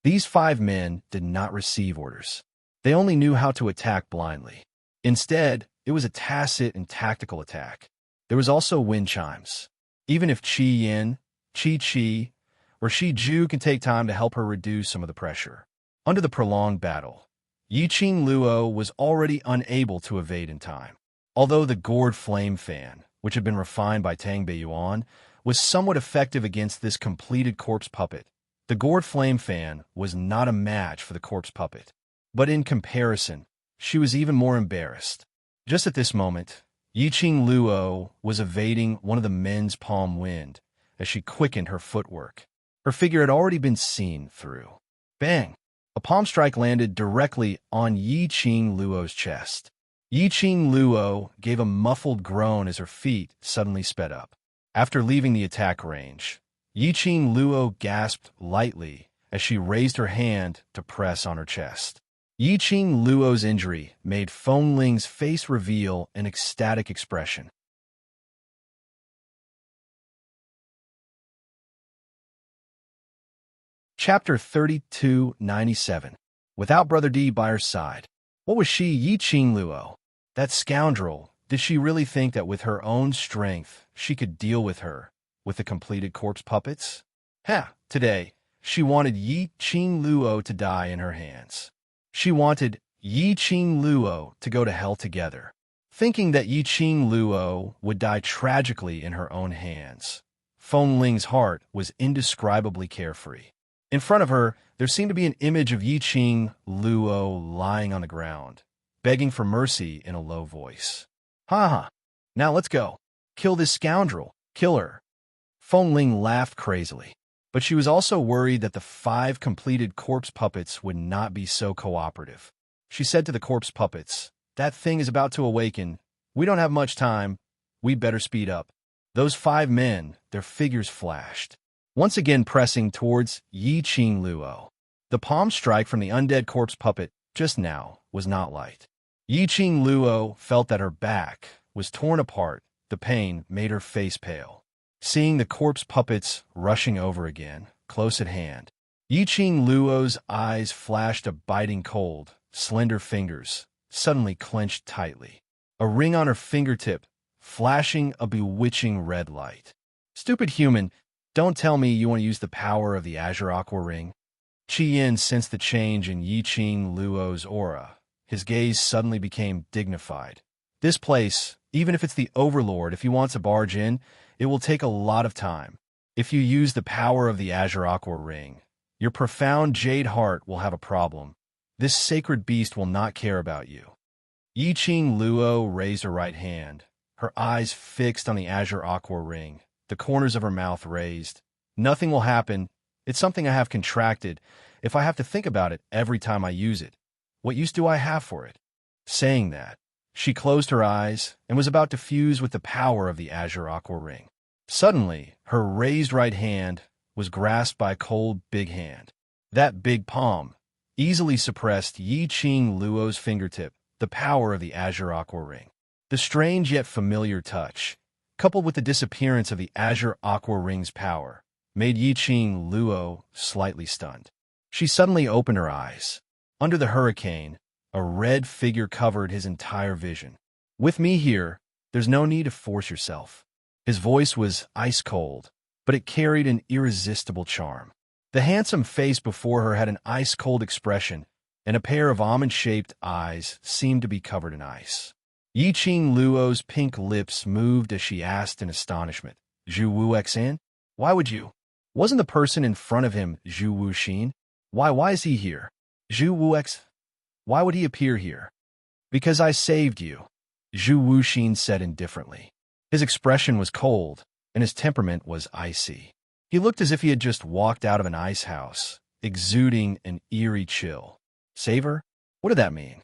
These 5 men did not receive orders. They only knew how to attack blindly. Instead, it was a tacit and tactical attack. There was also wind chimes. Even if Qi Yin, Qi Qi, or Shi Ju can take time to help her reduce some of the pressure. Under the prolonged battle, Yi Qing Luo was already unable to evade in time. Although the gourd flame fan, which had been refined by Tang Beiyuan, was somewhat effective against this completed corpse puppet, the gourd flame fan was not a match for the corpse puppet. But in comparison, she was even more embarrassed. Just at this moment, Yi Qing Luo was evading one of the men's palm wind as she quickened her footwork. Her figure had already been seen through. Bang! A palm strike landed directly on Yi Qing Luo's chest. Yi Qing Luo gave a muffled groan as her feet suddenly sped up. After leaving the attack range, Yi Qing Luo gasped lightly as she raised her hand to press on her chest. Yi Qing Luo's injury made Feng Ling's face reveal an ecstatic expression. Chapter 3297. Without Brother D by her side. What was she, Yi Qing Luo? That scoundrel, did she really think that with her own strength she could deal with her, with the completed corpse puppets? Today, she wanted Yi Qing Luo to die in her hands. She wanted Yi Qing Luo to go to hell together. Thinking that Yi Qing Luo would die tragically in her own hands, Feng Ling's heart was indescribably carefree. In front of her, there seemed to be an image of Yi Qing Luo lying on the ground, begging for mercy in a low voice. Now let's go. Kill this scoundrel. Kill her. Feng Ling laughed crazily. But she was also worried that the 5 completed corpse puppets would not be so cooperative. She said to the corpse puppets, "That thing is about to awaken. We don't have much time. We'd better speed up." Those 5 men, their figures flashed, once again pressing towards Yi Qing Luo. The palm strike from the undead corpse puppet just now was not light. Yi Qing Luo felt that her back was torn apart. The pain made her face pale. Seeing the corpse puppets rushing over again, close at hand, Yi Qing Luo's eyes flashed a biting cold. Slender fingers suddenly clenched tightly. A ring on her fingertip, flashing a bewitching red light. Stupid human, don't tell me you want to use the power of the Azure Aqua Ring. Qi Yin sensed the change in Yi Qing Luo's aura. His gaze suddenly became dignified. This place, even if it's the Overlord, if he wants to barge in, it will take a lot of time. If you use the power of the Azure Aqua Ring, your profound jade heart will have a problem. This sacred beast will not care about you. Yi Qing Luo raised her right hand, her eyes fixed on the Azure Aqua Ring, the corners of her mouth raised. Nothing will happen. It's something I have contracted. If I have to think about it every time I use it, what use do I have for it? Saying that, she closed her eyes and was about to fuse with the power of the Azure Aqua Ring. Suddenly, her raised right hand was grasped by a cold, big hand. That big palm easily suppressed Yi Qing Luo's fingertip, the power of the Azure Aqua Ring. The strange yet familiar touch, coupled with the disappearance of the Azure Aqua Ring's power, made Yi Qing Luo slightly stunned. She suddenly opened her eyes. Under the hurricane, a red figure covered his entire vision. With me here, there's no need to force yourself. His voice was ice cold, but it carried an irresistible charm. The handsome face before her had an ice-cold expression, and a pair of almond-shaped eyes seemed to be covered in ice. Yi Qing Luo's pink lips moved as she asked in astonishment, Zhu Wuxan? Why would you? Wasn't the person in front of him Zhu Wuxin? Why is he here? Zhu Wux? Why would he appear here? Because I saved you, Zhu Wuxin said indifferently. His expression was cold, and his temperament was icy. He looked as if he had just walked out of an ice house, exuding an eerie chill. Save her? What did that mean?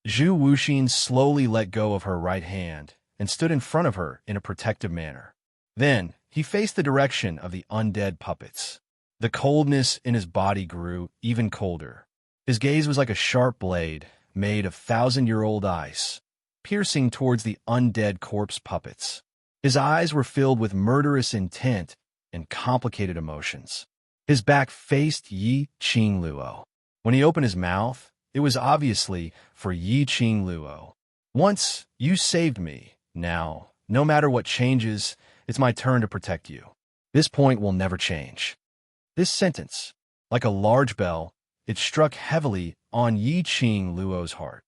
Zhu Wuxin slowly let go of her right hand and stood in front of her in a protective manner. Then, he faced the direction of the undead puppets. The coldness in his body grew even colder. His gaze was like a sharp blade made of thousand-year-old ice, piercing towards the undead corpse puppets. His eyes were filled with murderous intent and complicated emotions. His back faced Yi Qing Luo. When he opened his mouth, it was obviously for Yi Qing Luo. Once, you saved me. Now, no matter what changes, it's my turn to protect you. This point will never change. This sentence, like a large bell, it struck heavily on Yi Qing Luo's heart.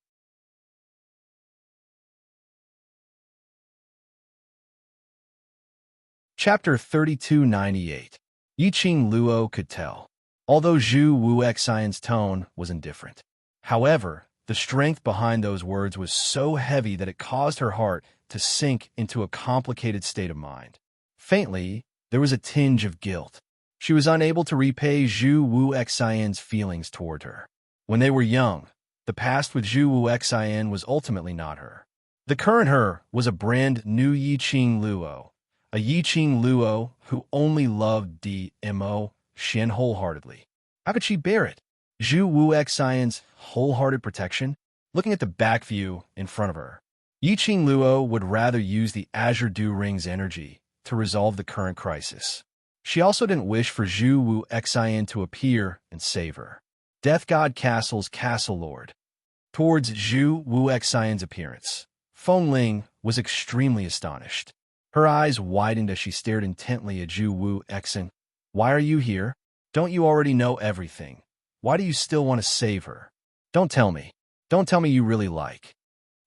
Chapter 3298. Yi Qing Luo could tell, although Zhu Wuxian's tone was indifferent. However, the strength behind those words was so heavy that it caused her heart to sink into a complicated state of mind. Faintly, there was a tinge of guilt. She was unable to repay Zhu Wuxian's feelings toward her. When they were young, the past with Zhu Wuxian was ultimately not her. The current her was a brand new Yi Qing Luo, a Yi Qing Luo who only loved Mo Shen wholeheartedly. How could she bear it? Zhu Wuxian's wholehearted protection? Looking at the back view in front of her, Yi Qing Luo would rather use the Azure Dew Ring's energy to resolve the current crisis. She also didn't wish for Zhu Wuxian to appear and save her. Death God Castle's Castle Lord. Towards Zhu Wuxian's appearance, Feng Ling was extremely astonished. Her eyes widened as she stared intently at Zhu Wuxian. Why are you here? Don't you already know everything? Why do you still want to save her? Don't tell me. Don't tell me you really like.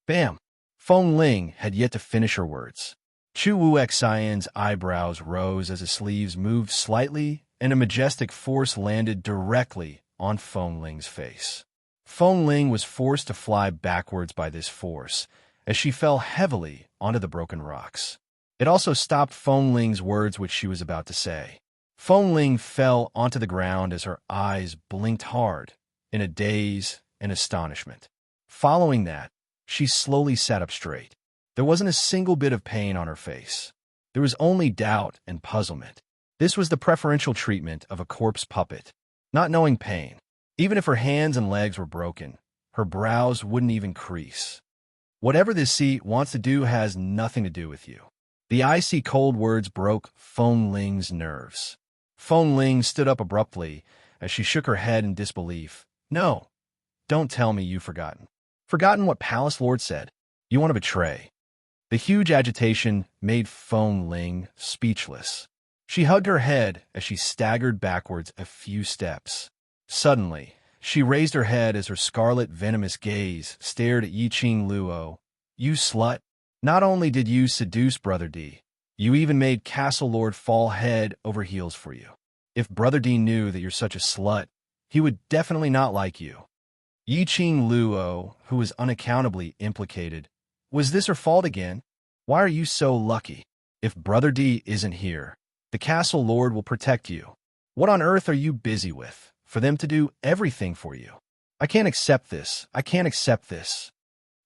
Bam! Feng Ling had yet to finish her words. Zhu Wuxian's eyebrows rose as his sleeves moved slightly, and a majestic force landed directly on Feng Ling's face. Feng Ling was forced to fly backwards by this force, as she fell heavily onto the broken rocks. It also stopped Feng Ling's words which she was about to say. Feng Ling fell onto the ground as her eyes blinked hard, in a daze and astonishment. Following that, she slowly sat up straight. There wasn't a single bit of pain on her face. There was only doubt and puzzlement. This was the preferential treatment of a corpse puppet. Not knowing pain. Even if her hands and legs were broken, her brows wouldn't even crease. Whatever this seat wants to do has nothing to do with you. The icy cold words broke Feng Ling's nerves. Feng Ling stood up abruptly as she shook her head in disbelief. No, don't tell me you've forgotten. Forgotten what Palace Lord said. You want to betray. The huge agitation made Feng Ling speechless. She hugged her head as she staggered backwards a few steps. Suddenly, she raised her head as her scarlet, venomous gaze stared at Yiqing Luo. You slut! Not only did you seduce Brother D, you even made Castle Lord fall head over heels for you. If Brother D knew that you're such a slut, he would definitely not like you. Yiqing Luo, who was unaccountably implicated, was this her fault again? Why are you so lucky? If Brother D isn't here, the Castle Lord will protect you. What on earth are you busy with, for them to do everything for you? I can't accept this. I can't accept this.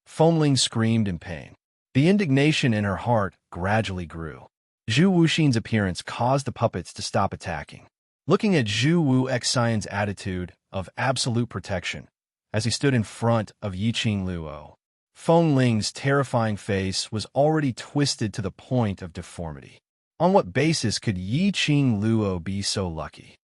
Feng Ling screamed in pain. The indignation in her heart gradually grew. Zhu Wuxin's appearance caused the puppets to stop attacking. Looking at Zhu Wu Xian's attitude of absolute protection, as he stood in front of Yiqing Luo, Feng Ling's terrifying face was already twisted to the point of deformity. On what basis could Yiqing Luo be so lucky?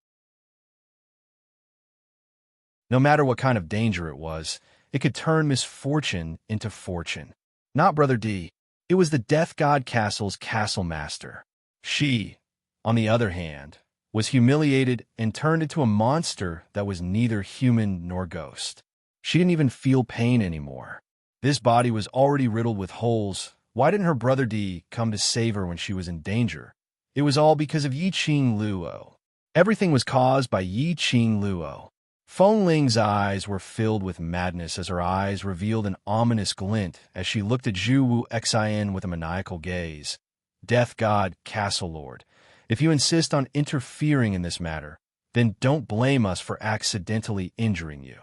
No matter what kind of danger it was, it could turn misfortune into fortune. Not Brother D. It was the Death God Castle's castle master. She, on the other hand, was humiliated and turned into a monster that was neither human nor ghost. She didn't even feel pain anymore. This body was already riddled with holes. Why didn't her Brother D come to save her when she was in danger? It was all because of Yiqing Luo. Everything was caused by Yiqing Luo. Feng Ling's eyes were filled with madness as her eyes revealed an ominous glint as she looked at Zhu Wu Xian with a maniacal gaze. Death God, Castle Lord, if you insist on interfering in this matter, then don't blame us for accidentally injuring you.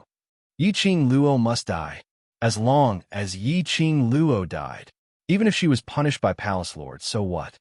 Yiqing Luo must die. As long as Yiqing Luo died, even if she was punished by Palace Lord, so what?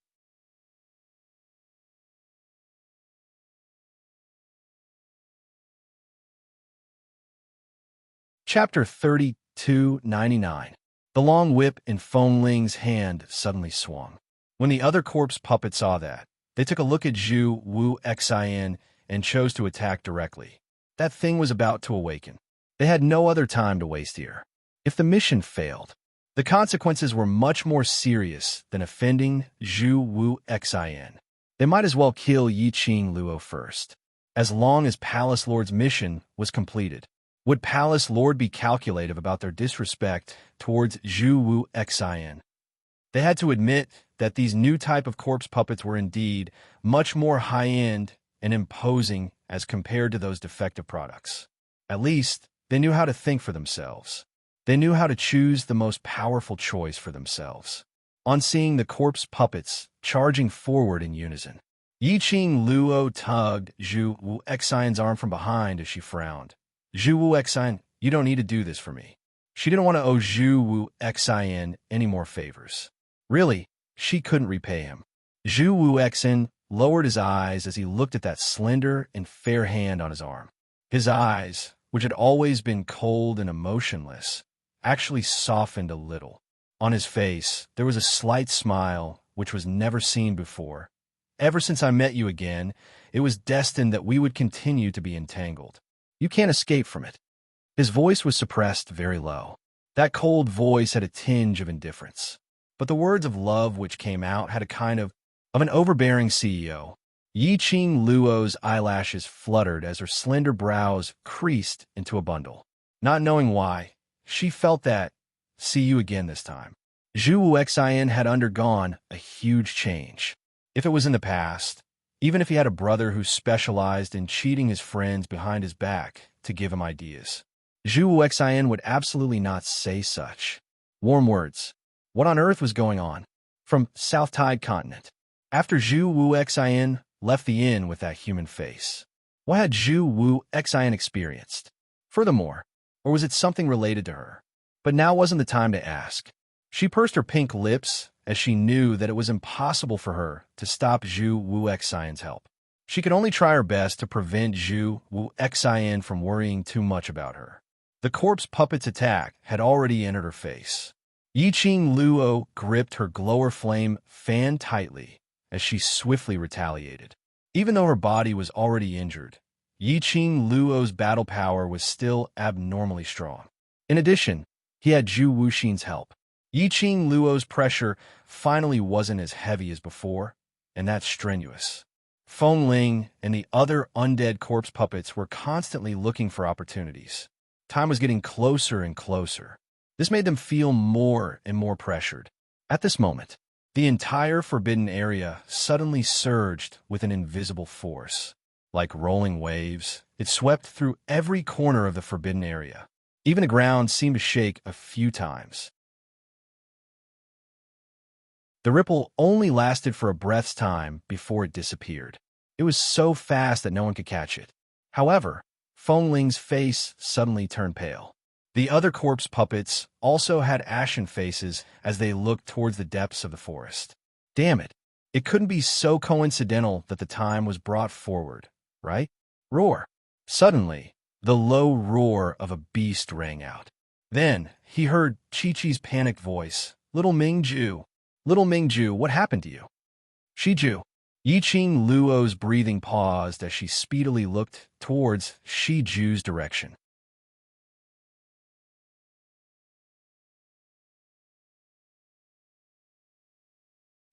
Chapter 32:99. The long whip in Feng Ling's hand suddenly swung. When the other corpse puppets saw that, they took a look at Zhu Wu Xian and chose to attack directly. That thing was about to awaken. They had no other time to waste here. If the mission failed, the consequences were much more serious than offending Zhu Wu Xian. They might as well kill Yiqing Luo first, as long as Palace Lord's mission was completed. Would Palace Lord be calculative about their disrespect towards Zhu Wu Xian? They had to admit that these new type of corpse puppets were indeed much more high-end and imposing as compared to those defective products. At least, they knew how to think for themselves. They knew how to choose the most powerful choice for themselves. On seeing the corpse puppets charging forward in unison, Yiqing Luo tugged Zhu Wu Xian's arm from behind as she frowned. Zhu Wu Xian, you don't need to do this for me. She didn't want to owe Zhu Wu Xian any more favors. Really, she couldn't repay him. Zhu Wu Xian lowered his eyes as he looked at that slender and fair hand on his arm. His eyes, which had always been cold and emotionless, actually softened a little. On his face, there was a slight smile which was never seen before. Ever since I met you again, it was destined that we would continue to be entangled. You can't escape from it. His voice was suppressed very low. That cold voice had a tinge of indifference. But the words of love which came out had a kind of an overbearing CEO. Yiqing Luo's eyelashes fluttered as her slender brows creased into a bundle. Not knowing why, she felt that, see you again this time. Zhu Wu Xian had undergone a huge change. If it was in the past, even if he had a brother who specialized in cheating his friends behind his back to give him ideas, Zhu Wu Xian would absolutely not say such. Warm words. What on earth was going on? From South Tide Continent. After Zhu Wu Xian left the inn with that human face, what had Zhu Wu Xian experienced? Furthermore, or was it something related to her? But now wasn't the time to ask. She pursed her pink lips as she knew that it was impossible for her to stop Zhu Wu Xian's help. She could only try her best to prevent Zhu Wu Xin from worrying too much about her. The corpse puppet's attack had already entered her face. Yiqing Luo gripped her glower flame fan tightly as she swiftly retaliated. Even though her body was already injured, Yiqing Luo's battle power was still abnormally strong. In addition, he had Zhu Wuxin's help. Yiqing Luo's pressure finally wasn't as heavy as before, and that's strenuous. Feng Ling and the other undead corpse puppets were constantly looking for opportunities. Time was getting closer and closer. This made them feel more and more pressured. At this moment, the entire forbidden area suddenly surged with an invisible force. Like rolling waves, it swept through every corner of the forbidden area. Even the ground seemed to shake a few times. The ripple only lasted for a breath's time before it disappeared. It was so fast that no one could catch it. However, Feng Ling's face suddenly turned pale. The other corpse puppets also had ashen faces as they looked towards the depths of the forest. Damn it! It couldn't be so coincidental that the time was brought forward, right? Roar! Suddenly, the low roar of a beast rang out. Then, he heard Chi-Chi's panicked voice. Little Mingju! Little Mingju, what happened to you? Shiju. Yiqing Luo's breathing paused as she speedily looked towards Shiju's direction.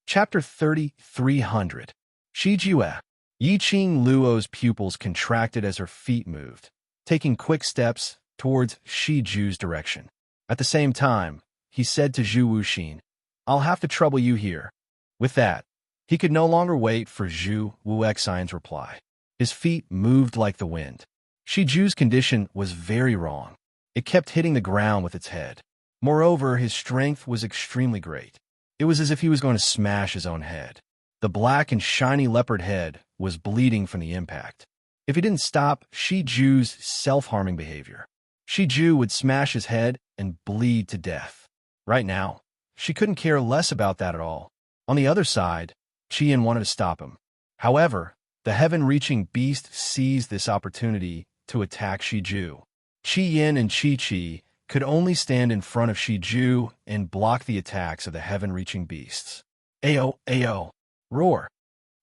Chapter 3300. Shijue. Yiqing Luo's pupils contracted as her feet moved, taking quick steps towards Shiju's direction. At the same time, he said to Zhu Wuxin, I'll have to trouble you here. With that, he could no longer wait for Zhu Wuxin's reply. His feet moved like the wind. Shiju's condition was very wrong. It kept hitting the ground with its head. Moreover, his strength was extremely great. It was as if he was going to smash his own head. The black and shiny leopard head was bleeding from the impact. If he didn't stop Shiju's self-harming behavior, Shiju would smash his head and bleed to death. Right now, she couldn't care less about that at all. On the other side, Qian wanted to stop him. However, the heaven-reaching beast seized this opportunity to attack Shiju. Qian and Qi could only stand in front of Shiju and block the attacks of the heaven-reaching beasts. Ayo, ayo, roar.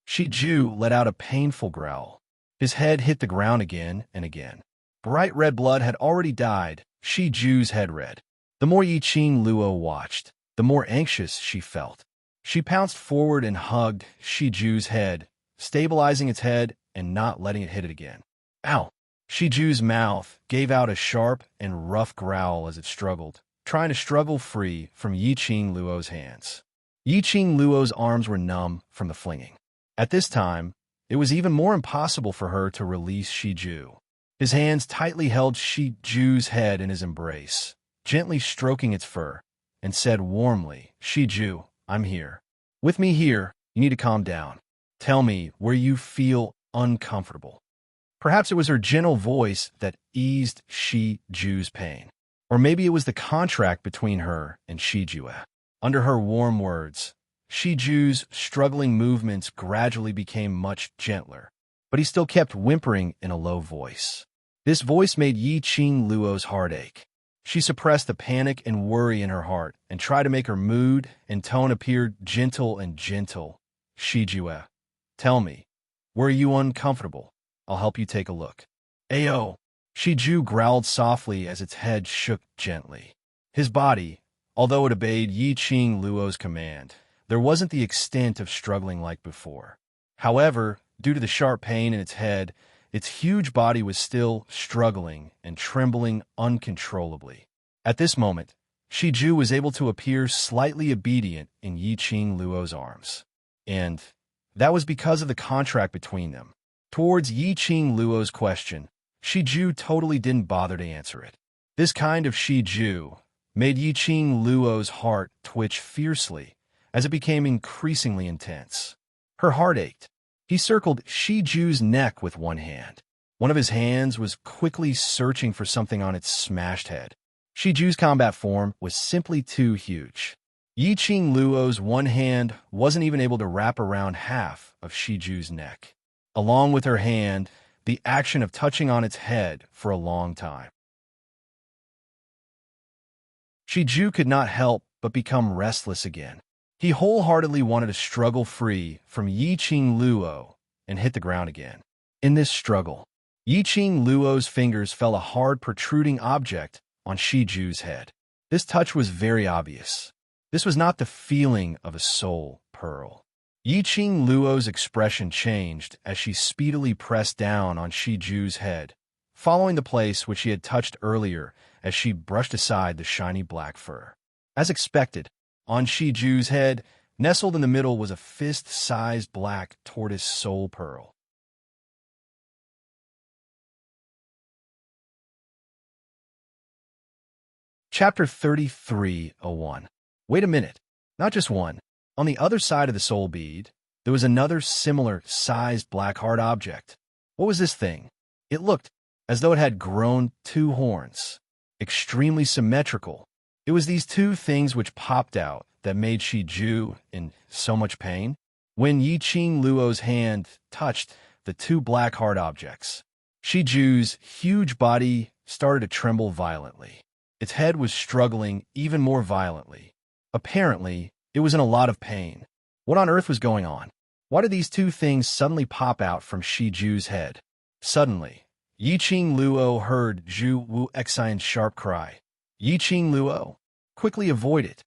Shiju let out a painful growl. His head hit the ground again and again. Bright red blood had already dyed Shiju's head red. The more Yiqing Luo watched, the more anxious she felt. She pounced forward and hugged Shiju's head, stabilizing its head and not letting it hit it again. Ow! Shiju's mouth gave out a sharp and rough growl as it struggled, trying to struggle free from Yiqing Luo's hands. Yiqing Luo's arms were numb from the flinging. At this time, it was even more impossible for her to release Shiju. His hands tightly held Shiju's head in his embrace, gently stroking its fur, and said warmly, Shiju, I'm here. With me here, you need to calm down. Tell me where you feel uncomfortable. Perhaps it was her gentle voice that eased Shiju's pain. Or maybe it was the contract between her and Shijue. Under her warm words, Shiju's struggling movements gradually became much gentler, but he still kept whimpering in a low voice. This voice made Yiqing Luo's heart ache. She suppressed the panic and worry in her heart and tried to make her mood and tone appear gentle and gentle. Shijue, tell me, were you uncomfortable? I'll help you take a look. Ayo! Shiju growled softly as its head shook gently. His body, although it obeyed Yiqing Luo's command, there wasn't the extent of struggling like before. However, due to the sharp pain in its head, its huge body was still struggling and trembling uncontrollably. At this moment, Shiju was able to appear slightly obedient in Yiqing Luo's arms. And that was because of the contract between them. Towards Yiqing Luo's question, Shiju totally didn't bother to answer it. This kind of Shiju made Yiqing Luo's heart twitch fiercely as it became increasingly intense. Her heart ached. He circled Shiju's neck with one hand. One of his hands was quickly searching for something on its smashed head. Shiju's combat form was simply too huge. Yiqing Luo's one hand wasn't even able to wrap around half of Shiju's neck. along with her hand, the action of touching on its head for a long time. Shiju could not help but become restless again. He wholeheartedly wanted to struggle free from Yiqing Luo and hit the ground again. In this struggle, Yiqing Luo's fingers felt a hard protruding object on Shiju's head. This touch was very obvious. This was not the feeling of a soul pearl. Yiqing Luo's expression changed as she speedily pressed down on Shiju's head, following the place which she had touched earlier as she brushed aside the shiny black fur. As expected, on Shiju's head, nestled in the middle was a fist-sized black tortoise soul pearl. Chapter 33:01. Wait a minute. Not just one. On the other side of the soul bead, there was another similar sized black hard object. What was this thing? It looked as though it had grown 2 horns. Extremely symmetrical. It was these 2 things which popped out that made Shiju in so much pain. When Yiqing Luo's hand touched the 2 black hard objects, Shiju's huge body started to tremble violently. Its head was struggling even more violently. Apparently, it was in a lot of pain. What on earth was going on? Why did these 2 things suddenly pop out from Shiju's head? Suddenly, Yiqing Luo heard Zhu Wu Xian's sharp cry. Yiqing Luo, quickly avoid it.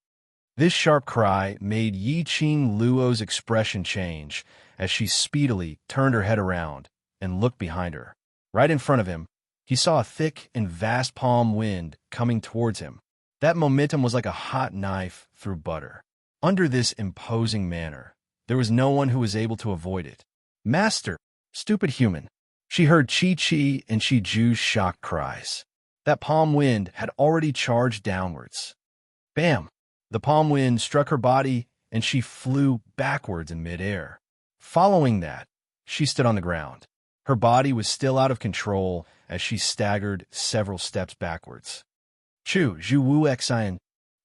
This sharp cry made Yiqing Luo's expression change as she speedily turned her head around and looked behind her. Right in front of him, he saw a thick and vast palm wind coming towards him. That momentum was like a hot knife through butter. Under this imposing manner, there was no one who was able to avoid it. Master, stupid human. She heard Chi-Chi and Shiju's shocked cries. That palm wind had already charged downwards. Bam! The palm wind struck her body and she flew backwards in midair. Following that, she stood on the ground. Her body was still out of control as she staggered several steps backwards. Zhu Wu Xian.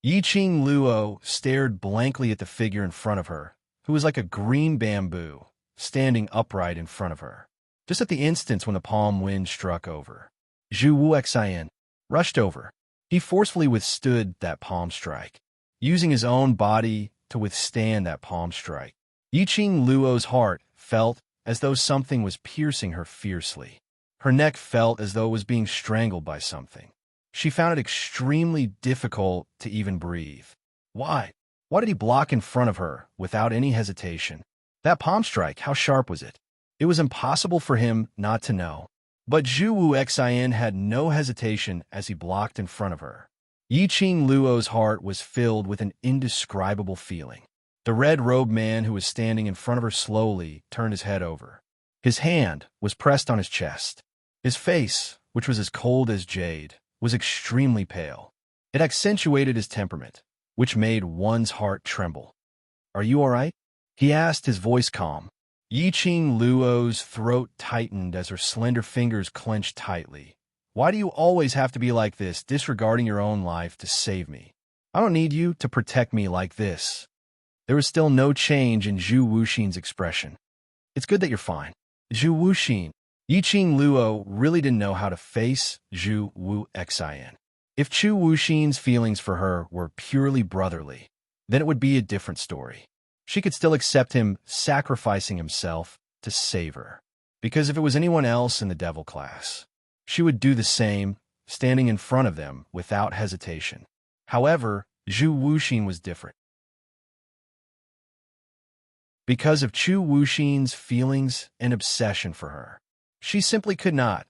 Yiqing Luo stared blankly at the figure in front of her, who was like a green bamboo, standing upright in front of her. Just at the instant when the palm wind struck over, Zhu Wu Xian rushed over. He forcefully withstood that palm strike, using his own body to withstand that palm strike. Yiqing Luo's heart felt as though something was piercing her fiercely. Her neck felt as though it was being strangled by something. She found it extremely difficult to even breathe. Why? Why did he block in front of her without any hesitation? That palm strike, how sharp was it? It was impossible for him not to know. But Zhu Wu Xian had no hesitation as he blocked in front of her. Yiqing Luo's heart was filled with an indescribable feeling. The red-robed man who was standing in front of her slowly turned his head over. His hand was pressed on his chest. His face, which was as cold as jade, was extremely pale. It accentuated his temperament, which made one's heart tremble. "Are you all right?" he asked, his voice calm. Yiqing Luo's throat tightened as her slender fingers clenched tightly. "Why do you always have to be like this, disregarding your own life to save me? I don't need you to protect me like this." There was still no change in Zhu Wuxin's expression. "It's good that you're fine." Zhu Wuxin. Yiqing Luo really didn't know how to face Zhu Wu Xian. If Zhu Wuxin's feelings for her were purely brotherly, then it would be a different story. She could still accept him sacrificing himself to save her. Because if it was anyone else in the devil class, she would do the same, standing in front of them without hesitation. However, Zhu Wuxin was different. Because of Zhu Wuxin's feelings and obsession for her, she simply could not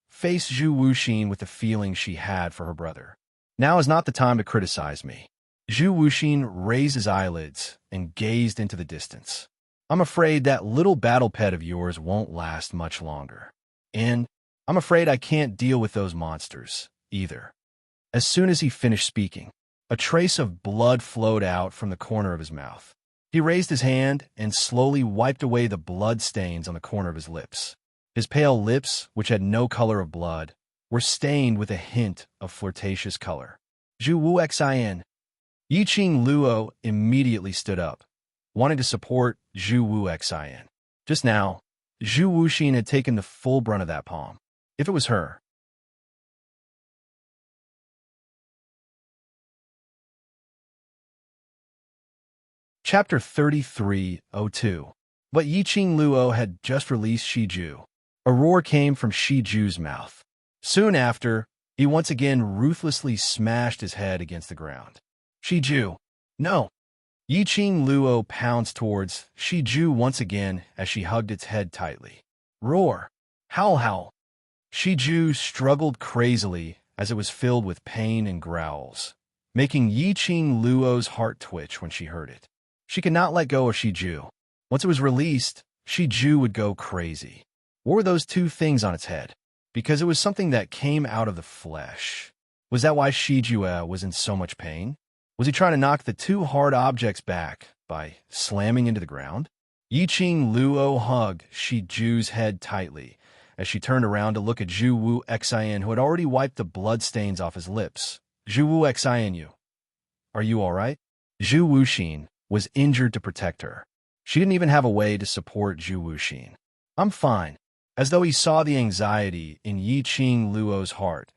face Zhu Wuxin with the feelings she had for her brother. "Now is not the time to criticize me." Zhu Wuxin raised his eyelids and gazed into the distance. "I'm afraid that little battle pet of yours won't last much longer. And I'm afraid I can't deal with those monsters, either." As soon as he finished speaking, a trace of blood flowed out from the corner of his mouth. He raised his hand and slowly wiped away the blood stains on the corner of his lips. His pale lips, which had no color of blood, were stained with a hint of flirtatious color. "Zhu Wu Xian." Yiqing Luo immediately stood up, wanting to support Zhu Wu Xian. Just now, Zhu Wuxin had taken the full brunt of that palm. If it was her. Chapter 33:02. But Yiqing Luo had just released Shiju. A roar came from Shiju's mouth. Soon after, he once again ruthlessly smashed his head against the ground. Shiju. No. Yiqing Luo pounced towards Shiju once again as she hugged its head tightly. Roar. Howl howl. Shiju struggled crazily as it was filled with pain and growls, making Yiqing Luo's heart twitch when she heard it. She could not let go of Shiju. Once it was released, Shiju would go crazy. What were those two things on its head? Because it was something that came out of the flesh. Was that why Shiju was in so much pain? Was he trying to knock the two hard objects back by slamming into the ground? Yiqing Luo hugged Shiju's head tightly as she turned around to look at Zhu Wu Xian, who had already wiped the bloodstains off his lips. Zhu Wu Xian, are you all right? Zhu Wuxin was injured to protect her. She didn't even have a way to support Zhu Wuxin. I'm fine. As though he saw the anxiety in Yiqing Luo's heart,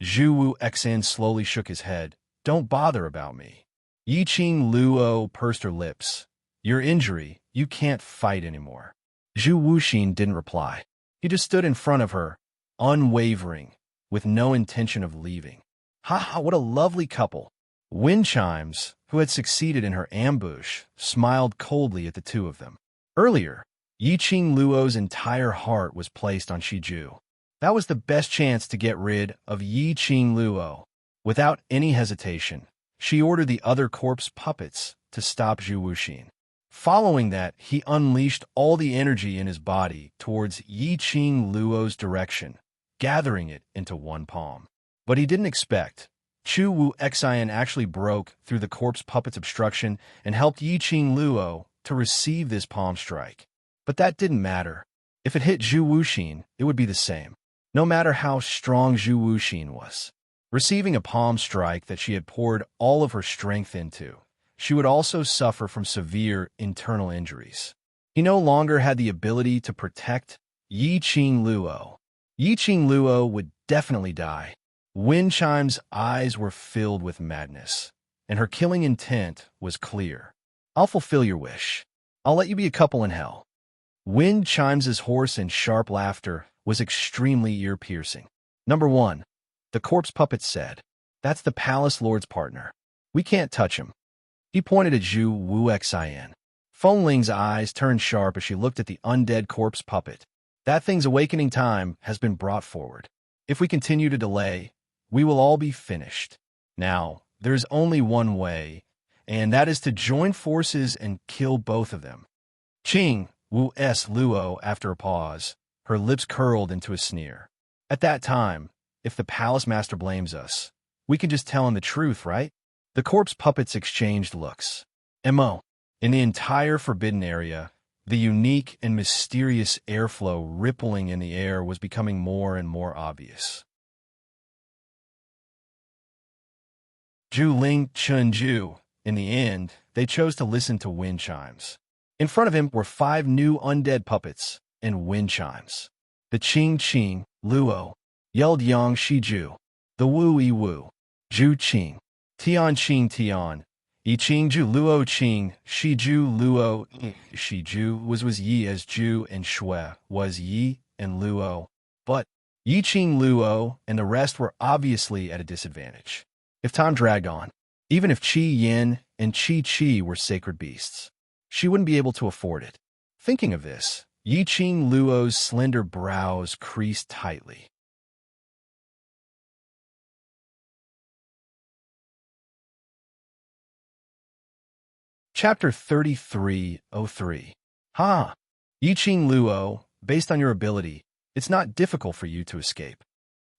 Zhu Wu Xian slowly shook his head. Don't bother about me. Yiqing Luo pursed her lips. Your injury, you can't fight anymore. Zhu Wuxin didn't reply. He just stood in front of her, unwavering, with no intention of leaving. Ha ha, what a lovely couple. Wind Chimes, who had succeeded in her ambush, smiled coldly at the two of them. Earlier, Yiqing Luo's entire heart was placed on Shiju. That was the best chance to get rid of Yiqing Luo. Without any hesitation, she ordered the other corpse puppets to stop Zhu Wuxin. Following that, he unleashed all the energy in his body towards Yiqing Luo's direction, gathering it into one palm. But he didn't expect. Zhu Wu Xian actually broke through the corpse puppet's obstruction and helped Yiqing Luo to receive this palm strike. But that didn't matter. If it hit Zhu Wuxin, it would be the same, no matter how strong Zhu Wuxin was. Receiving a palm strike that she had poured all of her strength into, she would also suffer from severe internal injuries. He no longer had the ability to protect Yiqing Luo. Yiqing Luo would definitely die. Wind Chime's eyes were filled with madness, and her killing intent was clear. I'll fulfill your wish. I'll let you be a couple in hell. Wind Chimes' hoarse and sharp laughter was extremely ear-piercing. Number 1. The corpse puppet said, That's the palace lord's partner. We can't touch him. He pointed at Zhu Wu Xian. Feng Ling's eyes turned sharp as she looked at the undead corpse puppet. That thing's awakening time has been brought forward. If we continue to delay, we will all be finished. Now, there's only one way, and that is to join forces and kill both of them. Qing Wu S. Luo, after a pause, her lips curled into a sneer. At that time, if the palace master blames us, we can just tell him the truth, right? The corpse puppets exchanged looks. M.O. In the entire forbidden area, the unique and mysterious airflow rippling in the air was becoming more and more obvious. Zhu Ling Chunju. In the end, they chose to listen to wind chimes. In front of him were 5 new undead puppets and wind chimes. The Qing Qing, Luo, yelled Yang Shiju. The Wu Yi Wu, Zhu Qing, Tian Qing Tian, Yi Qing Zhu Luo Qing, Shiju Luo, Shiju was Yi as Zhu and Shui was Yi and Luo. But Yi Qing Luo and the rest were obviously at a disadvantage. If time dragged on, even if Qi Yin and Qi Qi were sacred beasts, she wouldn't be able to afford it. Thinking of this, Yi Qing Luo's slender brows creased tightly. Chapter 33:03. Ha! Yiqing Luo, based on your ability, it's not difficult for you to escape.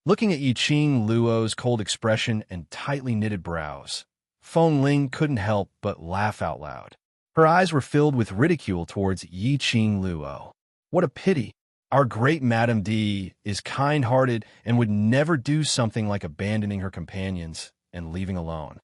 Looking at Yiqing Luo's cold expression and tightly knitted brows, Feng Ling couldn't help but laugh out loud. Her eyes were filled with ridicule towards Yiqing Luo. What a pity! Our great Madame D is kind-hearted and would never do something like abandoning her companions and leaving alone.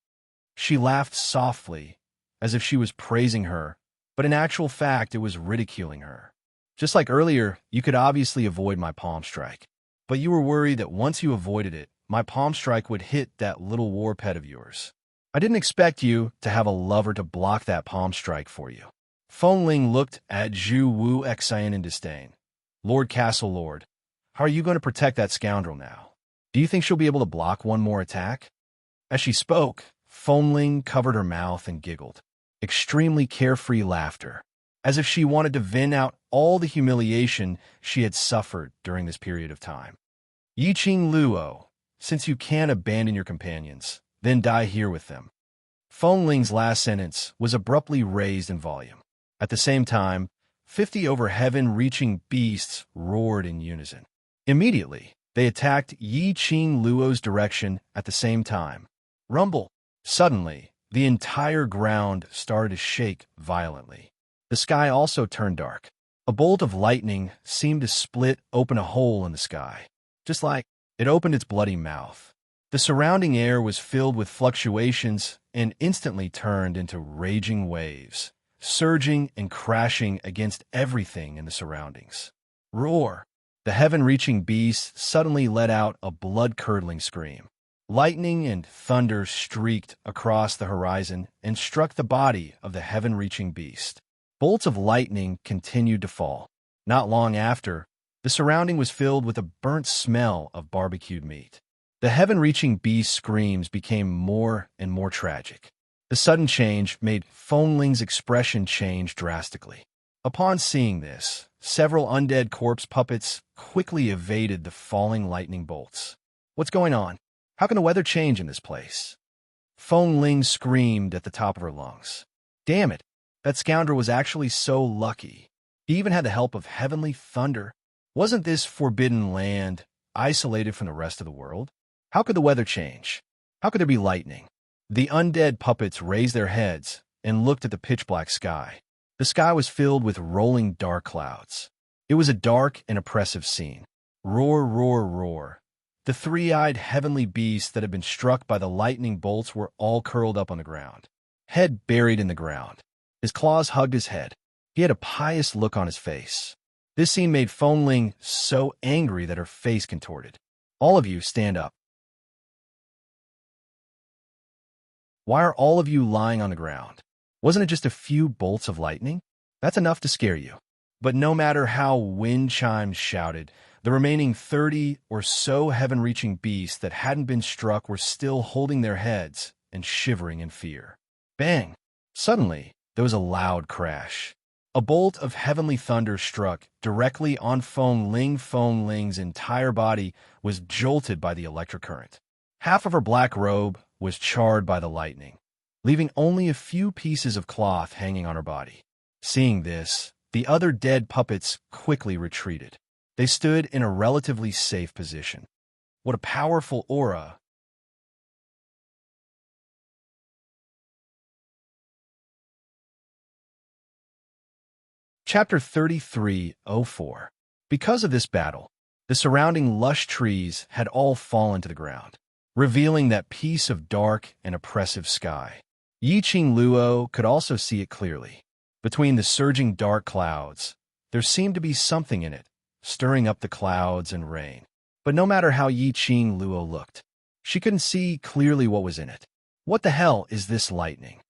She laughed softly, as if she was praising her, but in actual fact it was ridiculing her. Just like earlier, you could obviously avoid my palm strike. But you were worried that once you avoided it, my palm strike would hit that little war pet of yours. I didn't expect you to have a lover to block that palm strike for you. Feng Ling looked at Zhu Wu Xian in disdain. Lord Castle Lord, how are you going to protect that scoundrel now? Do you think she'll be able to block one more attack? As she spoke, Feng Ling covered her mouth and giggled. Extremely carefree laughter, as if she wanted to vent out all the humiliation she had suffered during this period of time. Yiqing Luo, since you can't abandon your companions, then die here with them. Feng Ling's last sentence was abruptly raised in volume. At the same time, 50 over heaven-reaching beasts roared in unison. Immediately, they attacked Yiqing Luo's direction at the same time. Rumble! Suddenly, the entire ground started to shake violently. The sky also turned dark. A bolt of lightning seemed to split open a hole in the sky, just like it opened its bloody mouth. The surrounding air was filled with fluctuations and instantly turned into raging waves, surging and crashing against everything in the surroundings. Roar! The heaven-reaching beast suddenly let out a blood-curdling scream. Lightning and thunder streaked across the horizon and struck the body of the heaven-reaching beast. Bolts of lightning continued to fall. Not long after, the surrounding was filled with a burnt smell of barbecued meat. The heaven-reaching beast's screams became more and more tragic. The sudden change made Feng Ling's expression change drastically. Upon seeing this, several undead corpse puppets quickly evaded the falling lightning bolts. What's going on? How can the weather change in this place? Feng Ling screamed at the top of her lungs. Damn it, that scoundrel was actually so lucky. He even had the help of heavenly thunder. Wasn't this forbidden land isolated from the rest of the world? How could the weather change? How could there be lightning? The undead puppets raised their heads and looked at the pitch-black sky. The sky was filled with rolling dark clouds. It was a dark and oppressive scene. Roar, roar, roar. The three-eyed heavenly beasts that had been struck by the lightning bolts were all curled up on the ground, head buried in the ground. His claws hugged his head. He had a pious look on his face. This scene made Feng Ling so angry that her face contorted. All of you stand up. Why are all of you lying on the ground? Wasn't it just a few bolts of lightning? That's enough to scare you. But no matter how wind chimes shouted, the remaining 30 or so heaven-reaching beasts that hadn't been struck were still holding their heads and shivering in fear. Bang! Suddenly, there was a loud crash. A bolt of heavenly thunder struck directly on Feng Ling. Feng Ling's entire body was jolted by the electric current. Half of her black robe was charred by the lightning, leaving only a few pieces of cloth hanging on her body. Seeing this, the other dead puppets quickly retreated. They stood in a relatively safe position. What a powerful aura! Chapter 33:04. Because of this battle, the surrounding lush trees had all fallen to the ground, revealing that piece of dark and oppressive sky. Yiqing Luo could also see it clearly. Between the surging dark clouds, there seemed to be something in it, stirring up the clouds and rain. But no matter how Yiqing Luo looked, she couldn't see clearly what was in it. What the hell is this lightning?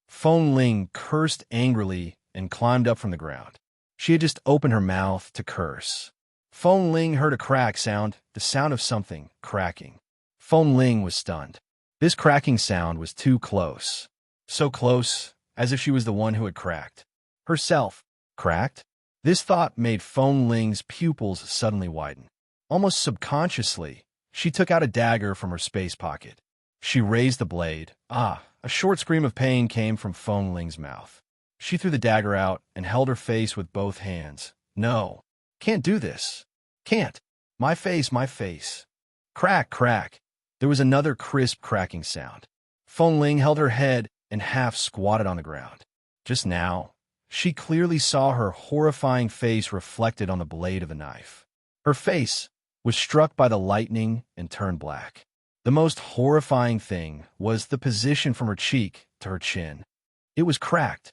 Feng Ling cursed angrily and climbed up from the ground. She had just opened her mouth to curse. Feng Ling heard a crack sound, the sound of something cracking. Feng Ling was stunned. This cracking sound was too close. So close, as if she was the one who had cracked. Herself. Cracked? This thought made Feng Ling's pupils suddenly widen. Almost subconsciously, she took out a dagger from her space pocket. She raised the blade. A short scream of pain came from Feng Ling's mouth. She threw the dagger out and held her face with both hands. No. Can't do this. Can't. My face, my face. Crack, crack. There was another crisp cracking sound. Feng Ling held her head and half squatted on the ground. Just now, she clearly saw her horrifying face reflected on the blade of the knife. Her face was struck by the lightning and turned black. The most horrifying thing was the position from her cheek to her chin. It was cracked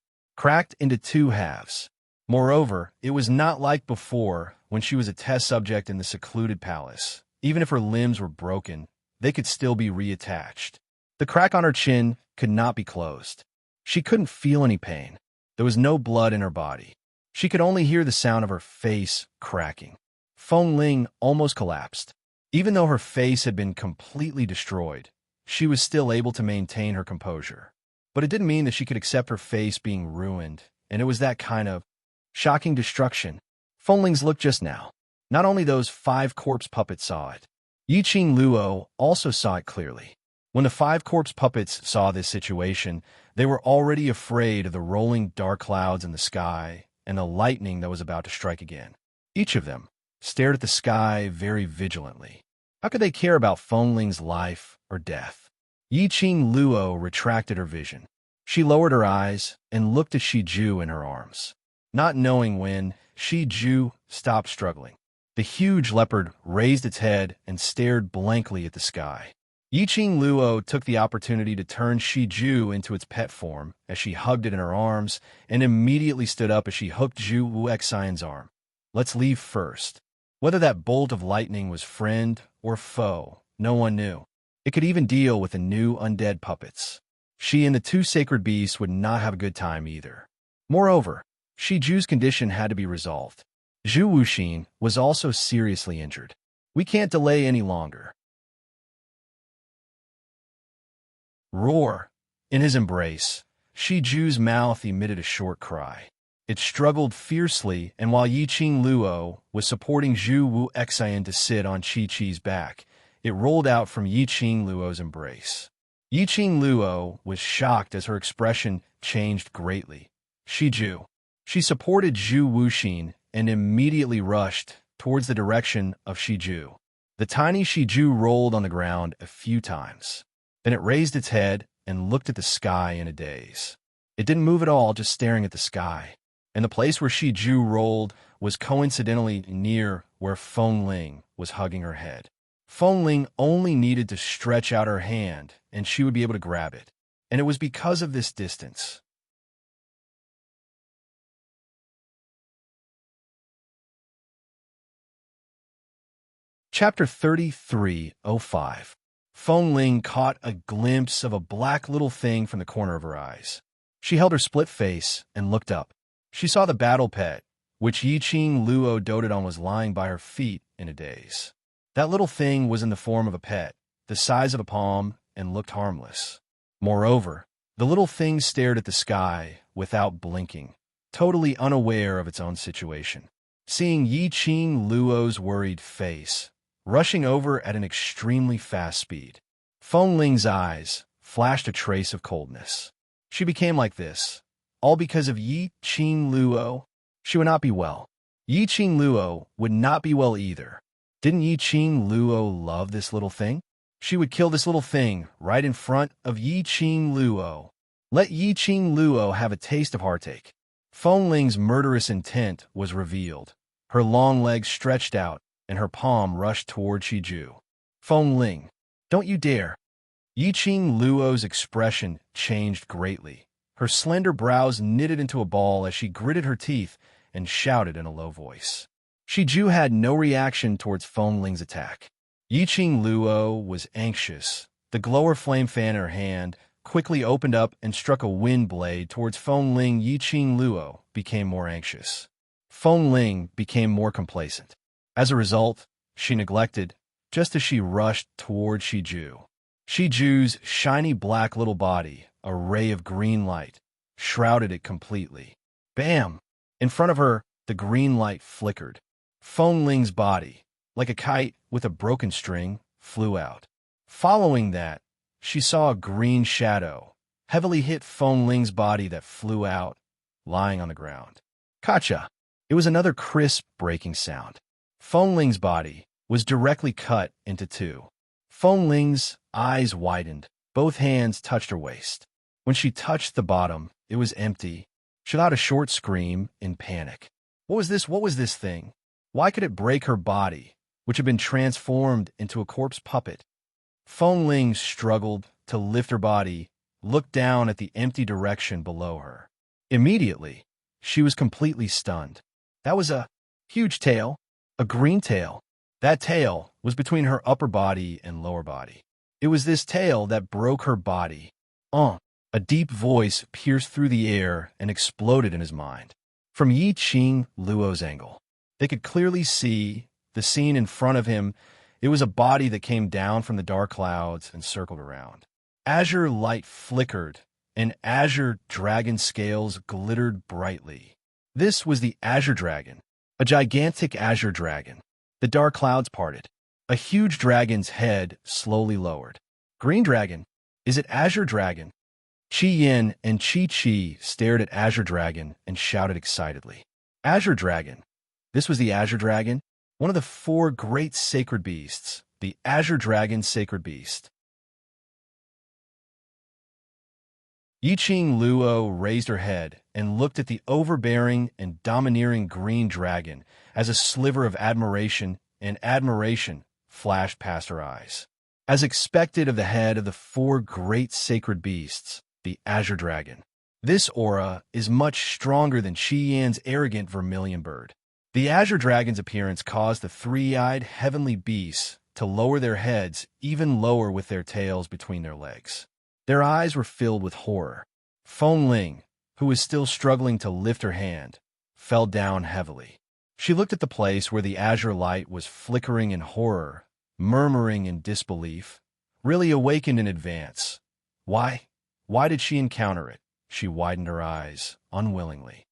into two halves. Moreover, it was not like before when she was a test subject in the secluded palace. Even if her limbs were broken, they could still be reattached. The crack on her chin could not be closed. She couldn't feel any pain. There was no blood in her body. She could only hear the sound of her face cracking. Feng Ling almost collapsed. Even though her face had been completely destroyed, she was still able to maintain her composure. But it didn't mean that she could accept her face being ruined, and it was that kind of shocking destruction. Feng Ling's look just now. Not only those 5 corpse puppets saw it. Yiqing Luo also saw it clearly. When the 5 corpse puppets saw this situation, they were already afraid of the rolling dark clouds in the sky and the lightning that was about to strike again. Each of them stared at the sky very vigilantly. How could they care about Feng Ling's life or death? Yiqing Luo retracted her vision. She lowered her eyes and looked at Shiju in her arms. Not knowing when, Shiju stopped struggling. The huge leopard raised its head and stared blankly at the sky. Yiqing Luo took the opportunity to turn Shiju into its pet form as she hugged it in her arms and immediately stood up as she hooked Zhu Wuxian's arm. Let's leave first. Whether that bolt of lightning was friend or foe, no one knew. It could even deal with the new undead puppets. She and the 2 sacred beasts would not have a good time either. Moreover, Shiju's condition had to be resolved. Zhu Wuxian was also seriously injured. We can't delay any longer. Roar! In his embrace, Shiju's mouth emitted a short cry. It struggled fiercely, and while Yiqing Luo was supporting Zhu Wuxian to sit on Chi-Chi's back, it rolled out from Yiqing Luo's embrace. Yiqing Luo was shocked as her expression changed greatly. Shiju. She supported Zhu Wuxian and immediately rushed towards the direction of Shiju. The tiny Shiju rolled on the ground a few times. Then it raised its head and looked at the sky in a daze. It didn't move at all, just staring at the sky. And the place where Shiju rolled was coincidentally near where Feng Ling was hugging her head. Feng Ling only needed to stretch out her hand, and she would be able to grab it. And it was because of this distance. Chapter 33:05. Feng Ling caught a glimpse of a black little thing from the corner of her eyes. She held her split face and looked up. She saw the battle pet, which Yiqing Luo doted on, was lying by her feet in a daze. That little thing was in the form of a pet, the size of a palm, and looked harmless. Moreover, the little thing stared at the sky without blinking, totally unaware of its own situation. Seeing Yiqing Luo's worried face, rushing over at an extremely fast speed, Feng Ling's eyes flashed a trace of coldness. She became like this, all because of Yiqing Luo. She would not be well. Yiqing Luo would not be well either. Didn't Yiqing Luo love this little thing? She would kill this little thing right in front of Yiqing Luo. Let Yiqing Luo have a taste of heartache. Feng Ling's murderous intent was revealed. Her long legs stretched out, and her palm rushed toward Shiju. Feng Ling, don't you dare! Yiqing Luo's expression changed greatly. Her slender brows knitted into a ball as she gritted her teeth and shouted in a low voice. Shiju had no reaction towards Feng Ling's attack. Yiqing Luo was anxious. The glower flame fan in her hand quickly opened up and struck a wind blade towards Feng Ling. Yiqing Luo became more anxious. Feng Ling became more complacent. As a result, she neglected, just as she rushed toward Shiju. Shiju's shiny black little body, a ray of green light, shrouded it completely. Bam! In front of her, the green light flickered. Feng Ling's body, like a kite with a broken string, flew out. Following that, she saw a green shadow heavily hit Feng Ling's body that flew out, lying on the ground. Kacha! It was another crisp, breaking sound. Feng Ling's body was directly cut into 2. Feng Ling's eyes widened. Both hands touched her waist. When she touched the bottom, it was empty. She let out a short scream in panic. What was this? What was this thing? Why could it break her body, which had been transformed into a corpse puppet? Feng Ling struggled to lift her body, looked down at the empty direction below her. Immediately, she was completely stunned. That was a huge tail, a green tail. That tail was between her upper body and lower body. It was this tail that broke her body. A deep voice pierced through the air and exploded in his mind. From Yi-Ching Luo's angle, they could clearly see the scene in front of him. It was a body that came down from the dark clouds and circled around. Azure light flickered, and azure dragon scales glittered brightly. This was the azure dragon, a gigantic azure dragon. The dark clouds parted. A huge dragon's head slowly lowered. Green dragon? Is it azure dragon? Qi Yin and Qi Qi stared at Azure Dragon and shouted excitedly. Azure Dragon. This was the Azure Dragon, one of the 4 great sacred beasts, the Azure Dragon sacred beast. Yi-Ching Luo raised her head and looked at the overbearing and domineering green dragon as a sliver of admiration flashed past her eyes. As expected of the head of the 4 great sacred beasts, the Azure Dragon. This aura is much stronger than Qi Yan's arrogant vermilion bird. The Azure Dragon's appearance caused the 3-eyed heavenly beasts to lower their heads even lower with their tails between their legs. Their eyes were filled with horror. Feng Ling, who was still struggling to lift her hand, fell down heavily. She looked at the place where the azure light was flickering in horror, murmuring in disbelief, really awakened in advance. Why did she encounter it? She widened her eyes, unwillingly.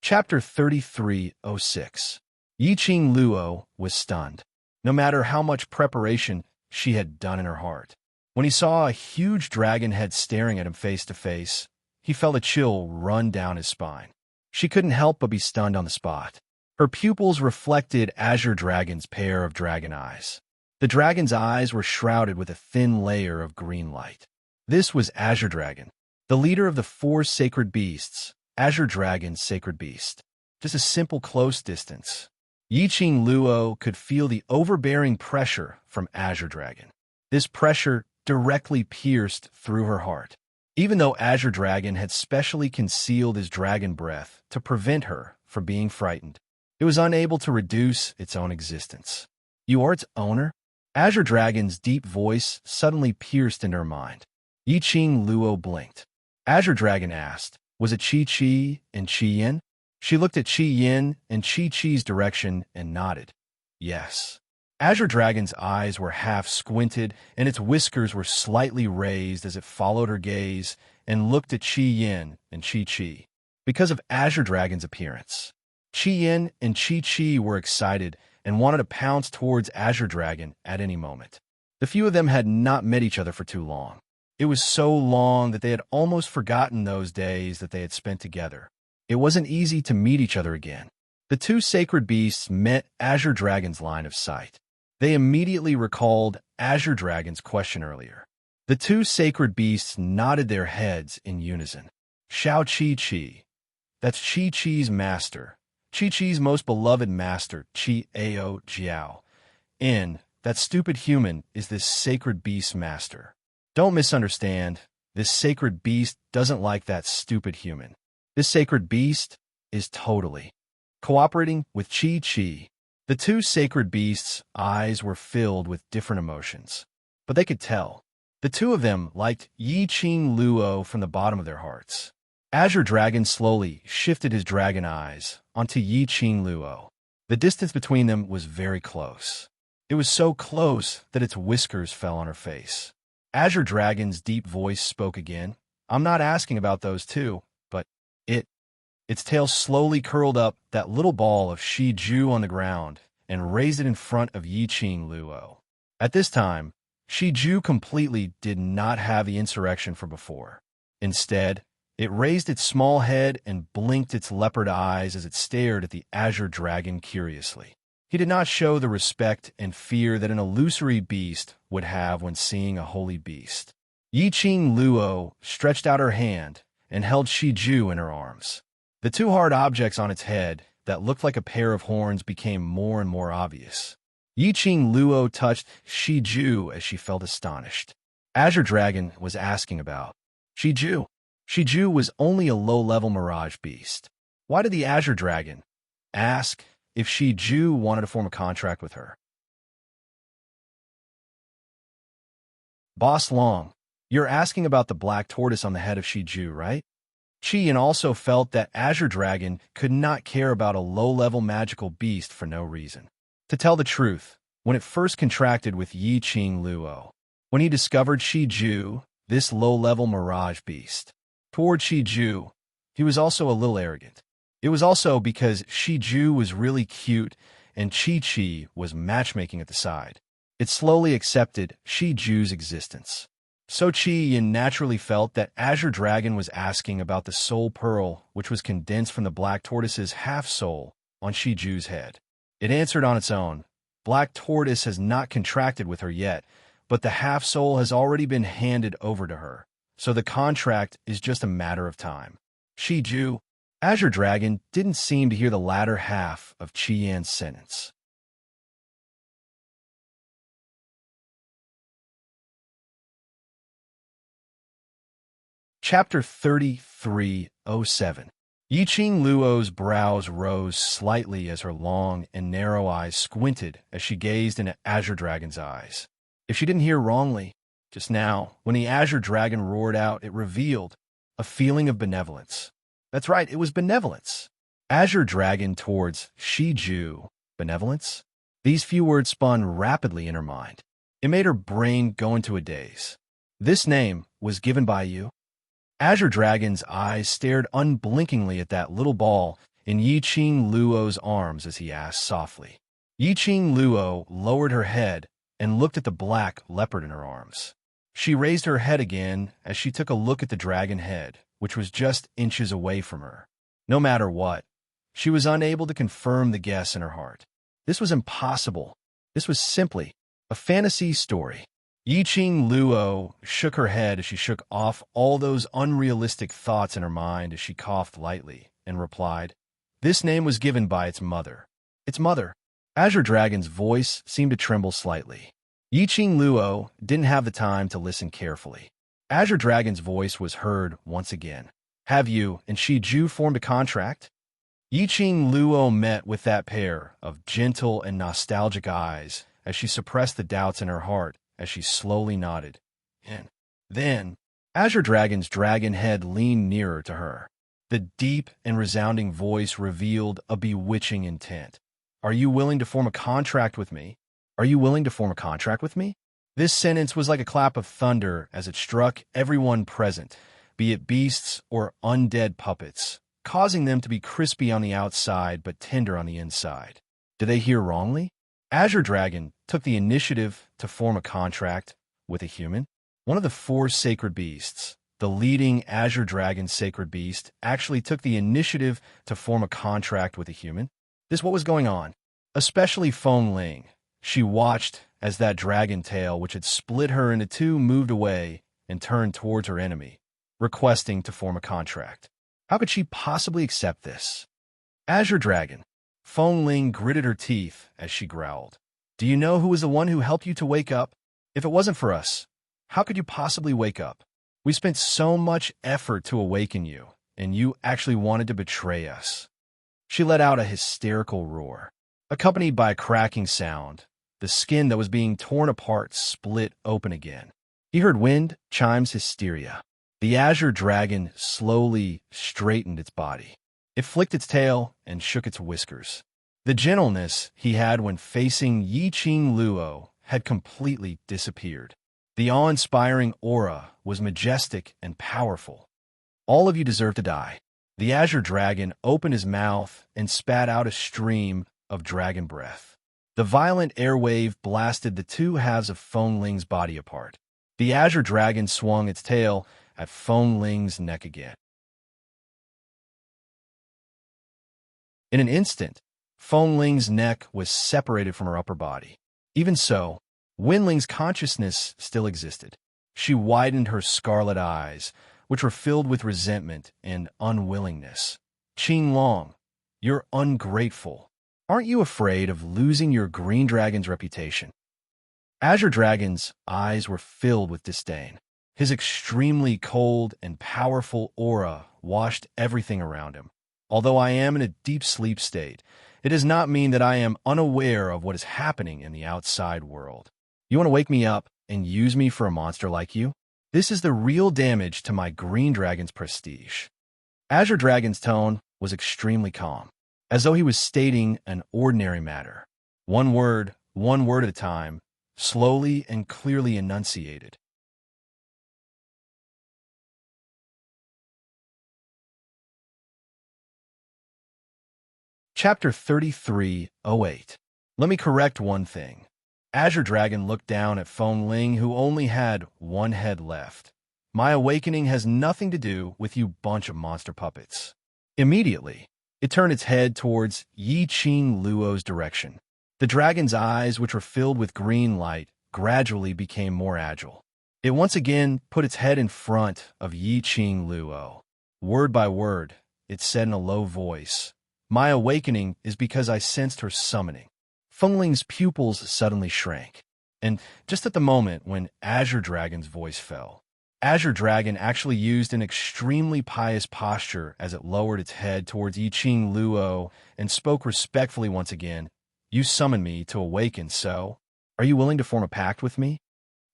Chapter 3306. Yi-Ching Luo was stunned, no matter how much preparation she had done in her heart. When he saw a huge dragon head staring at him face to face, he felt a chill run down his spine. She couldn't help but be stunned on the spot. Her pupils reflected Azure Dragon's pair of dragon eyes. The dragon's eyes were shrouded with a thin layer of green light. This was Azure Dragon, the leader of the 4 sacred beasts, Azure Dragon's sacred beast. Just a simple close distance. Yi-Ching Luo could feel the overbearing pressure from Azure Dragon. This pressure directly pierced through her heart. Even though Azure Dragon had specially concealed his dragon breath to prevent her from being frightened, it was unable to reduce its own existence. You are its owner? Azure Dragon's deep voice suddenly pierced into her mind. Yi-Ching Luo blinked. Azure Dragon asked, was it Qi Qi and Qi Yin? She looked at Qi Yin and Qi Qi's direction and nodded. Yes. Azure Dragon's eyes were half squinted and its whiskers were slightly raised as it followed her gaze and looked at Qi Yin and Qi Qi. Because of Azure Dragon's appearance, Qi Yin and Qi Qi were excited and wanted to pounce towards Azure Dragon at any moment. The few of them had not met each other for too long. It was so long that they had almost forgotten those days that they had spent together. It wasn't easy to meet each other again. The 2 sacred beasts met Azure Dragon's line of sight. They immediately recalled Azure Dragon's question earlier. The 2 sacred beasts nodded their heads in unison. Xiao Qi Qi. That's Qi Qi's master. Qi Qi's most beloved master, Qi Ao Jiao. That stupid human is this sacred beast master. Don't misunderstand. This sacred beast doesn't like that stupid human. This sacred beast is totally cooperating with Qi Qi. The 2 sacred beasts' eyes were filled with different emotions, but they could tell. The 2 of them liked Yi-Ching Luo from the bottom of their hearts. Azure Dragon slowly shifted his dragon eyes onto Yi-Ching Luo. The distance between them was very close. It was so close that its whiskers fell on her face. Azure Dragon's deep voice spoke again. I'm not asking about those 2, but its tail slowly curled up that little ball of Shi Ju on the ground and raised it in front of Yi-Ching Luo. At this time, Shi Ju completely did not have the insurrection from before. Instead, it raised its small head and blinked its leopard eyes as it stared at the Azure Dragon curiously. He did not show the respect and fear that an illusory beast would have when seeing a holy beast. Yi-Ching Luo stretched out her hand and held Shi Ju in her arms. The 2 hard objects on its head that looked like a pair of horns became more and more obvious. Yiqing Luo touched Shiju as she felt astonished. Azure Dragon was asking about Shiju. Shiju was only a low-level mirage beast. Why did the Azure Dragon ask if Shiju wanted to form a contract with her? Boss Long, you're asking about the black tortoise on the head of Shiju, right? Qian also felt that Azure Dragon could not care about a low-level magical beast for no reason. To tell the truth, when it first contracted with Yiqing Luo, when he discovered Shiju, this low-level mirage beast, toward Shiju, he was also a little arrogant. It was also because Shiju was really cute and Chi-Chi was matchmaking at the side. It slowly accepted Shiju's existence. So Qian naturally felt that Azure Dragon was asking about the soul pearl, which was condensed from the black tortoise's half-soul on Shiju's head. It answered on its own. Black Tortoise has not contracted with her yet, but the half-soul has already been handed over to her, so the contract is just a matter of time. Shiju, Azure Dragon didn't seem to hear the latter half of Qian's sentence. Chapter 3307. Yiqing Luo's brows rose slightly as her long and narrow eyes squinted as she gazed into Azure Dragon's eyes. If she didn't hear wrongly, just now, when the Azure Dragon roared out, it revealed a feeling of benevolence. That's right, it was benevolence. Azure Dragon towards Shiju. Benevolence? These few words spun rapidly in her mind. It made her brain go into a daze. This name was given by you? Azure Dragon's eyes stared unblinkingly at that little ball in Yiqing Luo's arms as he asked softly. Yiqing Luo lowered her head and looked at the black leopard in her arms. She raised her head again as she took a look at the dragon head, which was just inches away from her. No matter what, she was unable to confirm the guess in her heart. This was impossible. This was simply a fantasy story. Yiqing Luo shook her head as she shook off all those unrealistic thoughts in her mind as she coughed lightly and replied, "This name was given by its mother." Its mother? Azure Dragon's voice seemed to tremble slightly. Yiqing Luo didn't have the time to listen carefully. Azure Dragon's voice was heard once again. "Have you and Shiju formed a contract?" Yiqing Luo met with that pair of gentle and nostalgic eyes as she suppressed the doubts in her heart as she slowly nodded. And then, Azure Dragon's dragon head leaned nearer to her. The deep and resounding voice revealed a bewitching intent. "Are you willing to form a contract with me? Are you willing to form a contract with me?" This sentence was like a clap of thunder as it struck everyone present, be it beasts or undead puppets, causing them to be crispy on the outside but tender on the inside. Did they hear wrongly? Azure Dragon took the initiative to form a contract with a human. One of the four sacred beasts, the leading Azure Dragon sacred beast, actually took the initiative to form a contract with a human. This what was going on. Especially Feng Ling. She watched as that dragon tail, which had split her into two, moved away and turned towards her enemy, requesting to form a contract. How could she possibly accept this? Azure Dragon. Feng Ling gritted her teeth as she growled. "Do you know who was the one who helped you to wake up? If it wasn't for us, how could you possibly wake up? We spent so much effort to awaken you, and you actually wanted to betray us." She let out a hysterical roar. Accompanied by a cracking sound, the skin that was being torn apart split open again. He heard wind chimes hysteria. The Azure Dragon slowly straightened its body. It flicked its tail and shook its whiskers. The gentleness he had when facing Yiqing Luo had completely disappeared. The awe-inspiring aura was majestic and powerful. "All of you deserve to die." The Azure Dragon opened his mouth and spat out a stream of dragon breath. The violent airwave blasted the two halves of Feng Ling's body apart. The Azure Dragon swung its tail at Feng Ling's neck again. In an instant, Feng Ling's neck was separated from her upper body. Even so, Wen Ling's consciousness still existed. She widened her scarlet eyes, which were filled with resentment and unwillingness. "Qing Long, you're ungrateful." Aren't you afraid of losing your green dragon's reputation? Azure Dragon's eyes were filled with disdain. His extremely cold and powerful aura washed everything around him. Although I am in a deep sleep state, it does not mean that I am unaware of what is happening in the outside world. You want to wake me up and use me for a monster like you? This is the real damage to my green dragon's prestige. Azure Dragon's tone was extremely calm, as though he was stating an ordinary matter. One word at a time, slowly and clearly enunciated. Chapter 3308. Let me correct one thing. Azure Dragon looked down at Feng Ling, who only had one head left. My awakening has nothing to do with you bunch of monster puppets. Immediately, it turned its head towards Yi Qing Luo's direction. The dragon's eyes, which were filled with green light, gradually became more agile. It once again put its head in front of Yi Qing Luo. Word by word, it said in a low voice, "My awakening is because I sensed her summoning." Feng Ling's pupils suddenly shrank, and just at the moment when Azure Dragon's voice fell, Azure Dragon actually used an extremely pious posture as it lowered its head towards Yi Qing Luo and spoke respectfully once again. "You summoned me to awaken, so are you willing to form a pact with me?"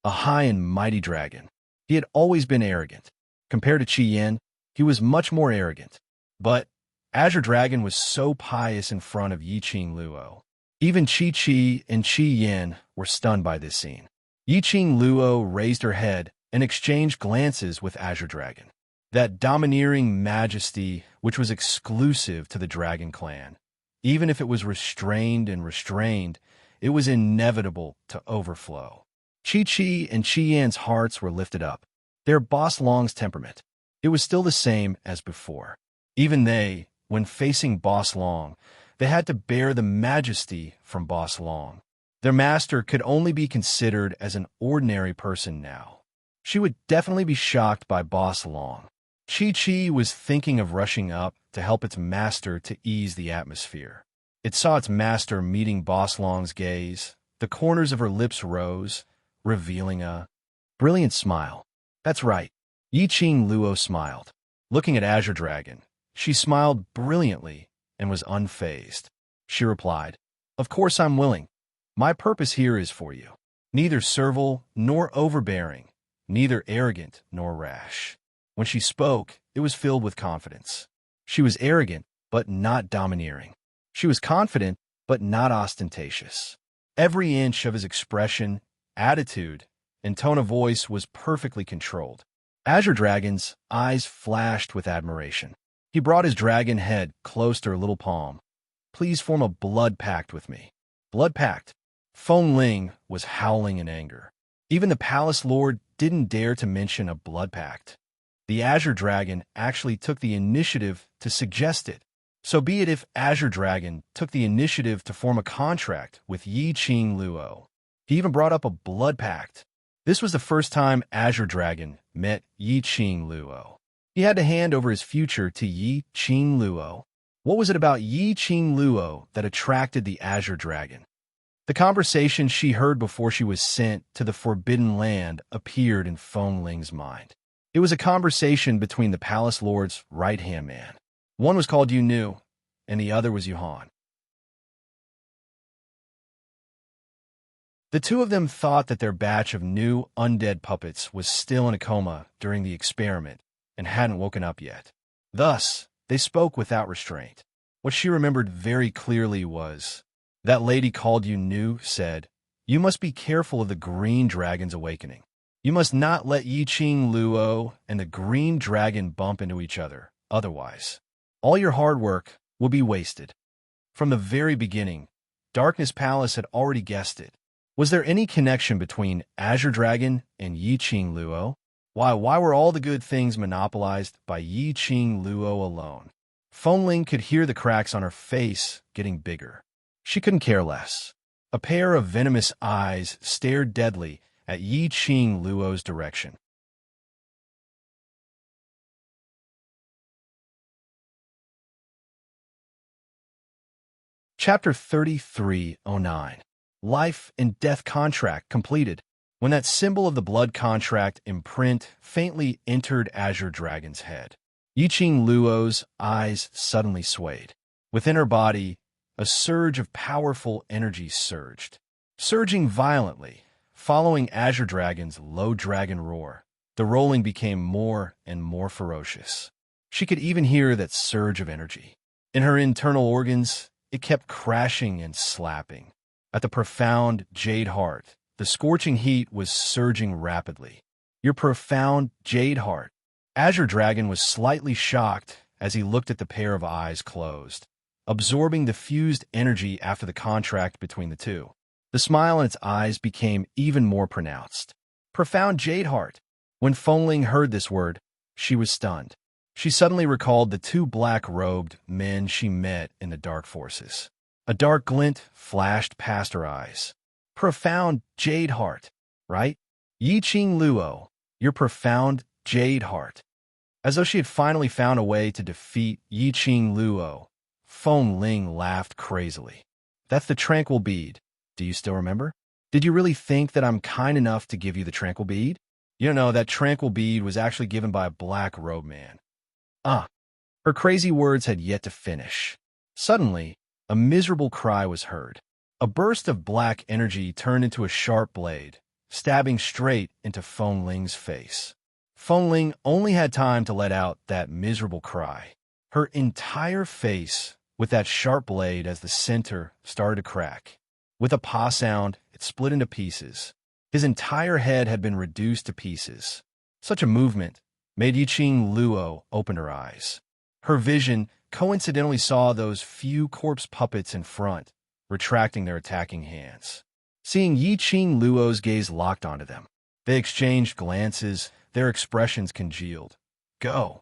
A high and mighty dragon. He had always been arrogant. Compared to Qi Yin, he was much more arrogant. But Azure Dragon was so pious in front of Yi Qing Luo. Even Qi and Qi Yin were stunned by this scene. Yi Qing Luo raised her head and exchanged glances with Azure Dragon. That domineering majesty which was exclusive to the Dragon clan. Even if it was restrained, it was inevitable to overflow. Qi and Qi Yan's hearts were lifted up. Their Boss Long's temperament. It was still the same as before. Even they, when facing Boss Long, they had to bear the majesty from Boss Long. Their master could only be considered as an ordinary person now. She would definitely be shocked by Boss Long. Qi was thinking of rushing up to help its master to ease the atmosphere. It saw its master meeting Boss Long's gaze. The corners of her lips rose, revealing a brilliant smile. That's right. Yi Qing Luo smiled. Looking at Azure Dragon, she smiled brilliantly and was unfazed. She replied, "Of course I'm willing. My purpose here is for you. Neither servile nor overbearing, neither arrogant nor rash." When she spoke, it was filled with confidence. She was arrogant, but not domineering. She was confident, but not ostentatious. Every inch of his expression, attitude, and tone of voice was perfectly controlled. Azure Dragon's eyes flashed with admiration. He brought his dragon head close to her little palm. "Please form a blood pact with me." Blood pact? Feng Ling was howling in anger. Even the palace lord didn't dare to mention a blood pact. The Azure Dragon actually took the initiative to suggest it. So be it if Azure Dragon took the initiative to form a contract with Yi Qing Luo. He even brought up a blood pact. This was the first time Azure Dragon met Yi Qing Luo. He had to hand over his future to Yi Qing Luo. What was it about Yi Qing Luo that attracted the Azure Dragon? The conversation she heard before she was sent to the Forbidden Land appeared in Feng Ling's mind. It was a conversation between the palace lord's right-hand man. One was called Yu Nu, and the other was Yuhan. The two of them thought that their batch of new undead puppets was still in a coma during the experiment and hadn't woken up yet. Thus, they spoke without restraint. What she remembered very clearly was, that lady called Yu Nu said, "You must be careful of the green dragon's awakening. You must not let Yi Qing Luo and the green dragon bump into each other. Otherwise, all your hard work will be wasted." From the very beginning, Darkness Palace had already guessed it. Was there any connection between Azure Dragon and Yi Qing Luo? Why were all the good things monopolized by Yi Qing Luo alone? Feng Ling could hear the cracks on her face getting bigger. She couldn't care less. A pair of venomous eyes stared deadly at Yi Qing Luo's direction. Chapter 3309. Life and Death Contract completed. When that symbol of the blood contract imprint faintly entered Azure Dragon's head, Yiqing Luo's eyes suddenly swayed. Within her body, a surge of powerful energy surged. Surging violently, following Azure Dragon's low dragon roar, the rolling became more and more ferocious. She could even hear that surge of energy. In her internal organs, it kept crashing and slapping. At the profound jade heart, the scorching heat was surging rapidly. Your profound jade heart. Azure Dragon was slightly shocked as he looked at the pair of eyes closed, absorbing the fused energy after the contract between the two. The smile in its eyes became even more pronounced. Profound jade heart. When Fengling heard this word, she was stunned. She suddenly recalled the two black-robed men she met in the dark forces. A dark glint flashed past her eyes. Profound jade heart, right? Yiqing Luo, your profound jade heart. As though she had finally found a way to defeat Yiqing Luo, Fengling laughed crazily. That's the tranquil bead. Do you still remember? Did you really think that I'm kind enough to give you the tranquil bead? You know, that tranquil bead was actually given by a black-robed man. Her crazy words had yet to finish. Suddenly, a miserable cry was heard. A burst of black energy turned into a sharp blade, stabbing straight into Fengling's face. Fengling only had time to let out that miserable cry. Her entire face, with that sharp blade as the center, started to crack. With a paw sound, it split into pieces. His entire head had been reduced to pieces. Such a movement made Yiqing Luo open her eyes. Her vision coincidentally saw those few corpse puppets in front, retracting their attacking hands. Seeing Yiqing Luo's gaze locked onto them, they exchanged glances, their expressions congealed. Go!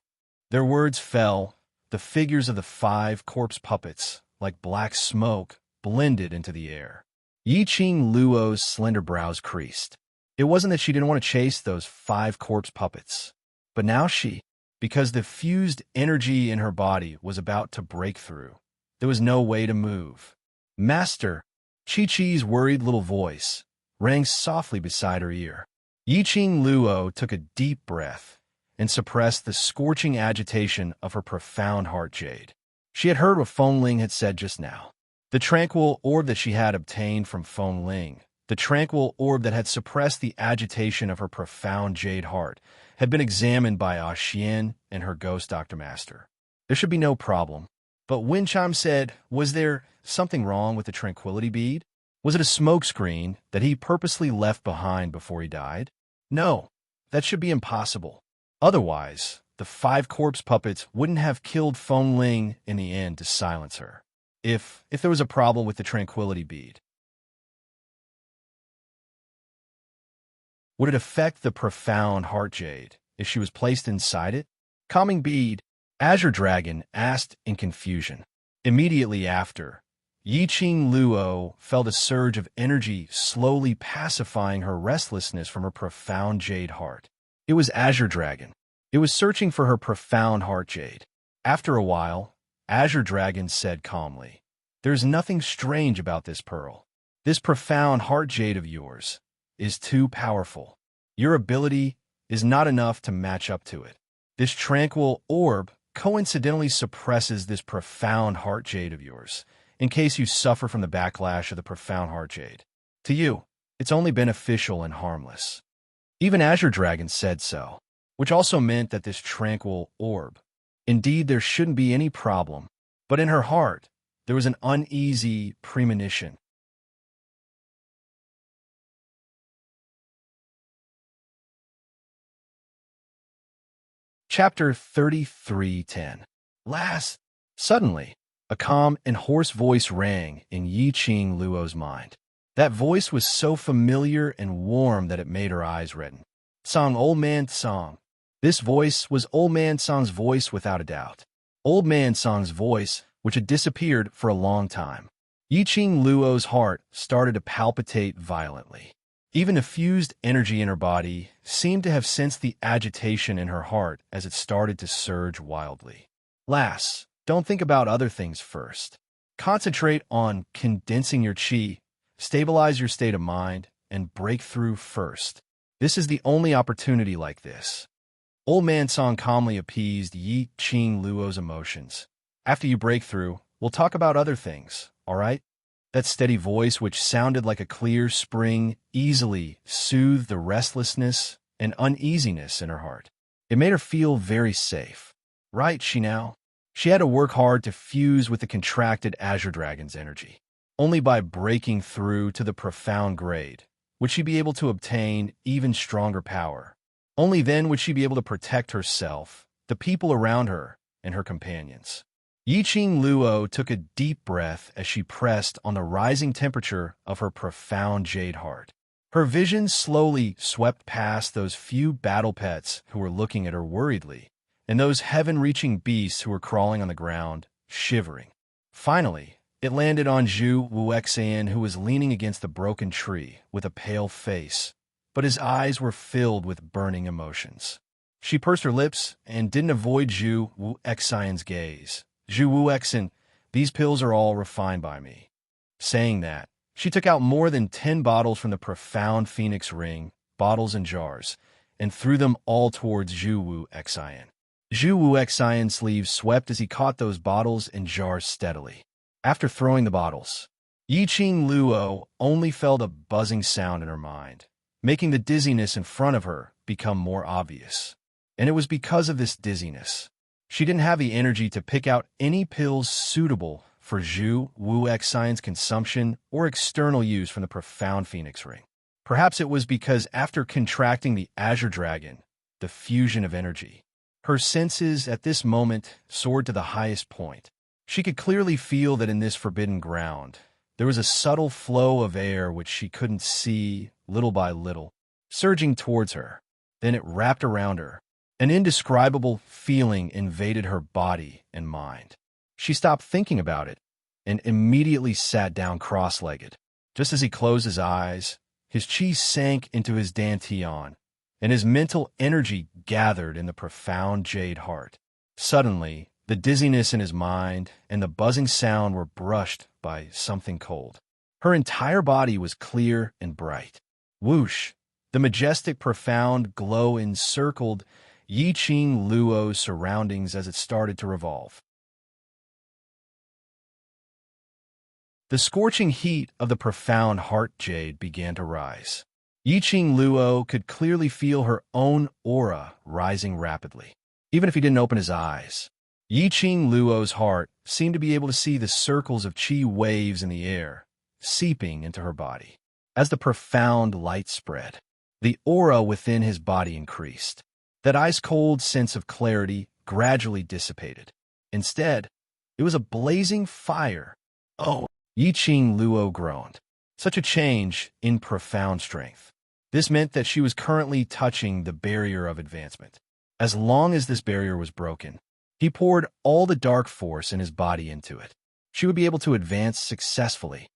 Their words fell. The figures of the 5 corpse puppets, like black smoke, blended into the air. Yiqing Luo's slender brows creased. It wasn't that she didn't want to chase those 5 corpse puppets, but now because the fused energy in her body was about to break through, there was no way to move. Master, Chi-Chi's worried little voice rang softly beside her ear. Yiqing Luo took a deep breath and suppressed the scorching agitation of her profound heart jade. She had heard what Fengling had said just now. The tranquil orb that she had obtained from Fengling, the tranquil orb that had suppressed the agitation of her profound jade heart, had been examined by Xian and her ghost Dr. Master. There should be no problem. But Winchime said, was there something wrong with the tranquility bead? Was it a smokescreen that he purposely left behind before he died? No, that should be impossible. Otherwise, the 5 corpse puppets wouldn't have killed Fengling in the end to silence her. If there was a problem with the tranquility bead, would it affect the profound heart jade if she was placed inside it? Calming bead, Azure Dragon asked in confusion. Immediately after, Yiqing Luo felt a surge of energy slowly pacifying her restlessness from her profound jade heart. It was Azure Dragon. It was searching for her profound heart jade. After a while, Azure Dragon said calmly, "There's nothing strange about this pearl. This profound heart jade of yours is too powerful. Your ability is not enough to match up to it. This tranquil orb coincidentally suppresses this profound heart jade of yours, in case you suffer from the backlash of the profound heart jade. To you, it's only beneficial and harmless." Even Azure Dragon said so, which also meant that this tranquil orb, indeed there shouldn't be any problem, but in her heart, there was an uneasy premonition. Chapter 3310. Suddenly, a calm and hoarse voice rang in Yiqing Luo's mind. That voice was so familiar and warm that it made her eyes redden. Song Old Man Song. This voice was Old Man Song's voice without a doubt. Old Man Song's voice, which had disappeared for a long time. Yiqing Luo's heart started to palpitate violently. Even the fused energy in her body seemed to have sensed the agitation in her heart as it started to surge wildly. Lass, don't think about other things first. Concentrate on condensing your chi, stabilize your state of mind, and break through first. This is the only opportunity like this. Old Man Song calmly appeased Yi Qing Luo's emotions. After you break through, we'll talk about other things, all right? That steady voice, which sounded like a clear spring, easily soothed the restlessness and uneasiness in her heart. It made her feel very safe. Right, now? She had to work hard to fuse with the contracted Azure Dragon's energy. Only by breaking through to the profound grade would she be able to obtain even stronger power. Only then would she be able to protect herself, the people around her, and her companions. Yiqing Luo took a deep breath as she pressed on the rising temperature of her profound jade heart. Her vision slowly swept past those few battle pets who were looking at her worriedly, and those heaven-reaching beasts who were crawling on the ground, shivering. Finally, it landed on Zhu Wuxian, who was leaning against the broken tree with a pale face, but his eyes were filled with burning emotions. She pursed her lips and didn't avoid Zhu Wuxian's gaze. Zhu Wuxian, these pills are all refined by me. Saying that, she took out more than 10 bottles from the profound phoenix ring, bottles and jars, and threw them all towards Zhu Wuxian. Zhu Wuxian's sleeve swept as he caught those bottles and jars steadily. After throwing the bottles, Yiqing Luo only felt a buzzing sound in her mind, making the dizziness in front of her become more obvious. And it was because of this dizziness. She didn't have the energy to pick out any pills suitable for Zhu Wuxian's consumption or external use from the profound phoenix ring. Perhaps it was because after contracting the Azure Dragon, the fusion of energy, her senses at this moment soared to the highest point. She could clearly feel that in this forbidden ground, there was a subtle flow of air which she couldn't see, little by little, surging towards her. Then it wrapped around her. An indescribable feeling invaded her body and mind. She stopped thinking about it and immediately sat down cross-legged. Just as he closed his eyes, his chi sank into his dantian, and his mental energy gathered in the profound jade heart. Suddenly, the dizziness in his mind and the buzzing sound were brushed by something cold. Her entire body was clear and bright. Whoosh! The majestic, profound glow encircled Yiqing Luo's surroundings as it started to revolve. The scorching heat of the profound heart jade began to rise. Yiqing Luo could clearly feel her own aura rising rapidly. Even if he didn't open his eyes, Yiqing Luo's heart seemed to be able to see the circles of chi waves in the air, seeping into her body. As the profound light spread, the aura within his body increased. That ice-cold sense of clarity gradually dissipated. Instead, it was a blazing fire. Oh, Yiqing Luo groaned. Such a change in profound strength. This meant that she was currently touching the barrier of advancement. As long as this barrier was broken, he poured all the dark force in his body into it. She would be able to advance successfully.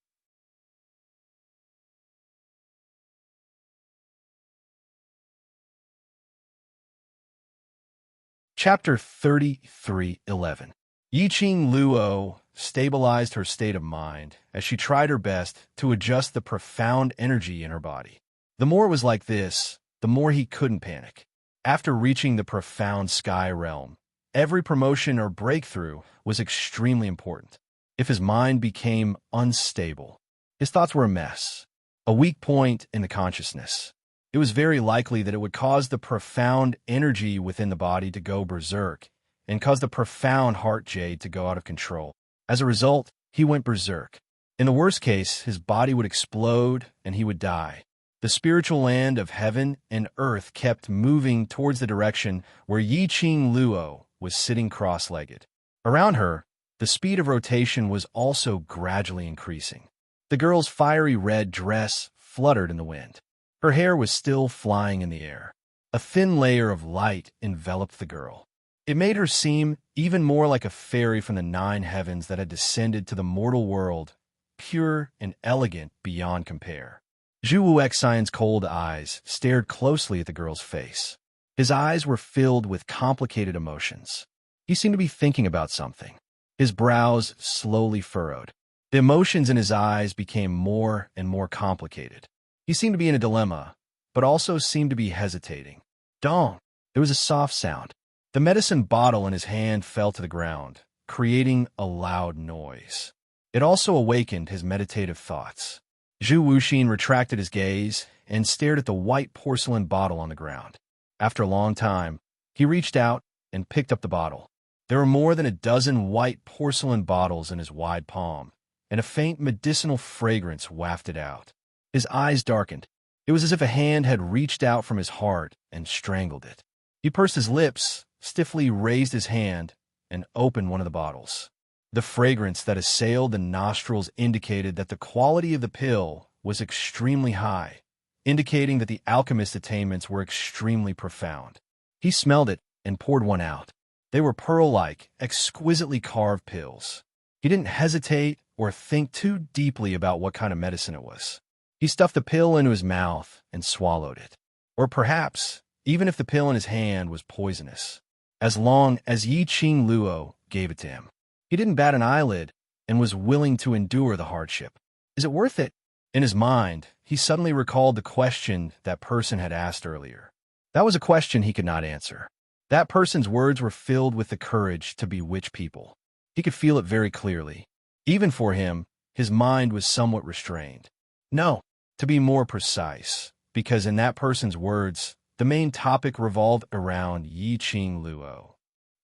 Chapter 33:11. Yiqing Luo stabilized her state of mind as she tried her best to adjust the profound energy in her body. The more it was like this, the more he couldn't panic. After reaching the profound sky realm, every promotion or breakthrough was extremely important. If his mind became unstable, his thoughts were a mess, a weak point in the consciousness. It was very likely that it would cause the profound energy within the body to go berserk and cause the profound heart jade to go out of control. As a result, he went berserk. In the worst case, his body would explode and he would die. The spiritual land of heaven and earth kept moving towards the direction where Yiqing Luo was sitting cross-legged. Around her, the speed of rotation was also gradually increasing. The girl's fiery red dress fluttered in the wind. Her hair was still flying in the air. A thin layer of light enveloped the girl. It made her seem even more like a fairy from the 9 heavens that had descended to the mortal world, pure and elegant beyond compare. Zhu Wuxian's cold eyes stared closely at the girl's face. His eyes were filled with complicated emotions. He seemed to be thinking about something. His brows slowly furrowed. The emotions in his eyes became more and more complicated. He seemed to be in a dilemma, but also seemed to be hesitating. Dong! There was a soft sound. The medicine bottle in his hand fell to the ground, creating a loud noise. It also awakened his meditative thoughts. Zhu Wuxin retracted his gaze and stared at the white porcelain bottle on the ground. After a long time, he reached out and picked up the bottle. There were more than a dozen white porcelain bottles in his wide palm, and a faint medicinal fragrance wafted out. His eyes darkened. It was as if a hand had reached out from his heart and strangled it. He pursed his lips, stiffly raised his hand, and opened one of the bottles. The fragrance that assailed the nostrils indicated that the quality of the pill was extremely high, indicating that the alchemist's attainments were extremely profound. He smelled it and poured one out. They were pearl-like, exquisitely carved pills. He didn't hesitate or think too deeply about what kind of medicine it was. He stuffed the pill into his mouth and swallowed it. Or perhaps, even if the pill in his hand was poisonous, as long as Yi Qing Luo gave it to him. He didn't bat an eyelid and was willing to endure the hardship. Is it worth it? In his mind, he suddenly recalled the question that person had asked earlier. That was a question he could not answer. That person's words were filled with the courage to bewitch people. He could feel it very clearly. Even for him, his mind was somewhat restrained. No, to be more precise, because in that person's words, the main topic revolved around Yi Qing Luo.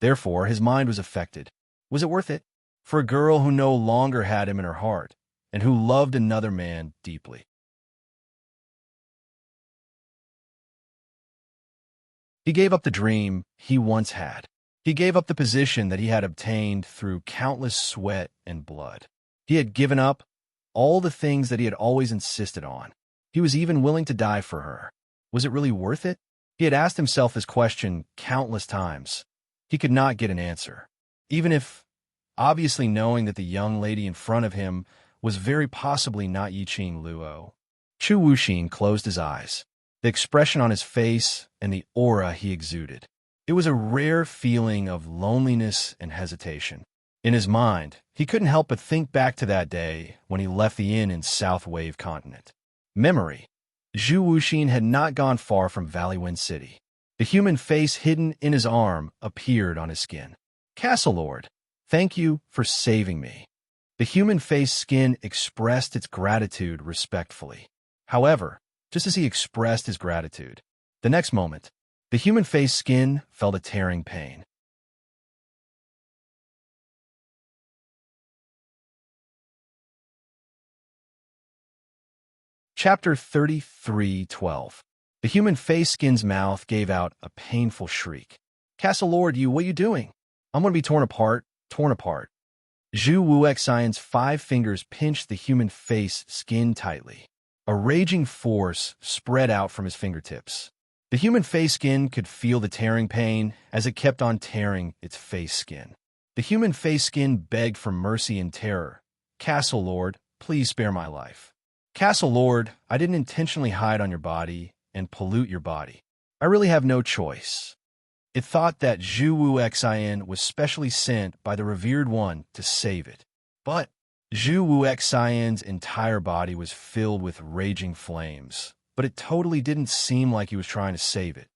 Therefore, his mind was affected. Was it worth it? For a girl who no longer had him in her heart, and who loved another man deeply. He gave up the dream he once had. He gave up the position that he had obtained through countless sweat and blood. He had given up all the things that he had always insisted on. He was even willing to die for her. Was it really worth it? He had asked himself this question countless times. He could not get an answer. Even if, obviously knowing that the young lady in front of him was very possibly not Yi Qing Luo. Zhu Wuxin closed his eyes. The expression on his face and the aura he exuded. It was a rare feeling of loneliness and hesitation. In his mind, he couldn't help but think back to that day when he left the inn in South Wave Continent. Memory. Zhu Wuxin had not gone far from Valleywind City. The human face hidden in his arm appeared on his skin. Castle Lord, thank you for saving me. The human face skin expressed its gratitude respectfully. However, just as he expressed his gratitude, the next moment, the human face skin felt a tearing pain. Chapter 33:12. The human face skin's mouth gave out a painful shriek. Castle Lord, what are you doing? I'm going to be torn apart, torn apart. Zhu Wuxian's 5 fingers pinched the human face skin tightly. A raging force spread out from his fingertips. The human face skin could feel the tearing pain as it kept on tearing its face skin. The human face skin begged for mercy and terror. Castle Lord, please spare my life. Castle Lord, I didn't intentionally hide on your body and pollute your body. I really have no choice. It thought that Zhu Wuxian was specially sent by the revered one to save it. But Zhu Wuxian's entire body was filled with raging flames, but it totally didn't seem like he was trying to save it.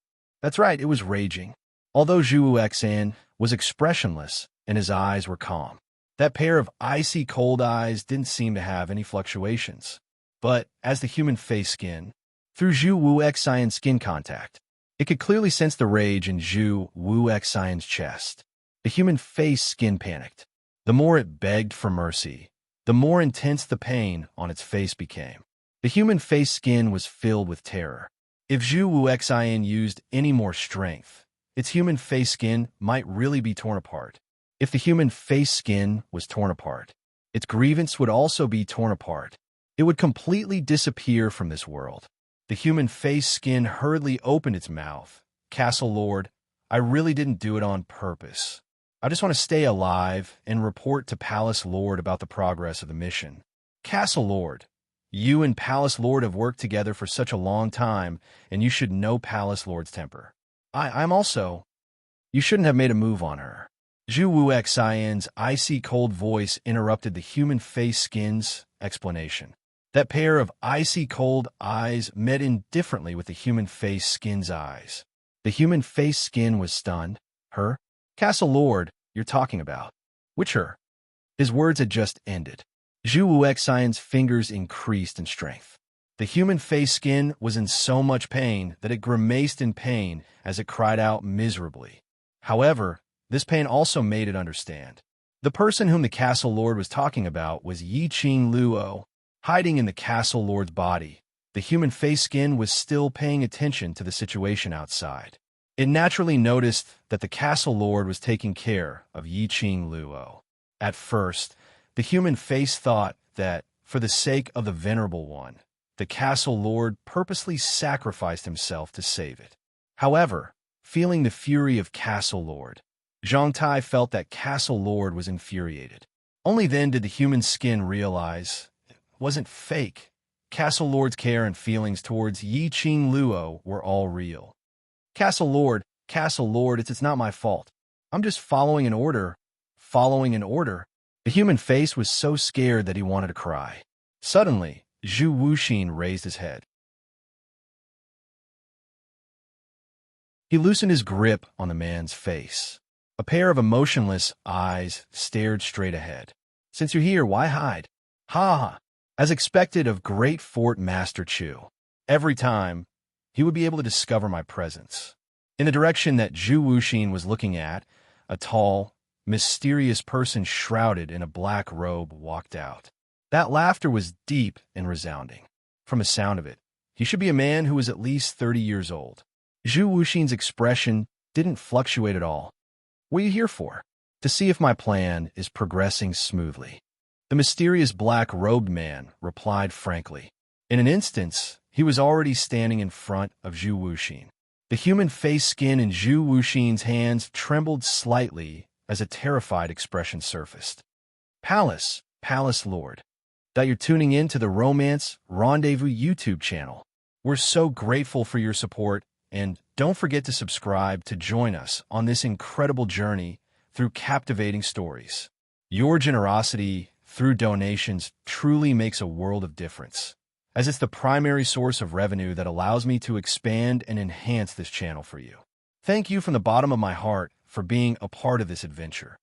That's right, it was raging. Although Zhu Wuxian was expressionless and his eyes were calm. That pair of icy cold eyes didn't seem to have any fluctuations. But as the human face skin, through Zhu Wuxian's skin contact, it could clearly sense the rage in Zhu Wuxian's chest. The human face skin panicked. The more it begged for mercy, the more intense the pain on its face became. The human face skin was filled with terror. If Zhu Wuxian used any more strength, its human face skin might really be torn apart. If the human face skin was torn apart, its grievance would also be torn apart. It would completely disappear from this world. The human face skin hurriedly opened its mouth. Castle Lord, I really didn't do it on purpose. I just want to stay alive and report to Palace Lord about the progress of the mission. Castle Lord, you and Palace Lord have worked together for such a long time, and you should know Palace Lord's temper. I'm also... You shouldn't have made a move on her. Zhu Wuxian's icy cold voice interrupted the human face skin's explanation. That pair of icy cold eyes met indifferently with the human face skin's eyes. The human face skin was stunned. Her? Castle Lord, you're talking about. Which her? His words had just ended. Zhu Wuxian's fingers increased in strength. The human face skin was in so much pain that it grimaced in pain as it cried out miserably. However, this pain also made it understand. The person whom the Castle Lord was talking about was Yiqing Luo, hiding in the Castle Lord's body. The human face skin was still paying attention to the situation outside. It naturally noticed that the Castle Lord was taking care of Yiqing Luo. At first, the human face thought that, for the sake of the Venerable One, the Castle Lord purposely sacrificed himself to save it. However, feeling the fury of Castle Lord, Zhang Tai felt that Castle Lord was infuriated. Only then did the human skin realize it wasn't fake. Castle Lord's care and feelings towards Yiqing Luo were all real. Castle Lord, it's not my fault. I'm just following an order. Following an order? The human face was so scared that he wanted to cry. Suddenly, Zhu Wuxin raised his head. He loosened his grip on the man's face. A pair of emotionless eyes stared straight ahead. Since you're here, why hide? Ha ha! As expected of great Fort Master Chu. Every time, he would be able to discover my presence. In the direction that Zhu Wuxin was looking at, a tall, mysterious person shrouded in a black robe walked out. That laughter was deep and resounding. From the sound of it, he should be a man who was at least 30 years old. Zhu Wuxin's expression didn't fluctuate at all. What are you here for? To see if my plan is progressing smoothly. The mysterious black-robed man replied frankly. In an instant, he was already standing in front of Zhu Wuxin. The human face skin in Zhu Wuxin's hands trembled slightly as a terrified expression surfaced. Palace Lord. That you're tuning in to the Romance Rendezvous YouTube channel. We're so grateful for your support, and don't forget to subscribe to join us on this incredible journey through captivating stories. Your generosity through donations truly makes a world of difference, as it's the primary source of revenue that allows me to expand and enhance this channel for you. Thank you from the bottom of my heart for being a part of this adventure.